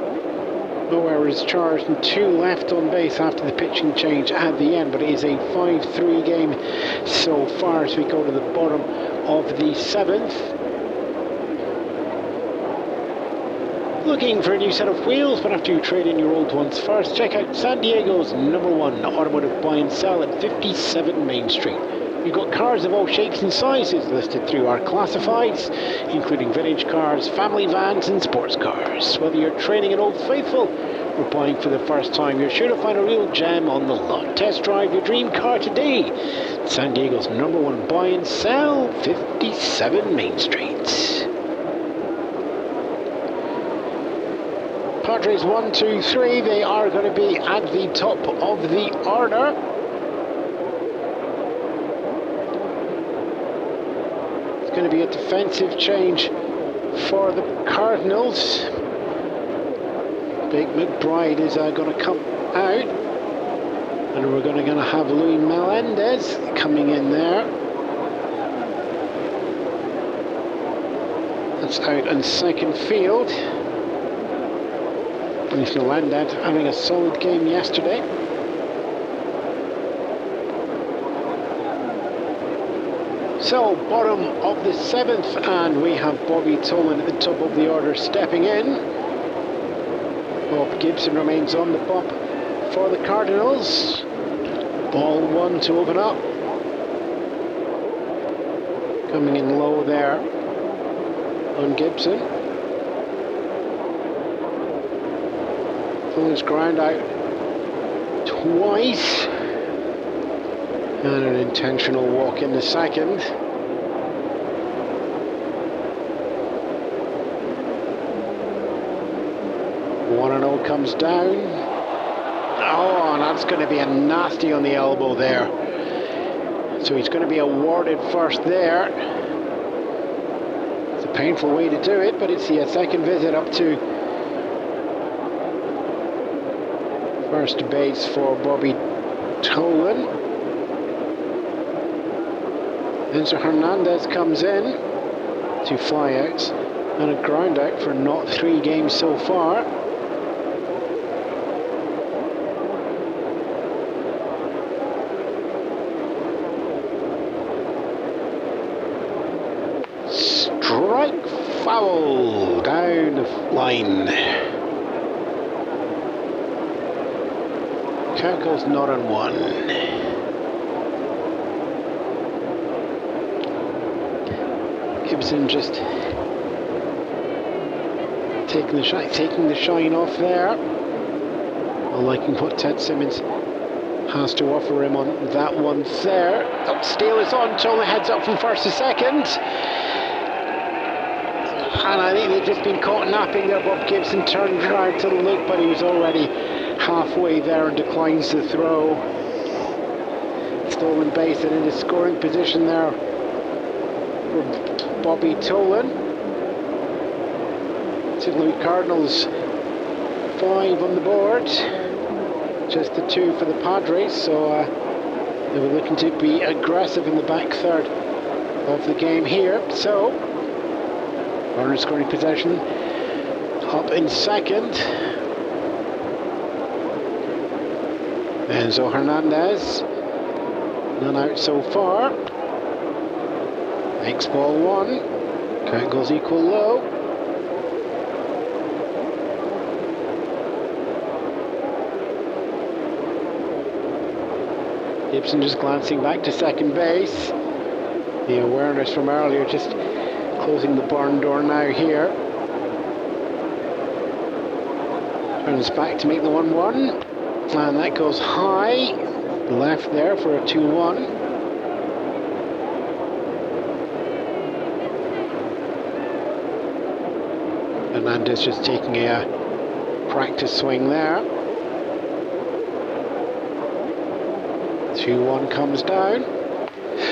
No errors charged and 2 left on base after the pitching change at the end, but it is a 5-3 game so far as we go to the bottom of the 7th. Looking for a new set of wheels, but after you trade in your old ones first, check out San Diego's #1 automotive buy and sell at 57 Main Street. We've got cars of all shapes and sizes listed through our classifieds, including vintage cars, family vans and sports cars. Whether you're trading an Old Faithful or buying for the first time, you're sure to find a real gem on the lot. Test drive your dream car today. San Diego's #1 buy and sell, 57 Main Street. Padres 1, 2, 3, they are going to be at the top of the order. Going to be a defensive change for the Cardinals. Big McBride is going to come out, and we're going to have Louis Melendez coming in there. That's out in second field. Luis Melendez having a solid game yesterday. So, bottom of the 7th, and we have Bobby Tolan at the top of the order stepping in. Bob Gibson remains on the bump for the Cardinals. Ball 1 to open up. Coming in low there on Gibson. Tolan's ground out twice. And an intentional walk in the second. 1-0 comes down. Oh, and that's going to be a nasty on the elbow there. So he's going to be awarded first there. It's a painful way to do it, but it's the second visit up to first base for Bobby Tolan. Enzo Hernandez comes in, 2 flyouts and a ground out for not 3 games so far. Strike foul down the line. Count goes 0-1. Gibson just taking the shine off there. Well, liking what Ted Simmons has to offer him on that one there. Oh, Steele is on, Tolan heads up from first to second. And I think they've just been caught napping there. Bob Gibson turned around to look, but he was already halfway there and declines the throw. Stolen base and in a scoring position there for Bobby Tolan. St Louis Cardinals 5 on the board, just the 2 for the Padres, so they were looking to be aggressive in the back third of the game here. So runner scoring possession up in second. Enzo Hernandez, none out so far. Makes ball 1, count goes equal low. Gibson just glancing back to second base. The awareness from earlier just closing the barn door now here. Turns back to make the 1-1. And that goes high. Left there for a 2-1. Hernandez just taking a practice swing there. 2-1 comes down.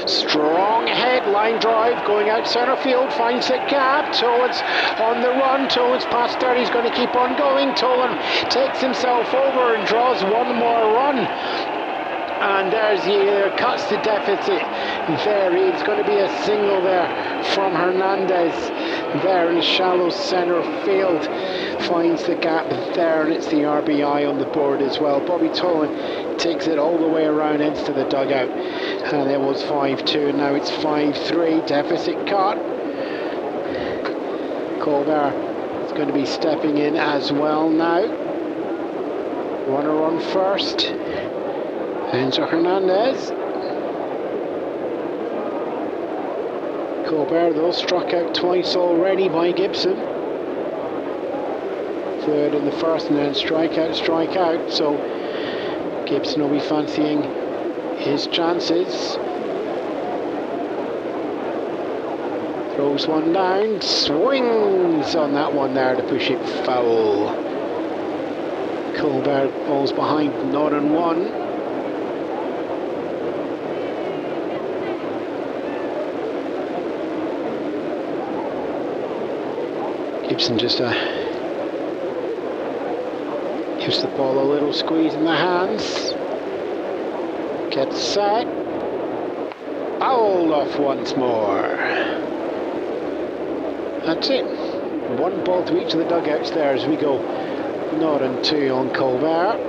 Strong head, line drive, going out centre field, finds the gap. Tolan's on the run. Tolan's past third, he's going to keep on going. Tolan takes himself over and draws one more run. And there's cuts the deficit there. It's going to be a single there from Hernandez there in shallow centre field. Finds the gap there, and it's the RBI on the board as well. Bobby Tolan takes it all the way around into the dugout, and it was 5-2, and now it's 5-3. Deficit cut. Colbert is going to be stepping in as well now. Runner on first. Enzo Hernandez. Colbert, though, struck out twice already by Gibson. Third in the first, and then strikeout. So Gibson will be fancying his chances. Throws one down, swings on that one there to push it foul. Colbert falls behind, 0-1. Gibson just gives the ball a little squeeze in the hands. Gets set. Fouled off once more. That's it. 1 ball to each of the dugouts there as we go 0-2 on Colbert.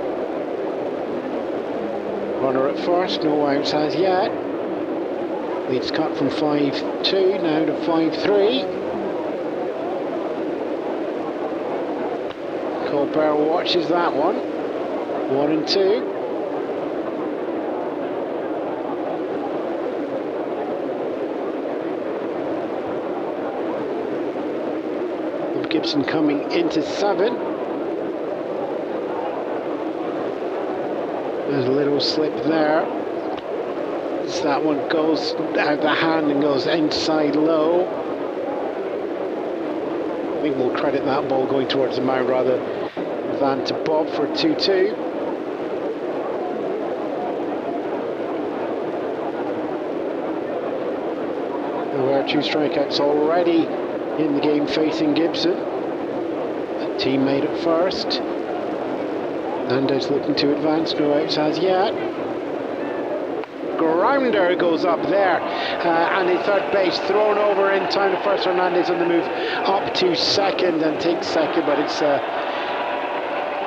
Runner at first, no outs as yet. Leads cut from 5-2 now to 5-3. Colbert watches that one. 1-2. Gibson coming into 7. There's a little slip there. As that one goes out the hand and goes inside low. I think we'll credit that ball going towards the mound rather than to Bob for 2-2. There were 2 strikeouts already in the game facing Gibson. A teammate at first. Hernandez looking to advance, no outs as yet. Grounder goes up there, and a third base thrown over in time to first. Hernandez on the move up to second and takes second, but it's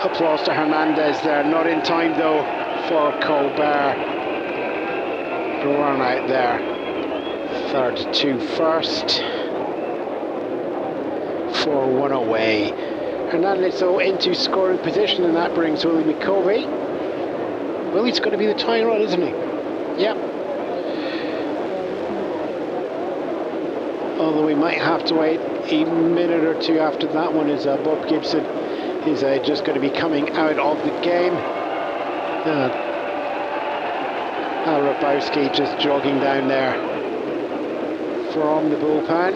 applause to Hernandez there. Not in time though for Colbert. Run out there. Third to first. 4-1 away. Hernandez though into scoring position, and that brings Willie McCovey. Willie's going to be the tying run, isn't he? Yep. Although we might have to wait a minute or two after that one, as Bob Gibson is just going to be coming out of the game. Rabowski just jogging down there from the bullpen.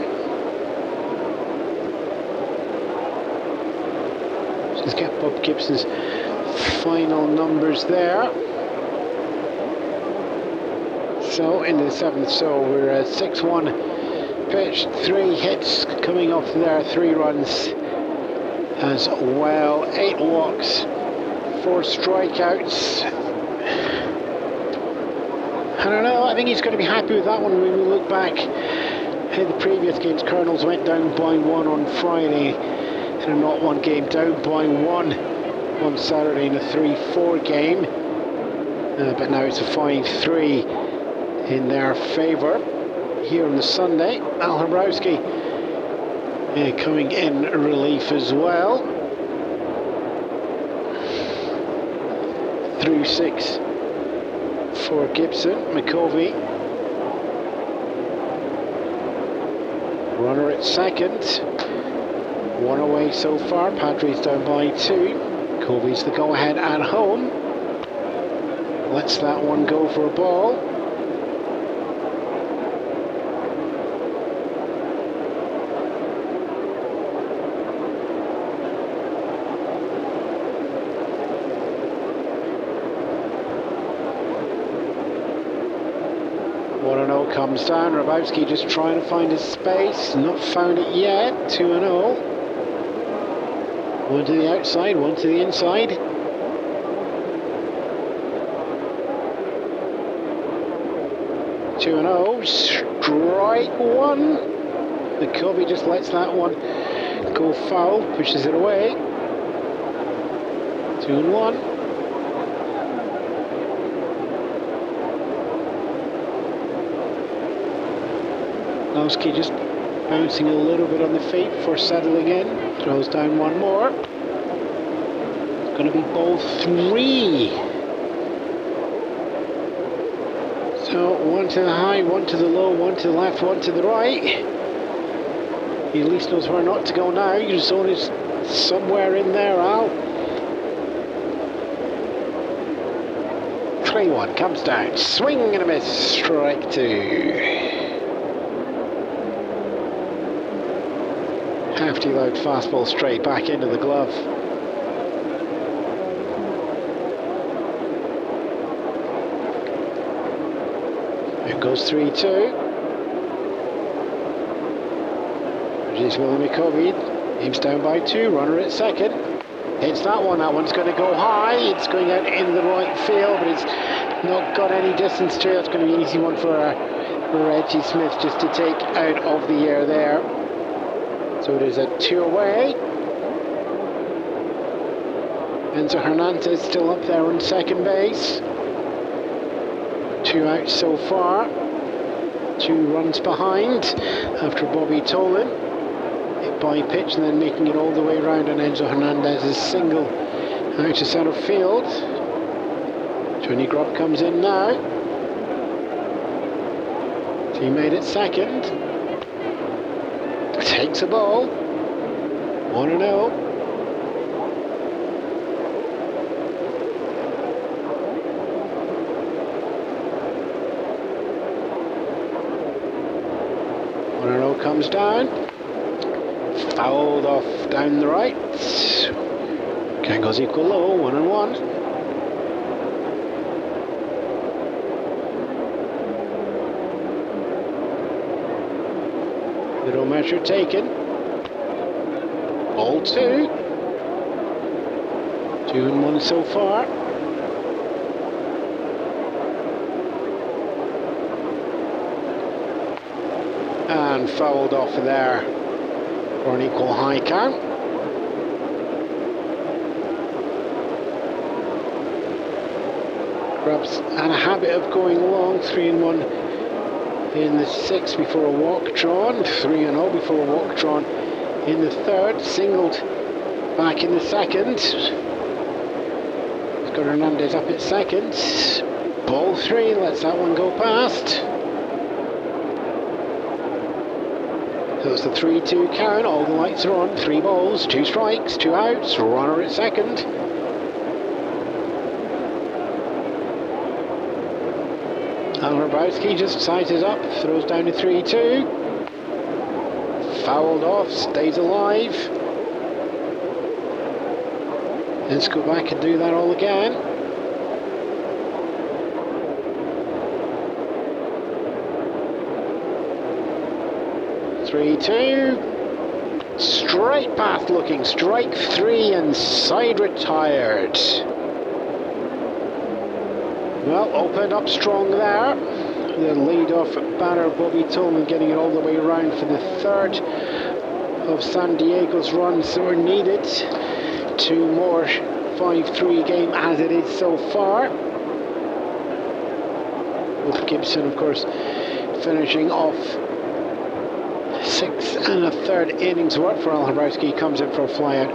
Just get Bob Gibson's final numbers there. So into the 7th, so we're at 6-1 pitch, 3 hits coming off there, 3 runs as well, 8 walks, 4 strikeouts. I don't know, I think he's going to be happy with that one. When we look back in the previous games, Cardinals went down by 1 on Friday in a not one game, down by 1 on Saturday in a 3-4 game, but now it's a 5-3 in their favour here on the Sunday. Al Hrabowski coming in relief as well. Through 6 for Gibson. McCovey, runner at second. 1 away so far. Padres down by 2. McCovey's the go-ahead at home. Lets that one go for a ball. Comes down, Rabowski just trying to find his space, not found it yet. 2-0. 1 to the outside, 1 to the inside. Two and oh, strike 1. The Cubby just lets that one go foul, pushes it away. 2-1. Lowski just bouncing a little bit on the feet before settling in. Throws down 1 more. It's going to be ball 3. So 1 to the high, 1 to the low, 1 to the left, 1 to the right. He at least knows where not to go now. Your zone is somewhere in there, Al. 3-1 comes down. Swing and a miss. Strike 2. Hefty loud fastball straight back into the glove. It goes 3-2. Produce Willie McCovey. Aims down by 2. Runner at second. Hits that one. That one's going to go high. It's going out into the right field, but it's not got any distance to it. It's going to be an easy one for Reggie Smith just to take out of the air there. So it is a 2 away. Enzo Hernandez still up there on second base. 2 out so far. 2 runs behind after Bobby Tolan. Hit by pitch and then making it all the way around on Enzo Hernandez's single out to centre field. Tony Grubb comes in now. Teammate at second. Takes a ball. 1-0. Comes down. Fouled off down the right. Count goes equal low. 1-1. Little measure taken. Ball 2. 2-1 so far. And fouled off there for an equal high count. Grubbs had a habit of going long. 3-1 in the 6th before a walk drawn, 3-0 before a walk drawn in the 3rd, singled back in the 2nd. He's got Hernandez up at second. Ball 3, lets that one go past. So it's the 3-2 count, all the lights are on, 3 balls, 2 strikes, 2 outs, runner at second. And Hrabowski just sizes up, throws down to 3-2. Fouled off, stays alive. Let's go back and do that all again. Three-two. Straight path looking, strike 3 and side retired. Well, opened up strong there. The lead-off batter, Bobby Tillman, getting it all the way around for the third of San Diego's runs that were needed. 2 more, 5-3 game as it is so far. With Gibson, of course, finishing off 6 1/3 innings worth for Al Hrabowski. Comes in for a flyout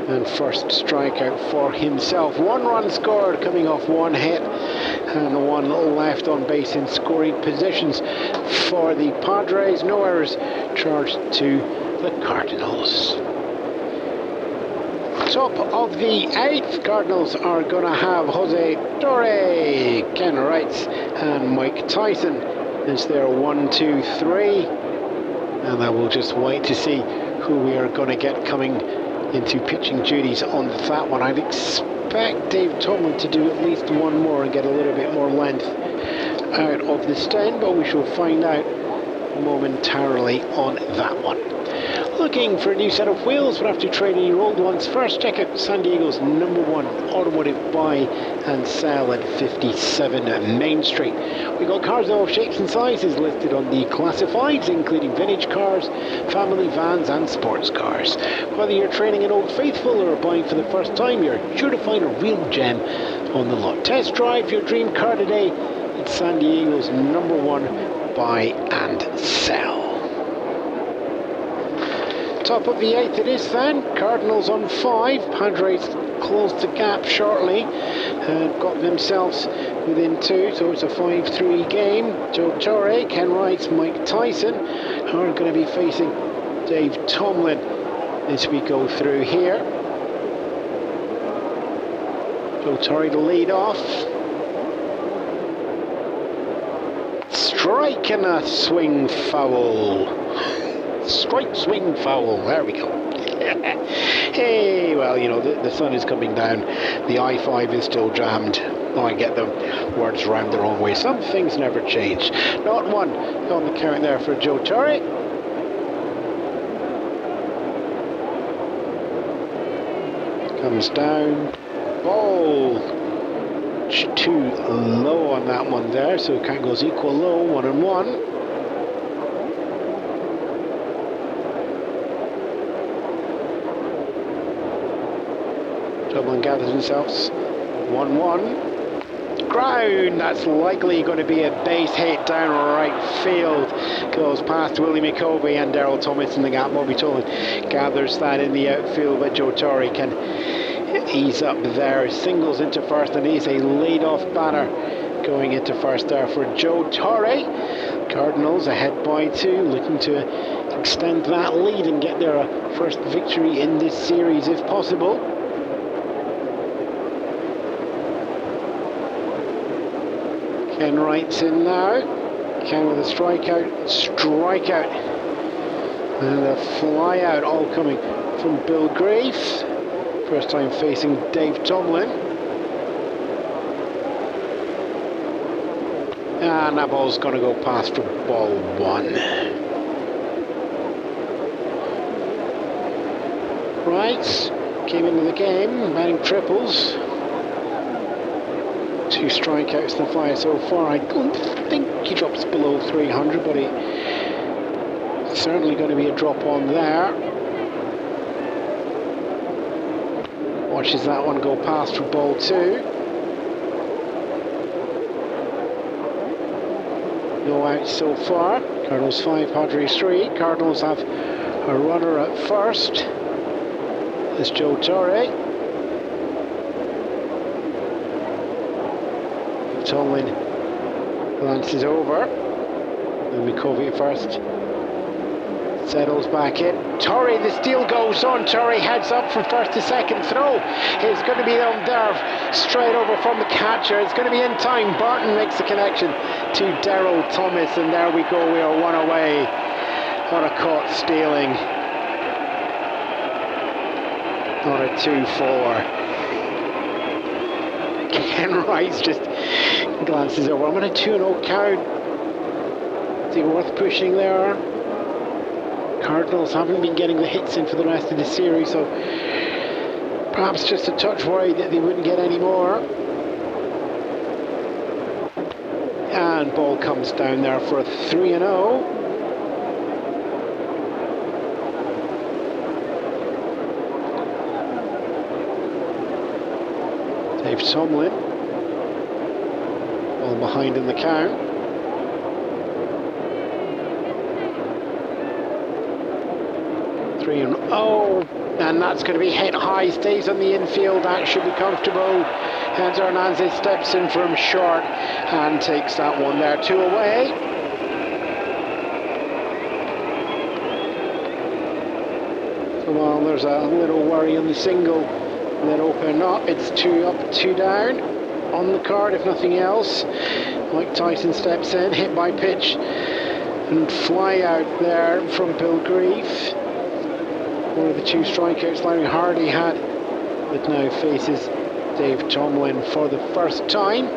and first strikeout for himself. 1 run scored, coming off 1 hit and 1 left on base in scoring positions for the Padres. No errors charged to the Cardinals. Top of the 8th, Cardinals are going to have Jose Torre, Ken Wrights and Mike Tyson. It's their 1-2-3, and I will just wait to see who we are going to get coming into pitching duties on that one. I'd expect Dave Tomlin to do at least 1 more and get a little bit more length out of the stand, but we shall find out momentarily on that one. Looking for a new set of wheels, but after trading your old ones, first check out San Diego's #1 automotive buy and sell at 57 Main Street. We've got cars of all shapes and sizes listed on the classifieds, including vintage cars, family vans and sports cars. Whether you're trading an old faithful or buying for the first time, you're sure to find a real gem on the lot. Test drive your dream car today at San Diego's #1 buy and sell. Top of the 8th it is then. Cardinals on 5. Padres closed the gap shortly and got themselves within 2, so it's a 5-3 game. Joe Torre, Ken Wright, Mike Tyson are going to be facing Dave Tomlin as we go through here. Joe Torre to lead off. Strike and a swing foul. Strike, swing, foul. There we go. Hey, well, you know, the sun is coming down. The I-5 is still jammed. Oh, I get the words around the wrong way. Some things never change. Not 1 on the count there for Joe Torre. Comes down. Ball. Too low on that one there, so count goes equal low, 1-1. Tomlin gathers himself, 1-1. Ground, that's likely going to be a base hit down right field. Goes past Willie McCovey and Daryl Thomas in the gap. Bobby Tillman gathers that in the outfield, but Joe Torre can ease up there. Singles into first, and he's a lead-off batter going into first there for Joe Torre. Cardinals ahead by 2, looking to extend that lead and get their first victory in this series if possible. Ken Wright's in now. Ken with a strikeout, and a fly out, all coming from Bill Graves. First time facing Dave Tomlin. And that ball's going to go past for ball 1. Wright came into the game, batting triples. 2 strikeouts to the flyer so far. I don't think he drops below 300, but it's certainly going to be a drop on there. Watches that one go past for ball 2. No outs so far. Cardinals 5, Padres 3. Cardinals have a runner at first. It's Joe Torre. Tomlin glances over. And McCovey at first. Settles back in. Torrey, the steal goes on. Torrey heads up from first to second. Throw is going to be on there, straight over from the catcher. It's going to be in time. Barton makes the connection to Daryl Thomas, and there we go. We are one away on a caught stealing. On a 2-4. Ken Rice just glances over. I'm on a 2-0 count. Is it worth pushing there? Cardinals haven't been getting the hits in for the rest of the series, so perhaps just a touch worried that they wouldn't get any more. And ball comes down there for a 3-0. Dave Tomlin, all behind in the count. And that's going to be hit high, stays on the infield. That should be comfortable. Hans Hernandez steps in from short and takes that one there. 2 away. So while there's a little worry on the single that open up, it's 2 up, 2 down on the card if nothing else. Mike Tyson steps in, hit by pitch and fly out there from Bill Grief. One of the 2 strikeouts Larry Hardy had, but now faces Dave Tomlin for the first time.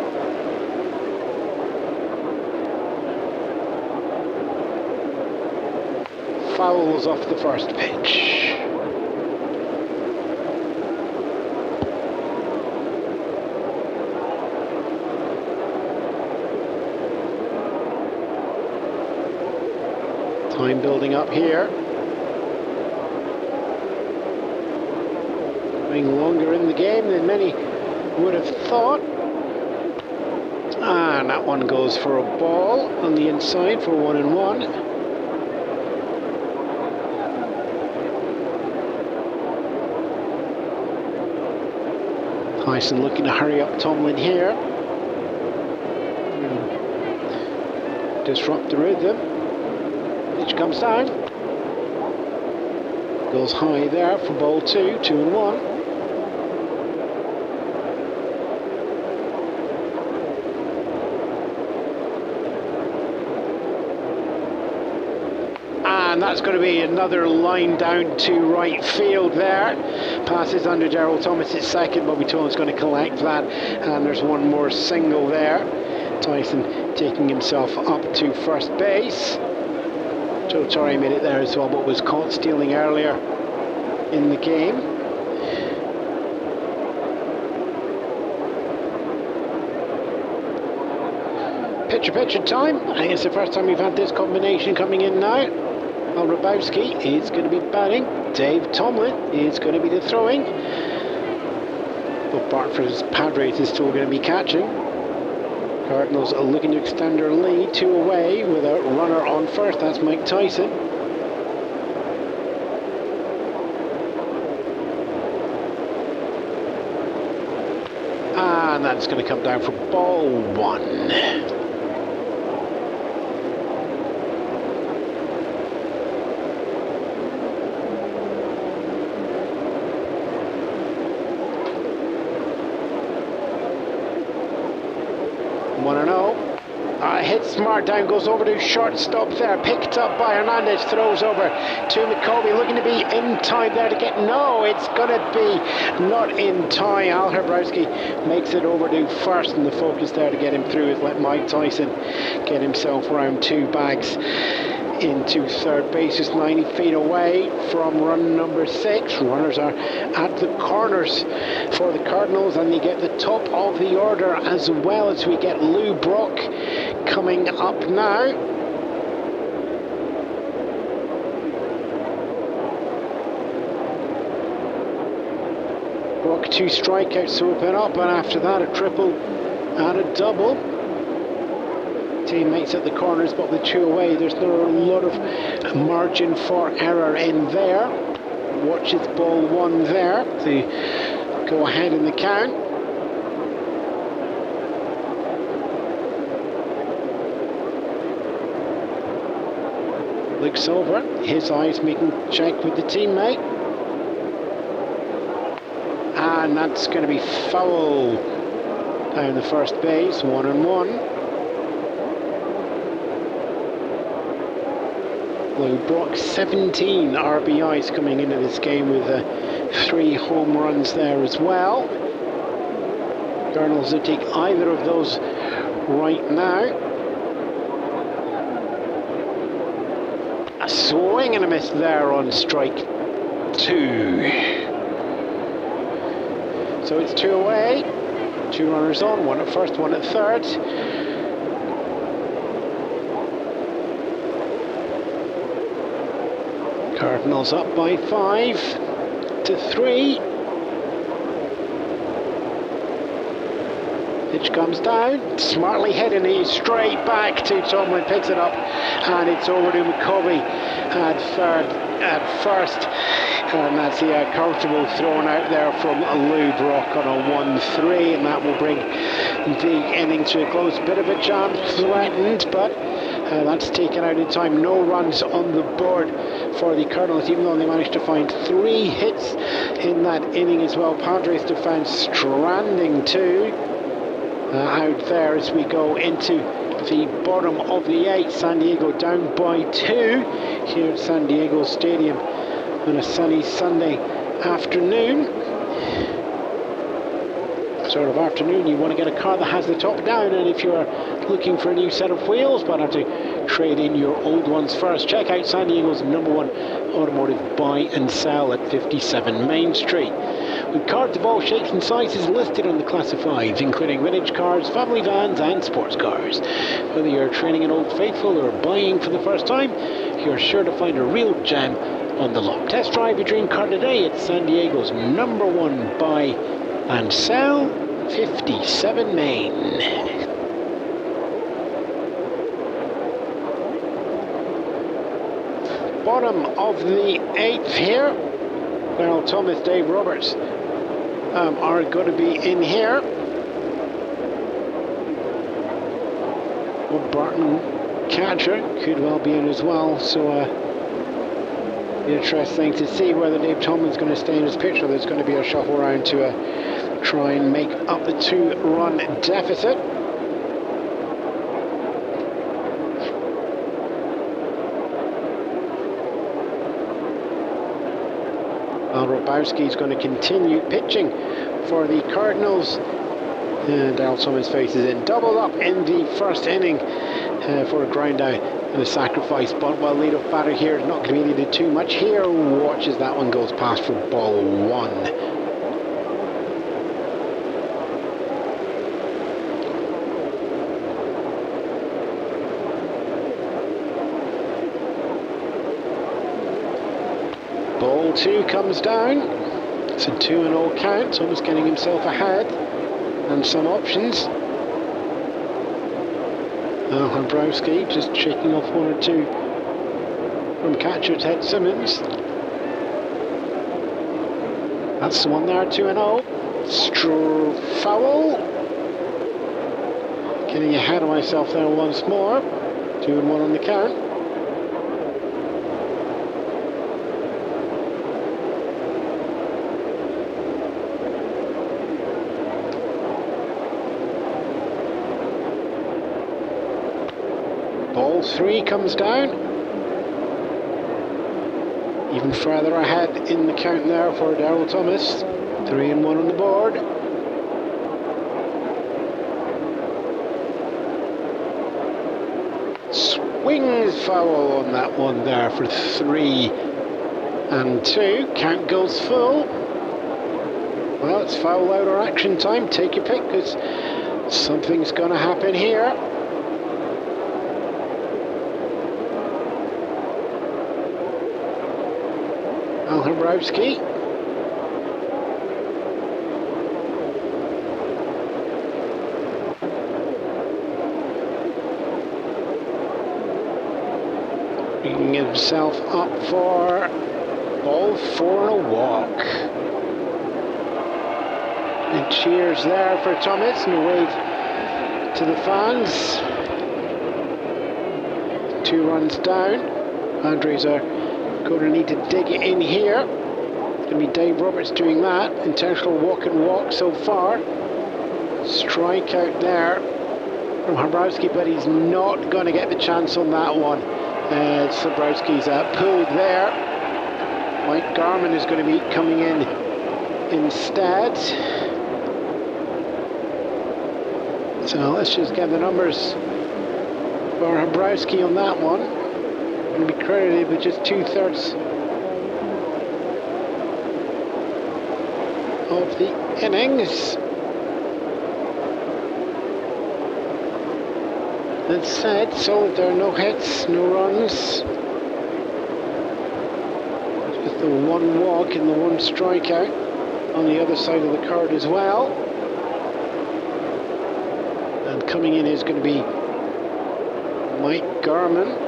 Fouls off the first pitch. Time building up here. Longer in the game than many would have thought. And that one goes for a ball on the inside for 1-1. Tyson looking to hurry up Tomlin here. Disrupt the rhythm. Pitch comes down. Goes high there for ball 2, 2-1. And that's going to be another line down to right field there. Passes under Daryl Thomas at second. Bobby Tolan's going to collect that. And there's one more single there. Tyson taking himself up to first base. Joe Torrey made it there as well, but was caught stealing earlier in the game. Pitcher time. I think it's the first time we've had this combination coming in now. Well, Rabowski is going to be batting. Dave Tomlin is going to be the throwing. But Bartford's Padres is still going to be catching. Cardinals are looking to extend their lead 2 away with a runner on first. That's Mike Tyson. And that's going to come down for ball 1. Hit smart down, goes over to shortstop there, picked up by Hernandez, throws over to McCovey, looking to be in time there to get, no, it's going to be not in time. Al Herbrowski makes it over to first, and the focus there to get him through is let Mike Tyson get himself around 2 bags into third base. Just 90 feet away from run number 6. Runners are at the corners for the Cardinals, and they get the top of the order as well as we get Lou Brock coming up now. Brock 2 strikeouts to open up, and after that a triple and a double. Teammates at the corners, but with 2 away, there's not a lot of margin for error in there. Watches ball 1 there to go ahead in the count. Looks over, his eyes making check with the teammate. And that's going to be foul down the first base, 1-1. Lou Brock, 17 RBIs coming into this game with 3 home runs there as well. Cardinals will take either of those right now. A swing and a miss there on strike 2. So it's 2 away, 2 runners on, 1 at first, 1 at third. Cardinals up by 5-3. Pitch comes down, smartly hit, and he's straight back to Tomlin, picks it up, and it's over to McCovey at first, and that's the comfortable thrown out there from Lou Brock on a 1-3, and that will bring the inning to a close. Bit of a jam threatened, but that's taken out in time. No runs on the board for the Cardinals, even though they managed to find 3 hits in that inning as well. Padres defense stranding too. Out there as we go into the bottom of the 8th. San Diego down by 2 here at San Diego Stadium on a sunny Sunday afternoon. Sort of afternoon, you want to get a car that has the top down, and if you're looking for a new set of wheels but have to trade in your old ones first, check out San Diego's #1 automotive buy and sell at 57 Main Street. With cars of all shapes and sizes listed on the classifieds, including vintage cars, family vans and sports cars. Whether you're training an old faithful or buying for the first time, you're sure to find a real gem on the lot. Test drive your dream car today at San Diego's #1 buy and sell, 57 Main. Bottom of the 8th here. Darryl Thomas, Dave Roberts are going to be in here. Well, Barton catcher could well be in as well, so interesting to see whether Dave Tomlin's going to stay in his pitch or there's going to be a shuffle around to try and make up the 2-run deficit. Rabowski's going to continue pitching for the Cardinals, and Darryl Thomas faces in. Doubled up in the first inning for a ground out and a sacrifice bunt, while leadoff batter here is not going to be needed too much here. Watches that one goes past for ball 1. Ball 2 comes down. It's a 2-0 count. Thomas getting himself ahead and some options. Hrabowski just shaking off 1 or 2 from catcher Ted Simmons. That's the one there, 2-0. Foul. Getting ahead of myself there once more. 2-1 on the count. Ball 3 comes down. Even further ahead in the count there for Darryl Thomas. 3-1 on the board. Swings foul on that one there for 3-2. Count goes full. Well, it's foul out or action time. Take your pick, because something's going to happen here. Hrabowski. Bringing himself up for ball 4 and a walk. And cheers there for Thomas and a wave to the fans. 2 runs down. Padres are going to need to dig it in here. It's going to be Dave Roberts doing that. Intentional walk and walk so far. Strikeout there from Hrabowski, but he's not going to get the chance on that one. Hrabowski's pulled there. Mike Garman is going to be coming in instead. So let's just get the numbers for Hrabowski on that one. Going to be credited with just 2/3 of the innings. That said, so there are no hits, no runs. Just the one walk and the one strikeout on the other side of the card as well. And coming in is going to be Mike Garman.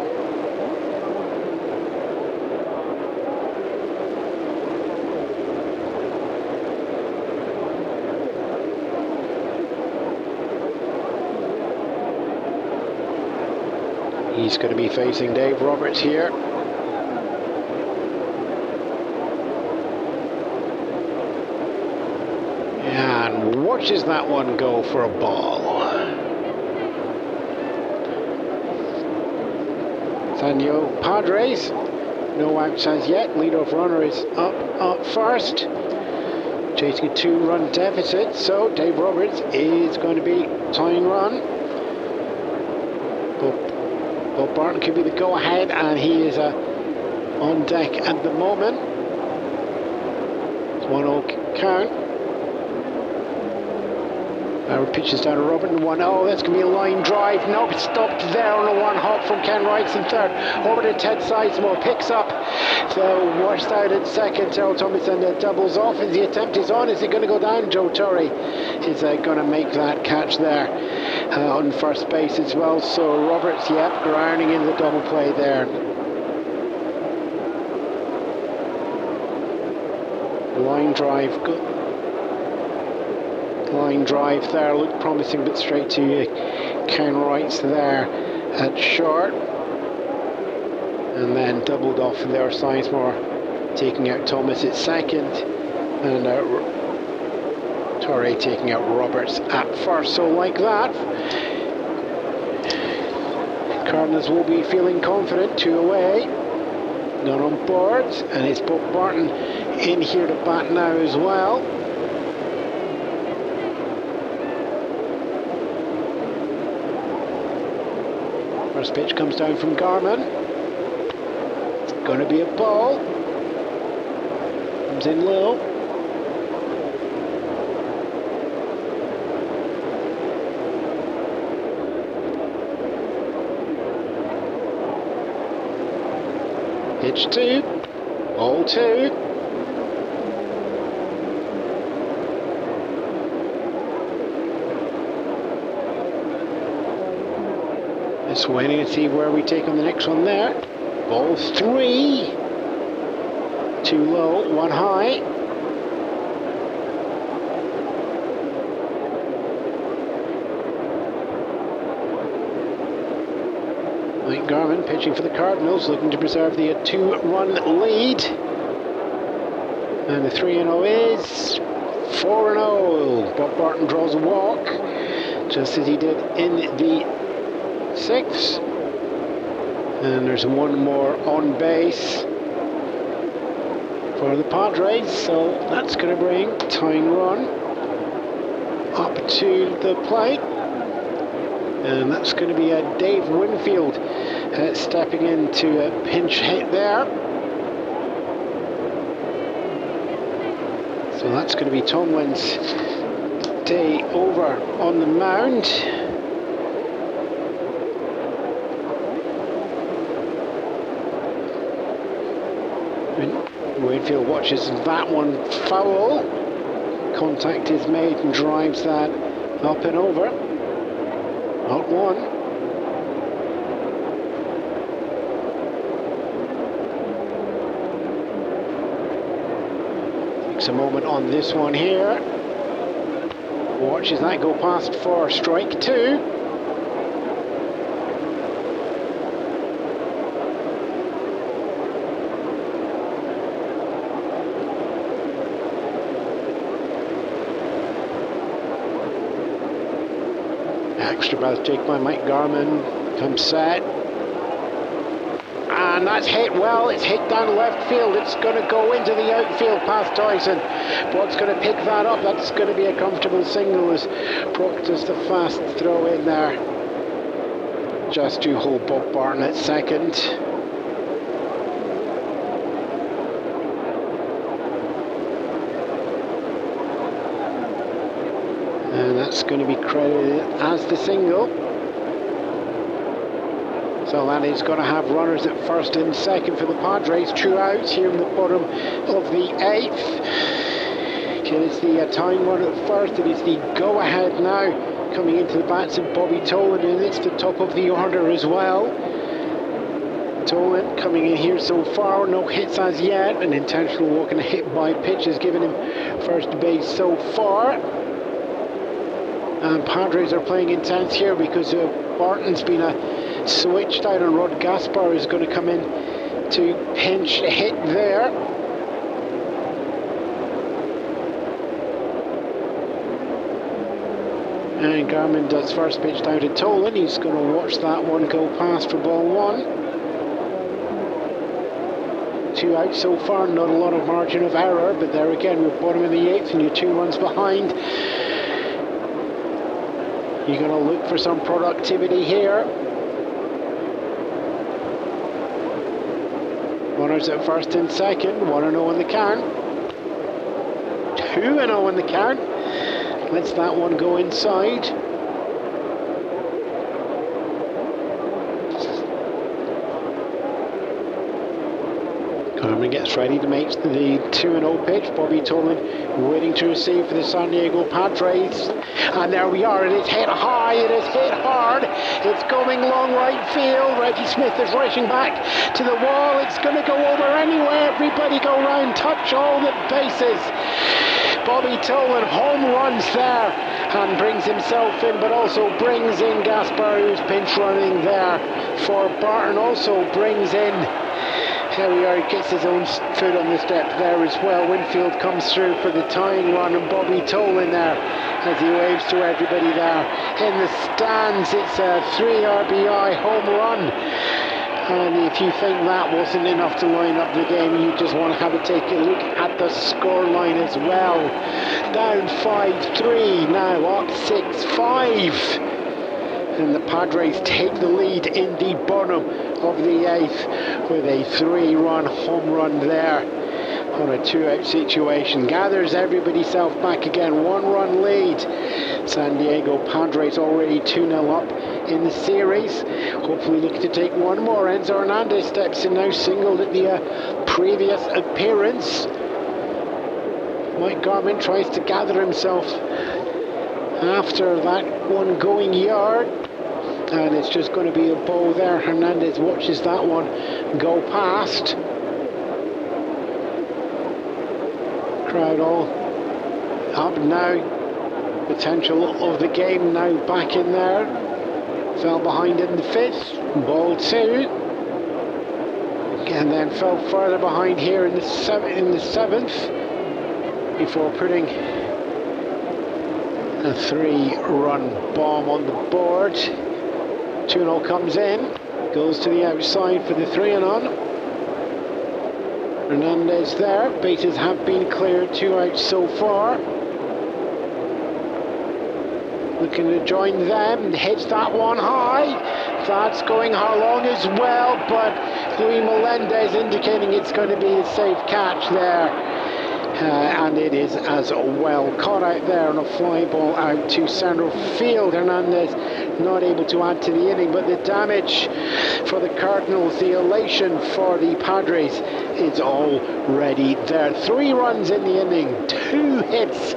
He's going to be facing Dave Roberts here. And watches that one go for a ball. San Diego Padres, no outs as yet. Leadoff runner is up first. Chasing a 2-run deficit, so Dave Roberts is going to be tying run. Bob Barton could be the go-ahead, and he is on deck at the moment. It's 1-0 count. Our pitches down to Robert, 1-0. That's going to be a line drive. Nope, it's stopped there on a one hop from Ken Wrights in third. Over to Ted Sizemore, picks up. So washed out at second. Terrell Thomason doubles off as the attempt is on. Is it going to go down? Joe Torre is going to make that catch there on first base as well. So Roberts, yep, grounding in the double play there. Line drive, good. Line drive there, looked promising, but straight to Ken Wrights there at short. And then doubled off there, Sizemore taking out Thomas at second. And Torre taking out Roberts at first. So like that, Cardinals will be feeling confident, 2 away. None on board, and it's Bob Barton in here to bat now as well. First pitch comes down from Garman. It's going to be a ball. Comes in low. Pitch 2. Ball 2. Just waiting to see where we take on the next one there. Ball 3. 2 low, 1 high. Mike Garman pitching for the Cardinals, looking to preserve the 2-run lead. And the 3-0 is 4-0. Bob Barton draws a walk, just as he did in the 6th, and there's one more on base for the Padres, so that's going to bring tying run up to the plate, and that's going to be Dave Winfield stepping into a pinch hit there. So that's going to be Tomlin's day over on the mound. Winfield watches that one foul. Contact is made and drives that up and over. Not one. Takes a moment on this one here. Watches that go past for strike 2. Extra base take by Mike Garman. Comes set. And that's hit well. It's hit down left field. It's going to go into the outfield past Tyson. Blood's going to pick that up. That's going to be a comfortable single as Proctor's the fast throw in there. Just to hold Bob Barton at second. And that's going to be credited as the single. So that is going to have runners at first and second for the Padres. 2 outs here in the bottom of the 8th. It is the tying run at first. It is the go-ahead now coming into the bats of Bobby Tolan, and it's the top of the order as well. Tolan coming in here so far, no hits as yet. An intentional walk and a hit by pitch has given him first base so far. And Padres are playing intense here because Barton's been switched out, and Rod Gaspar is going to come in to pinch hit there. And Garman does first pitch down to Tolan. He's going to watch that one go past for ball 1. 2 outs so far, not a lot of margin of error, but there again, we're bottom of the 8th and you're 2 runs behind. You're going to look for some productivity here. Runners at first and second, 1-0 in the count. 2-0 in the count. Lets that one go inside. Garman gets ready to make the 2-0 pitch. Bobby Tolan waiting to receive for the San Diego Padres. And there we are. It is hit high. It is hit hard. It's going long right field. Reggie Smith is rushing back to the wall. It's going to go over anyway. Everybody go round. Touch all the bases. Bobby Tolan home runs there and brings himself in, but also brings in Gaspar, who's pinch running there for Barton. Also brings in, here we are, he gets his own foot on the step there as well. Winfield comes through for the tying run, and Bobby Tolan there as he waves to everybody there in the stands. It's a 3 RBI home run. And if you think that wasn't enough to line up the game, you just want to have a take a look at the scoreline as well. Down 5-3, now up 6-5. And the Padres take the lead in the bottom of the 8th with a 3-run home run there on a 2-out situation. Gathers everybody self back again, 1-run lead. San Diego Padres already 2-0 up in the series. Hopefully looking to take one more. Enzo Hernandez steps in now, singled at the previous appearance. Mike Garman tries to gather himself after that one going yard, and it's just going to be a ball there. Hernandez watches that one go past. Crowd all up now. Potential of the game now back in there. Fell behind in the 5th, ball 2, and then fell further behind here in the 7th before putting a 3-run bomb on the board. 2-0 comes in, goes to the outside for the 3-on. Hernandez there, bases have been cleared, 2 outs so far. Looking to join them, hits that one high. That's going long as well, but Luis Melendez indicating it's going to be a safe catch there. And it is as well. Caught out there on a fly ball out to center field. Hernandez not able to add to the inning, but the damage for the Cardinals, the elation for the Padres is already there. 3 runs in the inning, 2 hits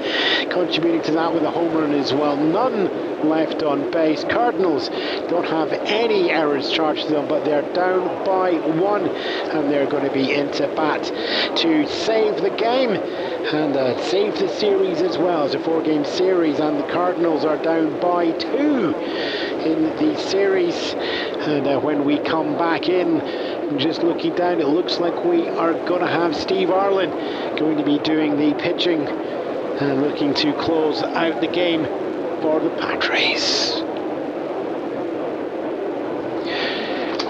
contributing to that with a home run as well. None left on base. Cardinals don't have any errors charged to them, but they're down by 1, and they're going to be into bat to save the game and save the series as well. It's a 4-game series, and the Cardinals are down by 2 in the series. And when we come back in, just looking down, it looks like we are going to have Steve Arlen going to be doing the pitching and looking to close out the game for the Padres.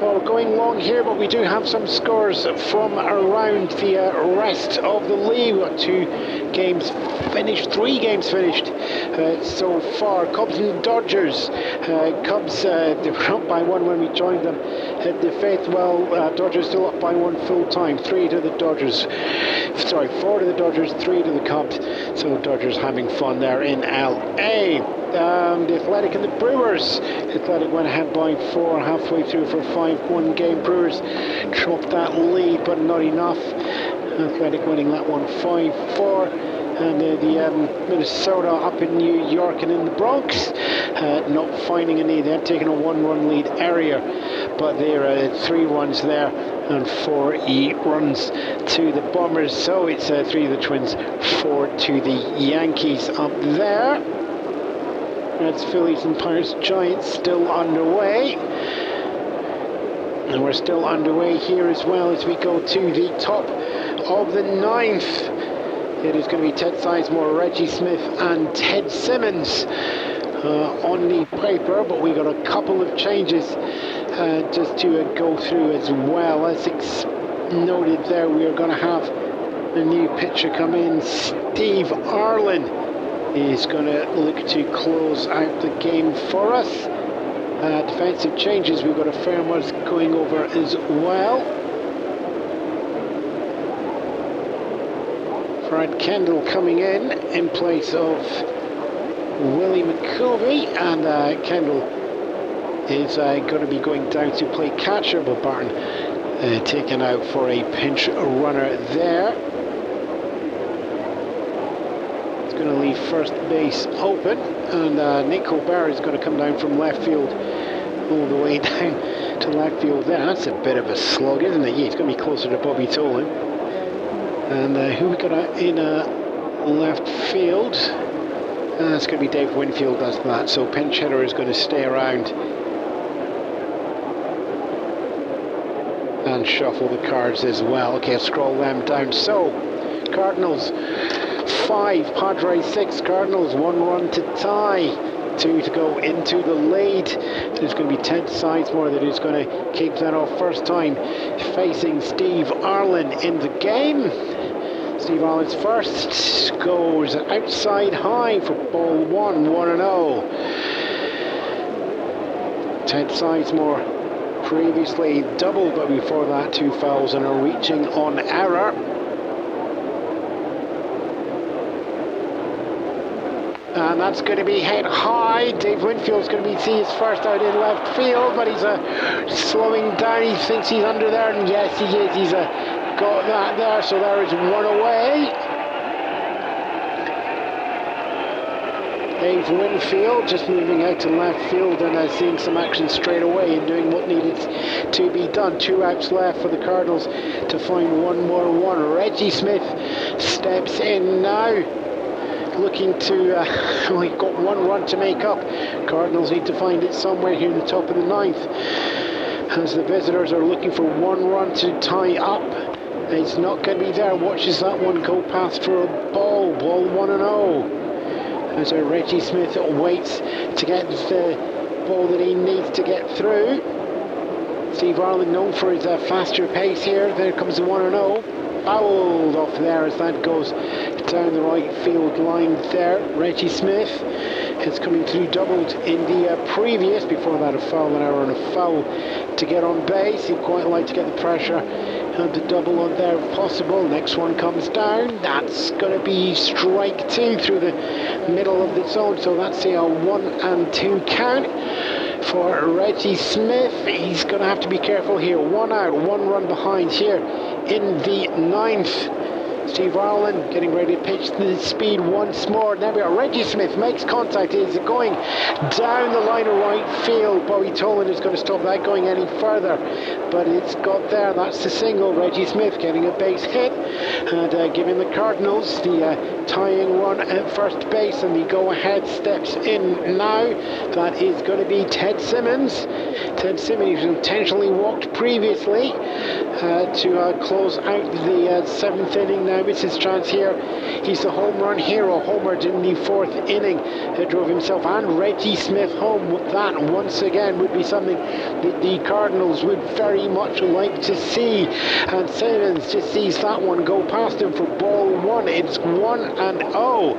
Well, we're going long here, but we do have some scores from around the rest of the league. We've got 2 games finished, 3 games finished so far. Cubs and Dodgers. Cubs, they were up by 1 when we joined them at the 5th. Well, Dodgers still up by 1 full time. 3 to the Dodgers. Sorry, 4 to the Dodgers, 3 to the Cubs. So Dodgers having fun there in LA. The Athletic and the Brewers. The Athletic went ahead by 4 halfway through for a 5-1 game. Brewers dropped that lead, but not enough. Athletic winning that one 5-4. And the Minnesota up in New York and in the Bronx, not finding a need. They're taking a 1-run lead area, but they're 3 runs there and 4 runs to the Bombers. So it's 3 to the Twins, 4 to the Yankees up there. Reds, Phillies and Pirates, Giants still underway. And we're still underway here as well as we go to the top of the 9th. It is going to be Ted Sizemore, Reggie Smith and Ted Simmons on the paper, but we got a couple of changes just to go through as well. As noted there, we are going to have a new pitcher come in. Steve Arlen is going to look to close out the game for us. Defensive changes, we've got a fair amount going over as well. Fred Kendall coming in place of Willie McCovey, and Kendall is going to be going down to play catcher, but Barton taken out for a pinch runner there. It's going to leave first base open, and Nick Colbert is going to come down from left field all the way down to left field there. That's a bit of a slug, isn't it? Yeah, it's going to be closer to Bobby Tolan. And who we got in left field? It's going to be Dave Winfield does that. So pinch hitter is going to stay around and shuffle the cards as well. Okay, I'll scroll them down. So Cardinals 5, Padres 6. Cardinals 1 run to tie. 2 to go into the lead. There's going to be Ted Sizemore that is going to kick that off first time, facing Steve Arlen in the game. Steve Arlen's first goes outside high for ball 1, 1-0. Ted Sizemore previously doubled, but before that 2 fouls and a reaching on error. And that's going to be hit high. Dave Winfield's going to be see his first out in left field, but he's slowing down. He thinks he's under there, and yes, he is. He's got that there, so there is 1 away. Dave Winfield just moving out to left field and seeing some action straight away and doing what needed to be done. 2 outs left for the Cardinals to find 1 more one. Reggie Smith steps in now, looking to, well, he's got 1 run to make up. Cardinals need to find it somewhere here in the top of the 9th, as the visitors are looking for 1 run to tie up. It's not going to be there. Watches that one go past for a ball 1-0. As Reggie Smith waits to get the ball that he needs to get through. Steve Arlen known for his faster pace here. There comes the 1-0. Fouled off there as that goes down the right field line there. Reggie Smith is coming through, doubled in the previous. Before that, a foul, an error and a foul to get on base. He'd quite like to get the pressure and to double on there if possible. Next one comes down. That's going to be strike 2 through the middle of the zone. So that's a 1-2 count for Reggie Smith. He's going to have to be careful here. 1 out, 1 run behind here in the 9th. Steve Arlen getting ready to pitch the speed once more. There we are. Reggie Smith makes contact. Is going down the line of right field. Bobby Tolan is going to stop that going any further, but it's got there. That's the single. Reggie Smith getting a base hit and giving the Cardinals the tying run at first base, and the go-ahead steps in now. That is going to be Ted Simmons. Ted Simmons intentionally walked previously to close out the 7th inning now was his chance here. He's the home run hero, homered in the 4th inning. He drove himself and Reggie Smith home. That, once again, would be something that the Cardinals would very much like to see. And Simmons just sees that one go past him for ball 1. It's 1-0.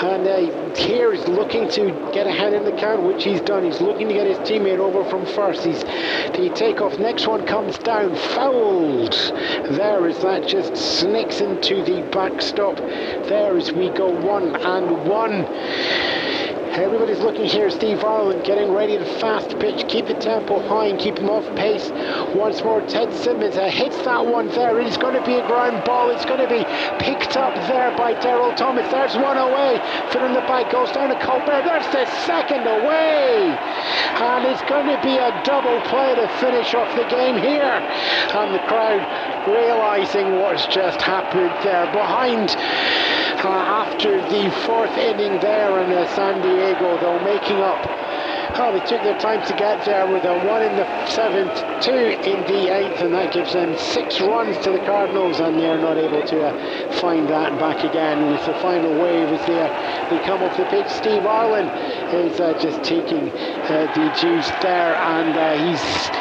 And here he's looking to get ahead in the count, which he's done. He's looking to get his teammate over from first. The takeoff. Next one comes down, fouled. There as that just sneaks into the backstop. There as we go 1-1. Everybody's looking here. Steve Ireland getting ready to fast pitch, keep the tempo high and keep him off pace. Once more, Ted Simmons hits that one there. It's going to be a ground ball. It's going to be picked up there by Daryl Thomas. There's one away. Filling the bag, goes down to Colbert. There's the second away. And it's going to be a double play to finish off the game here. And the crowd realising what's just happened there. Behind after the 4th inning there in San Diego, though, making up. They took their time to get there with a 1 in the 7th, 2 in the 8th, and that gives them 6 runs to the Cardinals, and they're not able to find that back again. With the final wave as they come off the pitch, Steve Ireland is just taking the juice there, and he's...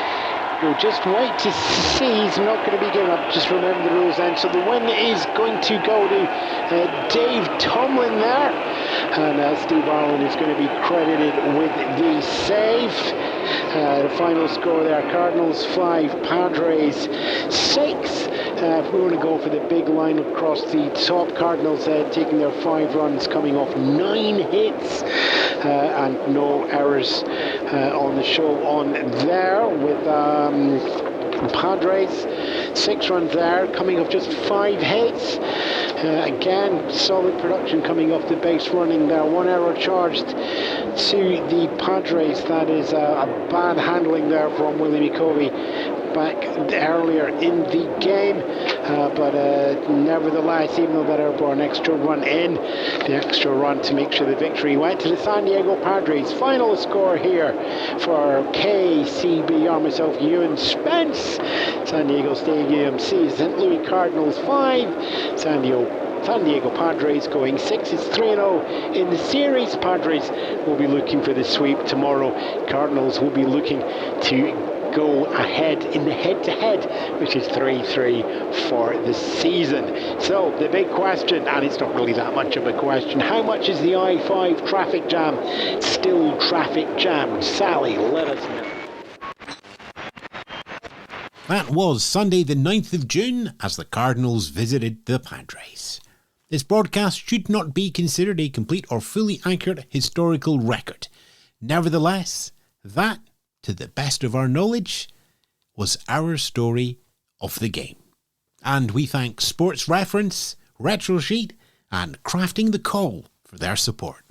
We'll just wait to see. He's not going to be giving up. Just remember the rules then. So the win is going to go to Dave Tomlin there. And Steve Ireland is going to be credited with the save. The final score there, Cardinals 5, Padres 6. If we want to go for the big line across the top, Cardinals taking their 5 runs, coming off 9 hits and no errors on the show on there, with Padres 6 runs there, coming off just 5 hits. Again, solid production coming off the base running there. 1 error charged to the Padres. That is a bad handling there from Willie McCovey back earlier in the game, but nevertheless, even though that error brought an extra run in, the extra run to make sure the victory went to the San Diego Padres. Final score here for KCBR, myself, Ewan, Spence. San Diego Stadium sees St. Louis Cardinals 5, San Diego Padres going 6. It's 3-0 in the series. Padres will be looking for the sweep tomorrow. Cardinals will be looking to go ahead in the head-to-head, which is 3-3 for the season. So the big question, and it's not really that much of a question, how much is the I-5 traffic jam still traffic jammed? Sally, let us know.
That was Sunday the 9th of June as the Cardinals visited the Padres. This broadcast should not be considered a complete or fully accurate historical record. Nevertheless, that, to the best of our knowledge, was our story of the game. And we thank Sports Reference, Retro Sheet and Crafting the Call for their support.